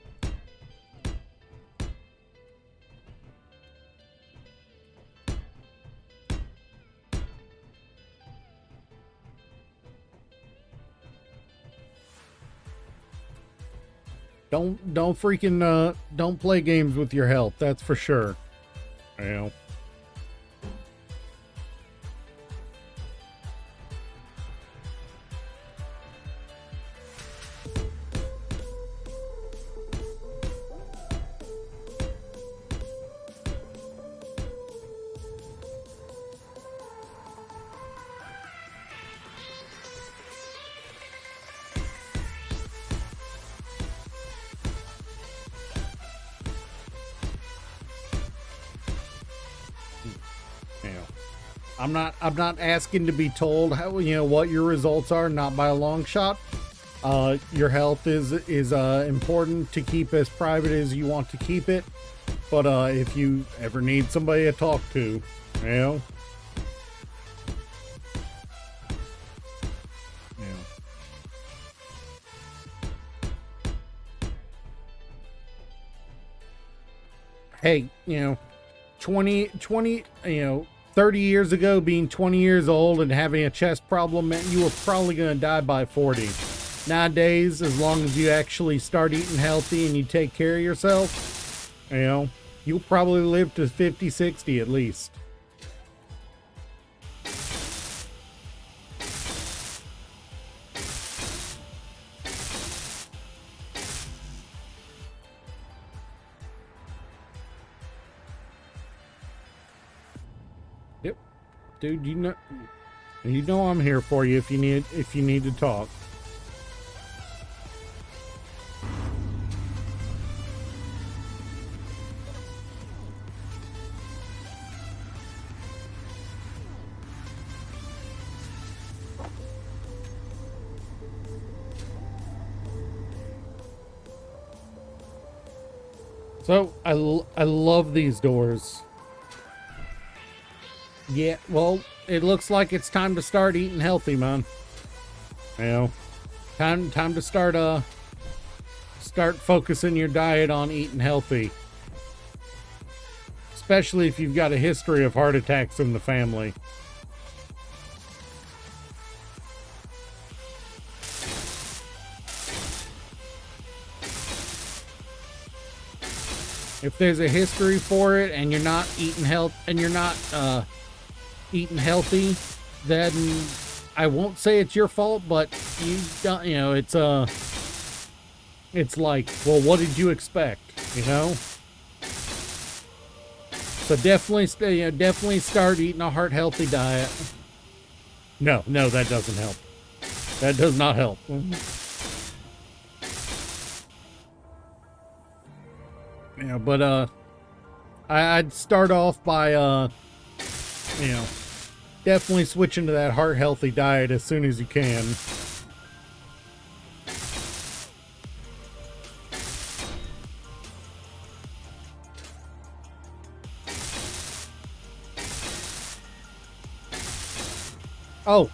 Don't freaking don't play games with your health, that's for sure. I'm not asking to be told how what your results are, not by a long shot. Your health is important to keep as private as you want to keep it. But if you ever need somebody to talk to, hey, 30 years ago, being 20 years old and having a chest problem meant you were probably going to die by 40. Nowadays, as long as you actually start eating healthy and you take care of yourself, you'll probably live to 50, 60 at least. Yep. Dude, you know I'm here for you if you need to talk. So, I love these doors. Yeah, well, it looks like it's time to start eating healthy, man. Time to start focusing your diet on eating healthy. Especially if you've got a history of heart attacks in the family. If there's a history for it and you're not eating eating healthy, then I won't say it's your fault, but you don't, it's like, well, what did you expect, So definitely start eating a heart healthy diet. No, that doesn't help. That does not help. Yeah, but I'd start off by you know, definitely switching to that heart healthy diet as soon as you can. Oh,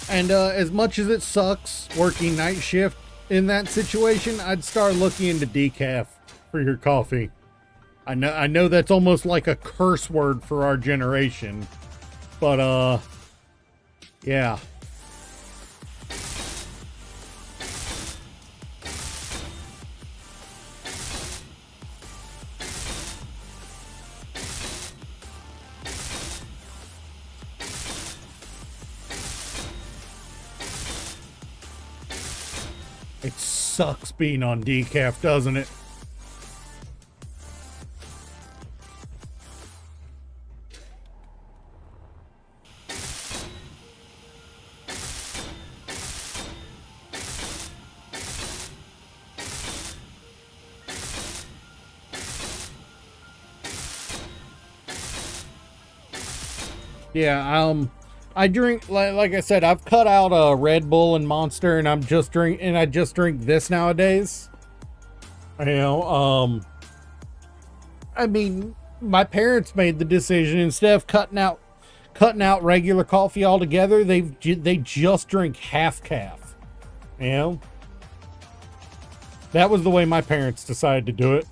and as much as it sucks working night shift in that situation, I'd start looking into decaf for your coffee. I know that's almost like a curse word for our generation, but yeah. It sucks being on decaf, doesn't it? Yeah, I drink, like I said, I've cut out Red Bull and Monster, and I just drink this nowadays. You know, I mean, my parents made the decision, instead of cutting out regular coffee altogether, they just drink half calf. You know, that was the way my parents decided to do it.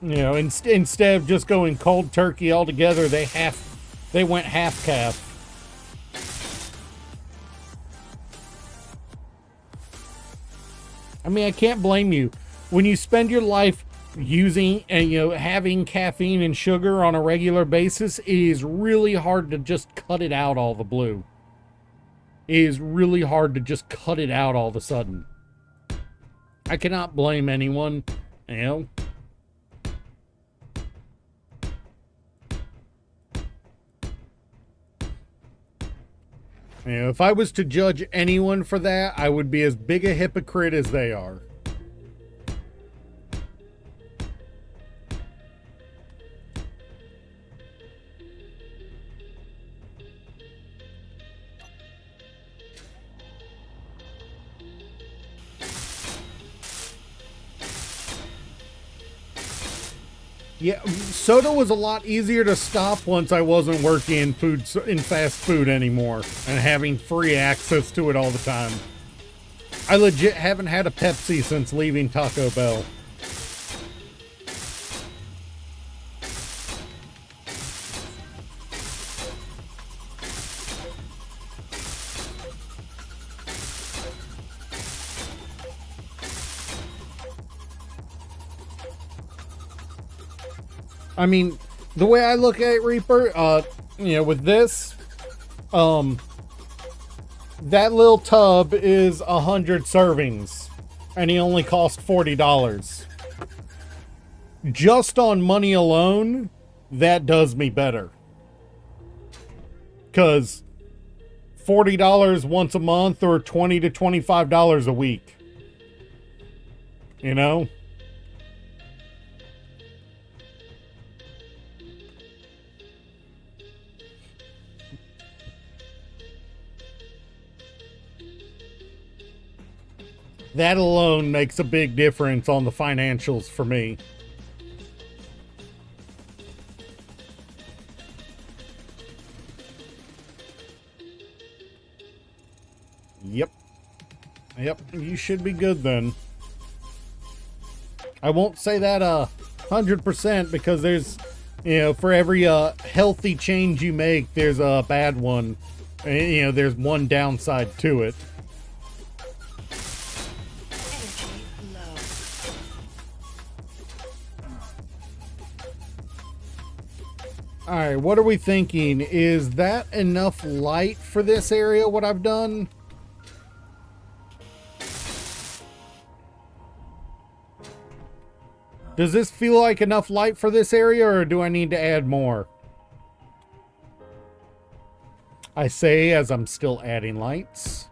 You know, instead of just going cold turkey altogether, they went half calf. I mean, I can't blame you. When you spend your life using and, you know, having caffeine and sugar on a regular basis, it is really hard to just cut it out all the blue. It is really hard to just cut it out all of a sudden. I cannot blame anyone, you know. You know, if I was to judge anyone for that, I would be as big a hypocrite as they are. Yeah, soda was a lot easier to stop once I wasn't working in fast food anymore and having free access to it all the time. I legit haven't had a Pepsi since leaving Taco Bell. I mean, the way I look at it, Reaper, you know, with this, that little tub is 100 servings, and he only cost $40. Just on money alone, that does me better. 'Cause $40 once a month or $20 to $25 a week. You know? That alone makes a big difference on the financials for me. Yep. Yep, you should be good then. I won't say that 100% because there's, you know, for every healthy change you make, there's a bad one. And, you know, there's one downside to it. Energy low. Alright, what are we thinking? Is that enough light for this area, what I've done? Does this feel like enough light for this area, or do I need to add more? I say as I'm still adding lights.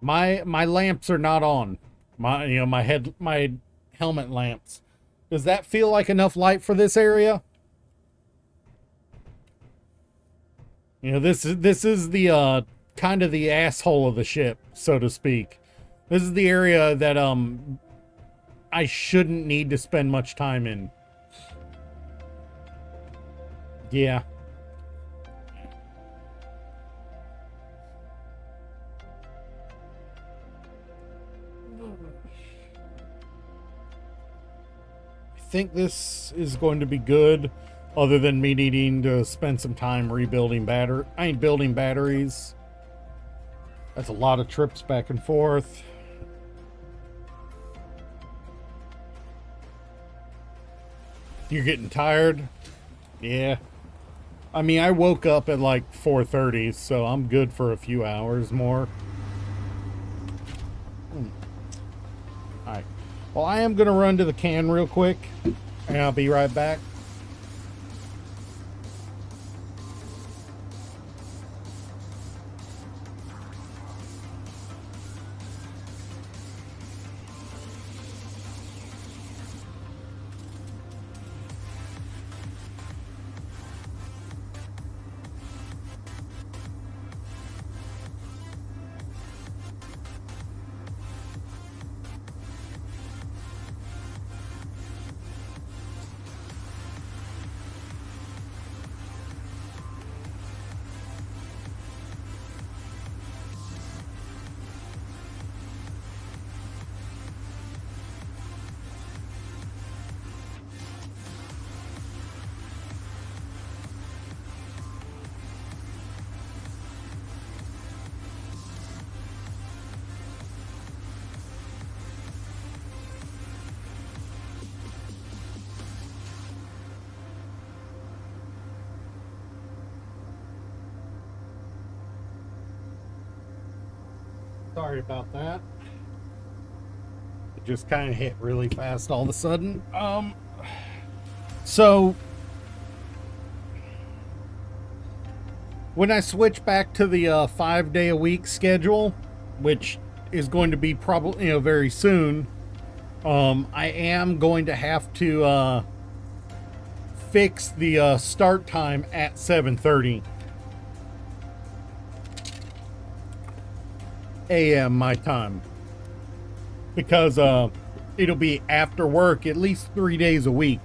My lamps are not on. My helmet lamps. Does that feel like enough light for this area? You know, this is the kind of the asshole of the ship, so to speak. This is the area that I shouldn't need to spend much time in. Yeah. I think this is going to be good, other than me needing to spend some time rebuilding building batteries. That's a lot of trips back and forth. You're getting tired? Yeah. I mean, I woke up at like 4:30, so I'm good for a few hours more. Alright. Well, I am going to run to the can real quick, and I'll be right back. Sorry about that. It just kind of hit really fast all of a sudden. So when I switch back to the 5-day-a-week schedule, which is going to be probably very soon, I am going to have to fix the start time at 7:30 a.m. my time, because it'll be after work at least 3 days a week.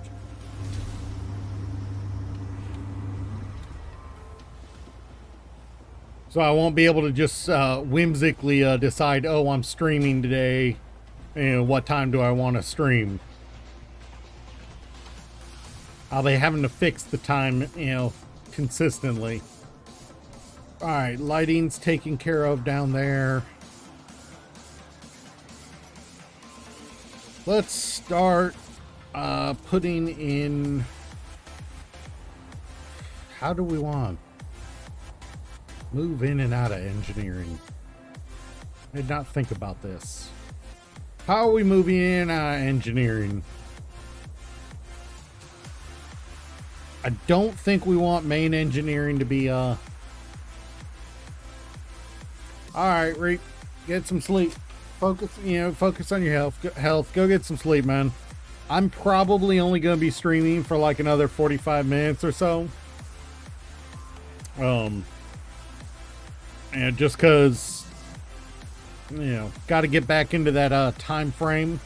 So I won't be able to just whimsically decide, oh, I'm streaming today, and what time do I want to stream. I'll be having to fix the time, consistently. All right, lighting's taken care of down there. Let's start putting in... How do we want to move in and out of engineering? I did not think about this. How are we moving in and out of engineering? I don't think we want main engineering to be Alright, Reap, get some sleep. Focus on your health. Go get some sleep, man. I'm probably only going to be streaming for like another 45 minutes or so. And just because, got to get back into that time frame.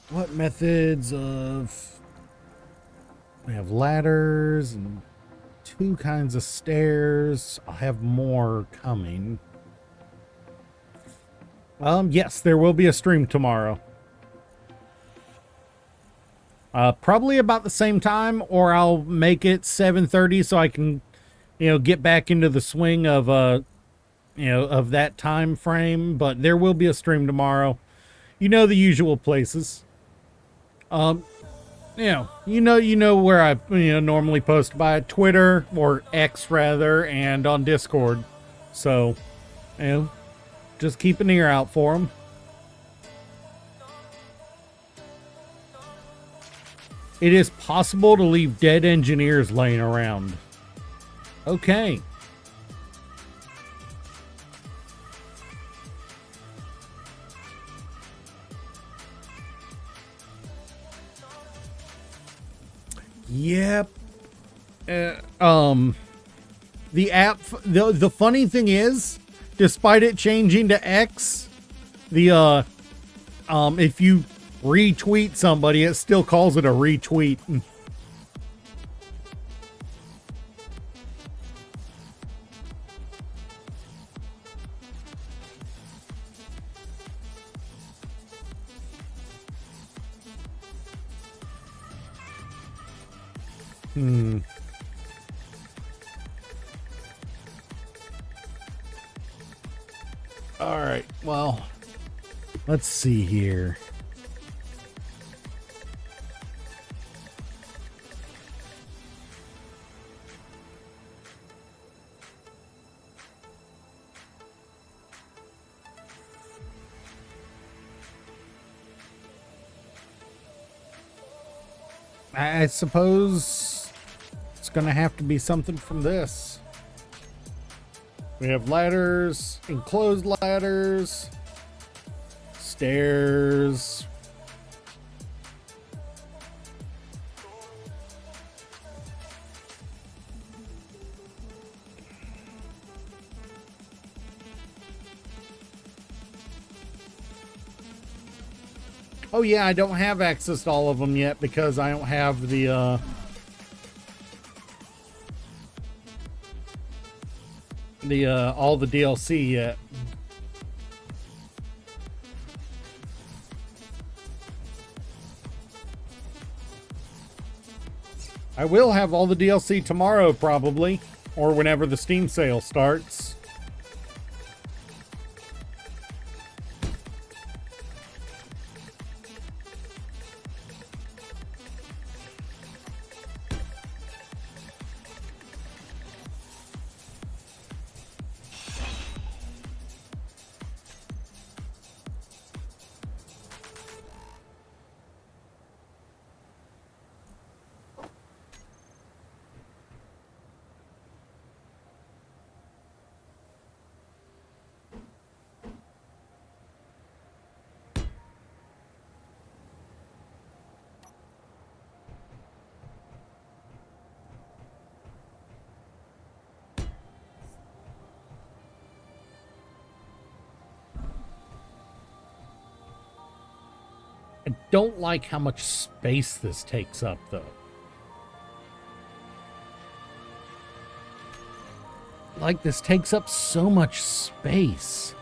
What methods of... We have ladders and 2 kinds of stairs. I'll have more coming. Yes, there will be a stream tomorrow. Probably about the same time, or I'll make it 7:30 so I can, get back into the swing of, of that time frame. But there will be a stream tomorrow. The usual places. you know where I normally post by Twitter or X rather, and on Discord. So, just keep an ear out for them. It is possible to leave dead engineers laying around. Okay. Yep. The app, the funny thing is, despite it changing to X, the if you retweet somebody, it still calls it a retweet. All right. Well, let's see here. I suppose it's gonna have to be something from this. We have ladders, enclosed ladders, stairs. Oh yeah, I don't have access to all of them yet because I don't have the all the DLC yet. I will have all the DLC tomorrow probably, or whenever the Steam sale starts. I don't like how much space this takes up, though. Like, this takes up so much space.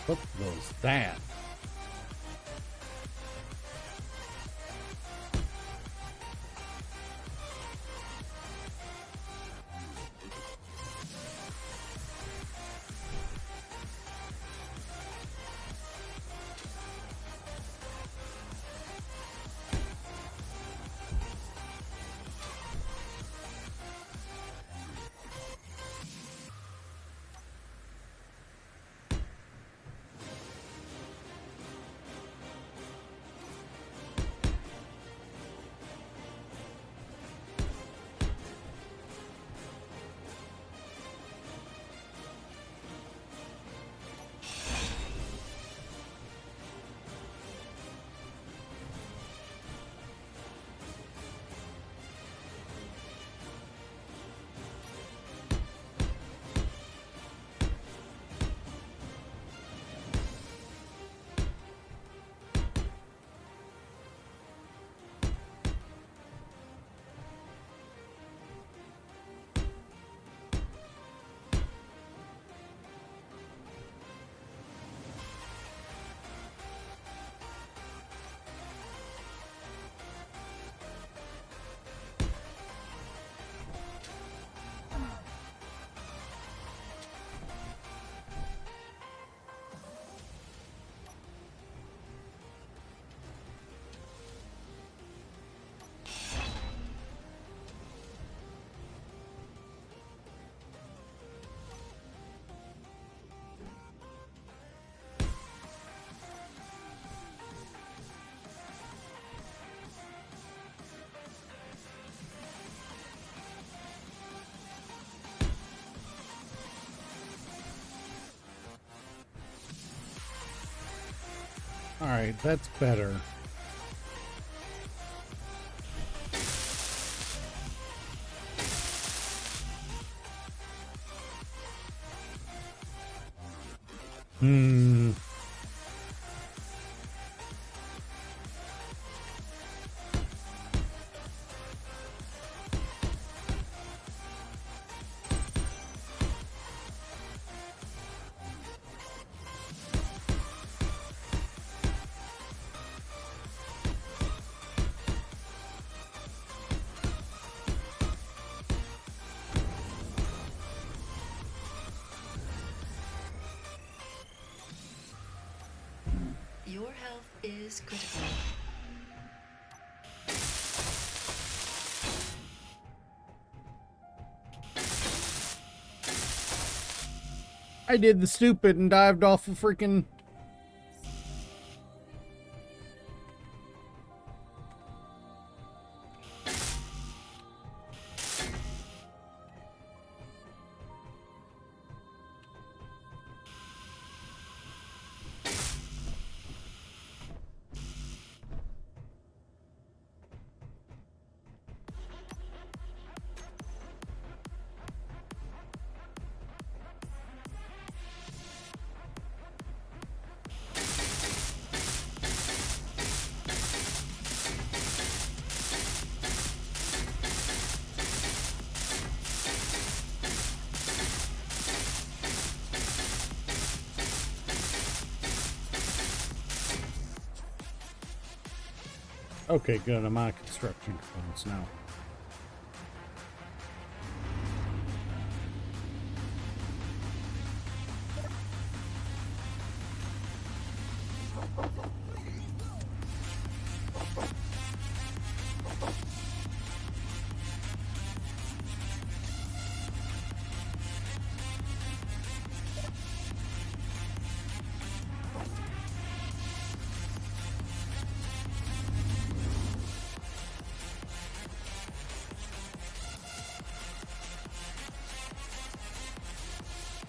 What was that? All right, that's better. Hmm. Your health is critical. I did the stupid and dived off a freaking... Okay, good. I'm out of construction components now.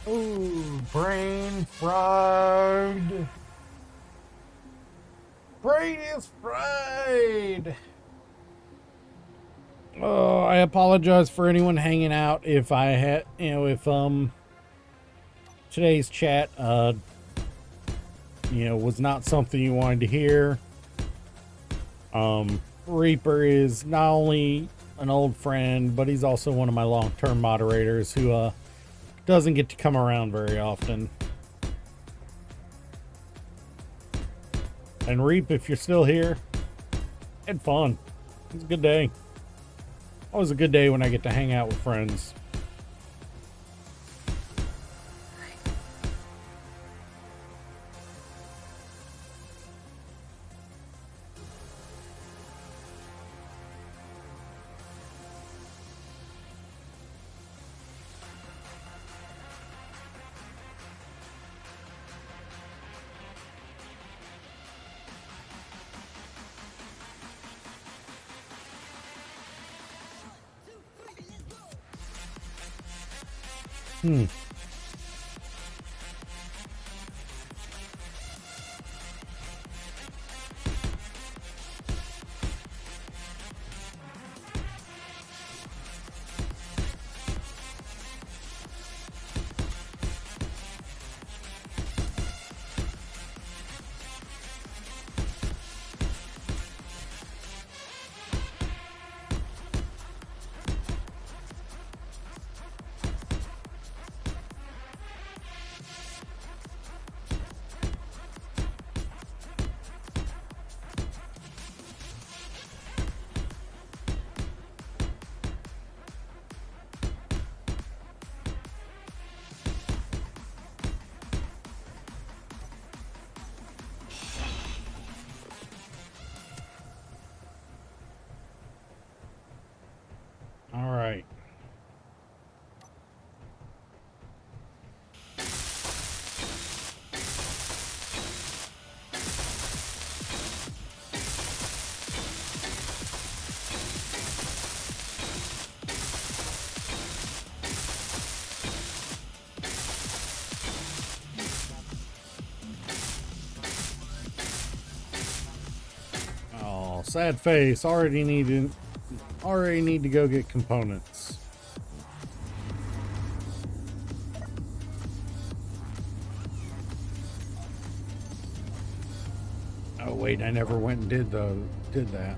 Ooh, brain fried. Brain is fried. Oh, I apologize for anyone hanging out if I had, if today's chat was not something you wanted to hear. Reaper is not only an old friend, but he's also one of my long-term moderators who doesn't get to come around very often. And Reap, if you're still here, had fun. It was a good day. Always a good day when I get to hang out with friends. Hmm. sad face. Already need to go get components. Oh wait, I never went and did that.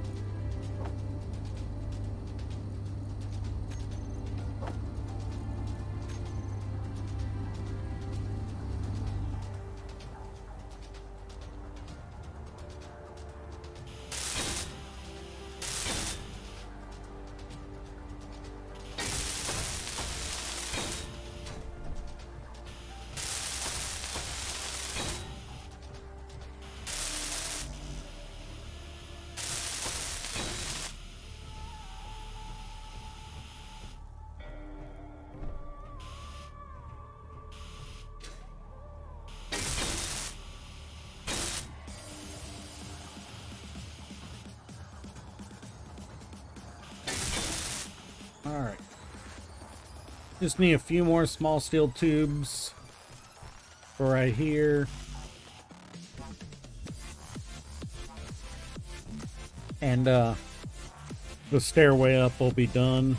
Alright. Just need a few more small steel tubes for right here. And the stairway up will be done.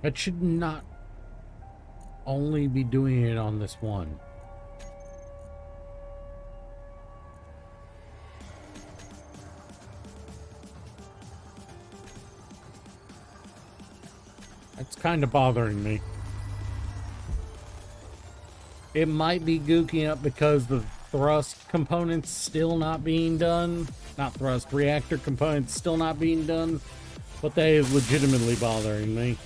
I should not only be doing it on this one. It's kind of bothering me. It might be gooking up because the thrust components still not being done. Not thrust, reactor components still not being done. But that is legitimately bothering me.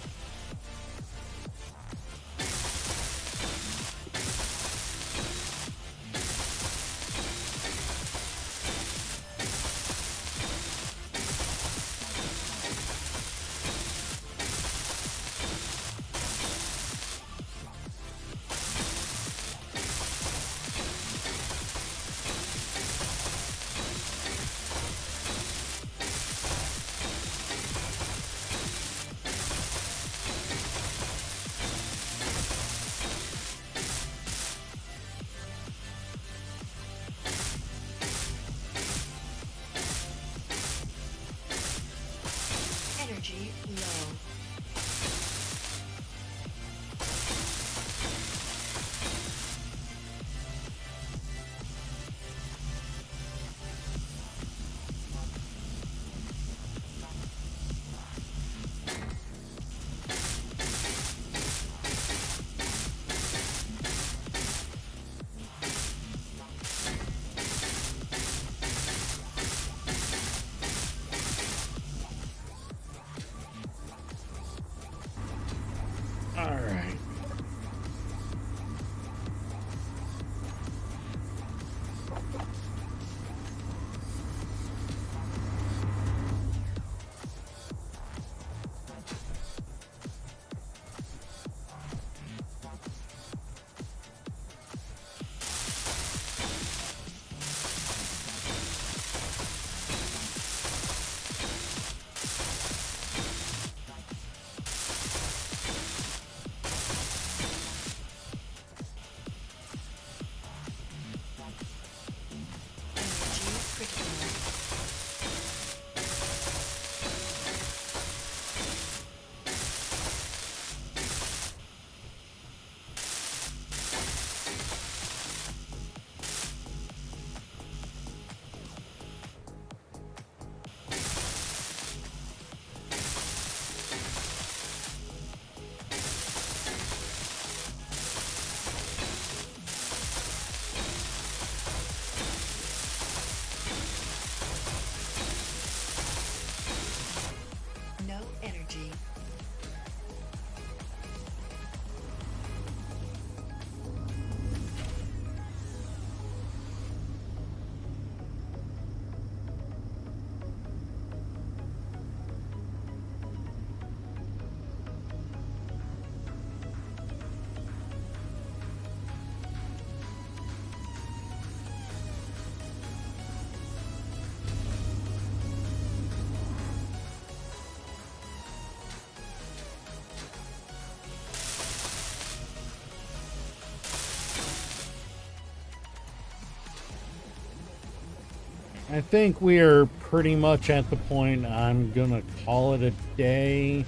I think we are pretty much at the point I'm gonna call it a day.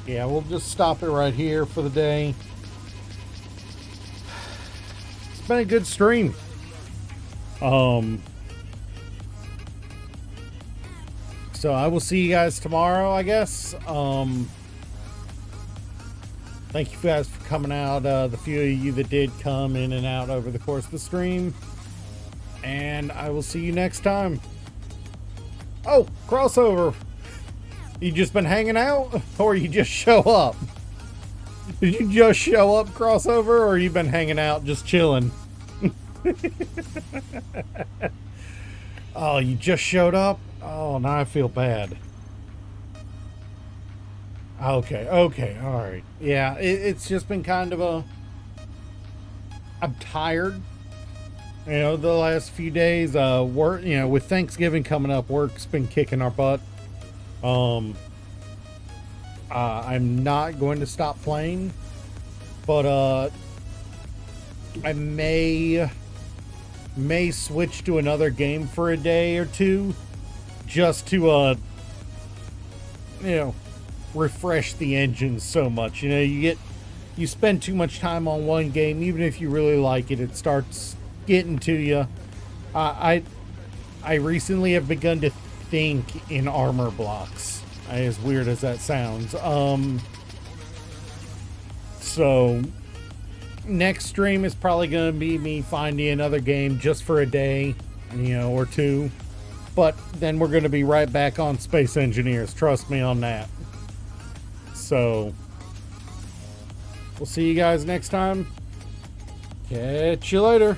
Yeah, we'll just stop it right here for the day. It's been a good stream. So I will see you guys tomorrow, I guess. Thank you guys for coming out. The few of you that did come in and out over the course of the stream. And I will see you next time. Oh, crossover. You just been hanging out? Or you just show up? Did you just show up, crossover? Or you been hanging out just chilling? Oh, you just showed up? Oh, now I feel bad. Okay, all right. Yeah, it's just been kind of a... I'm tired. You know, the last few days, work, you know, with Thanksgiving coming up, work's been kicking our butt. I'm not going to stop playing, but I may switch to another game for a day or two, just to you know, refresh the engine so much. You know, you spend too much time on one game, even if you really like it, it starts getting to you. I recently have begun to think in armor blocks, as weird as that sounds. So next stream is probably going to be me finding another game just for a day, you know, or two. But then we're going to be right back on Space Engineers. Trust me on that. So we'll see you guys next time. Catch you later.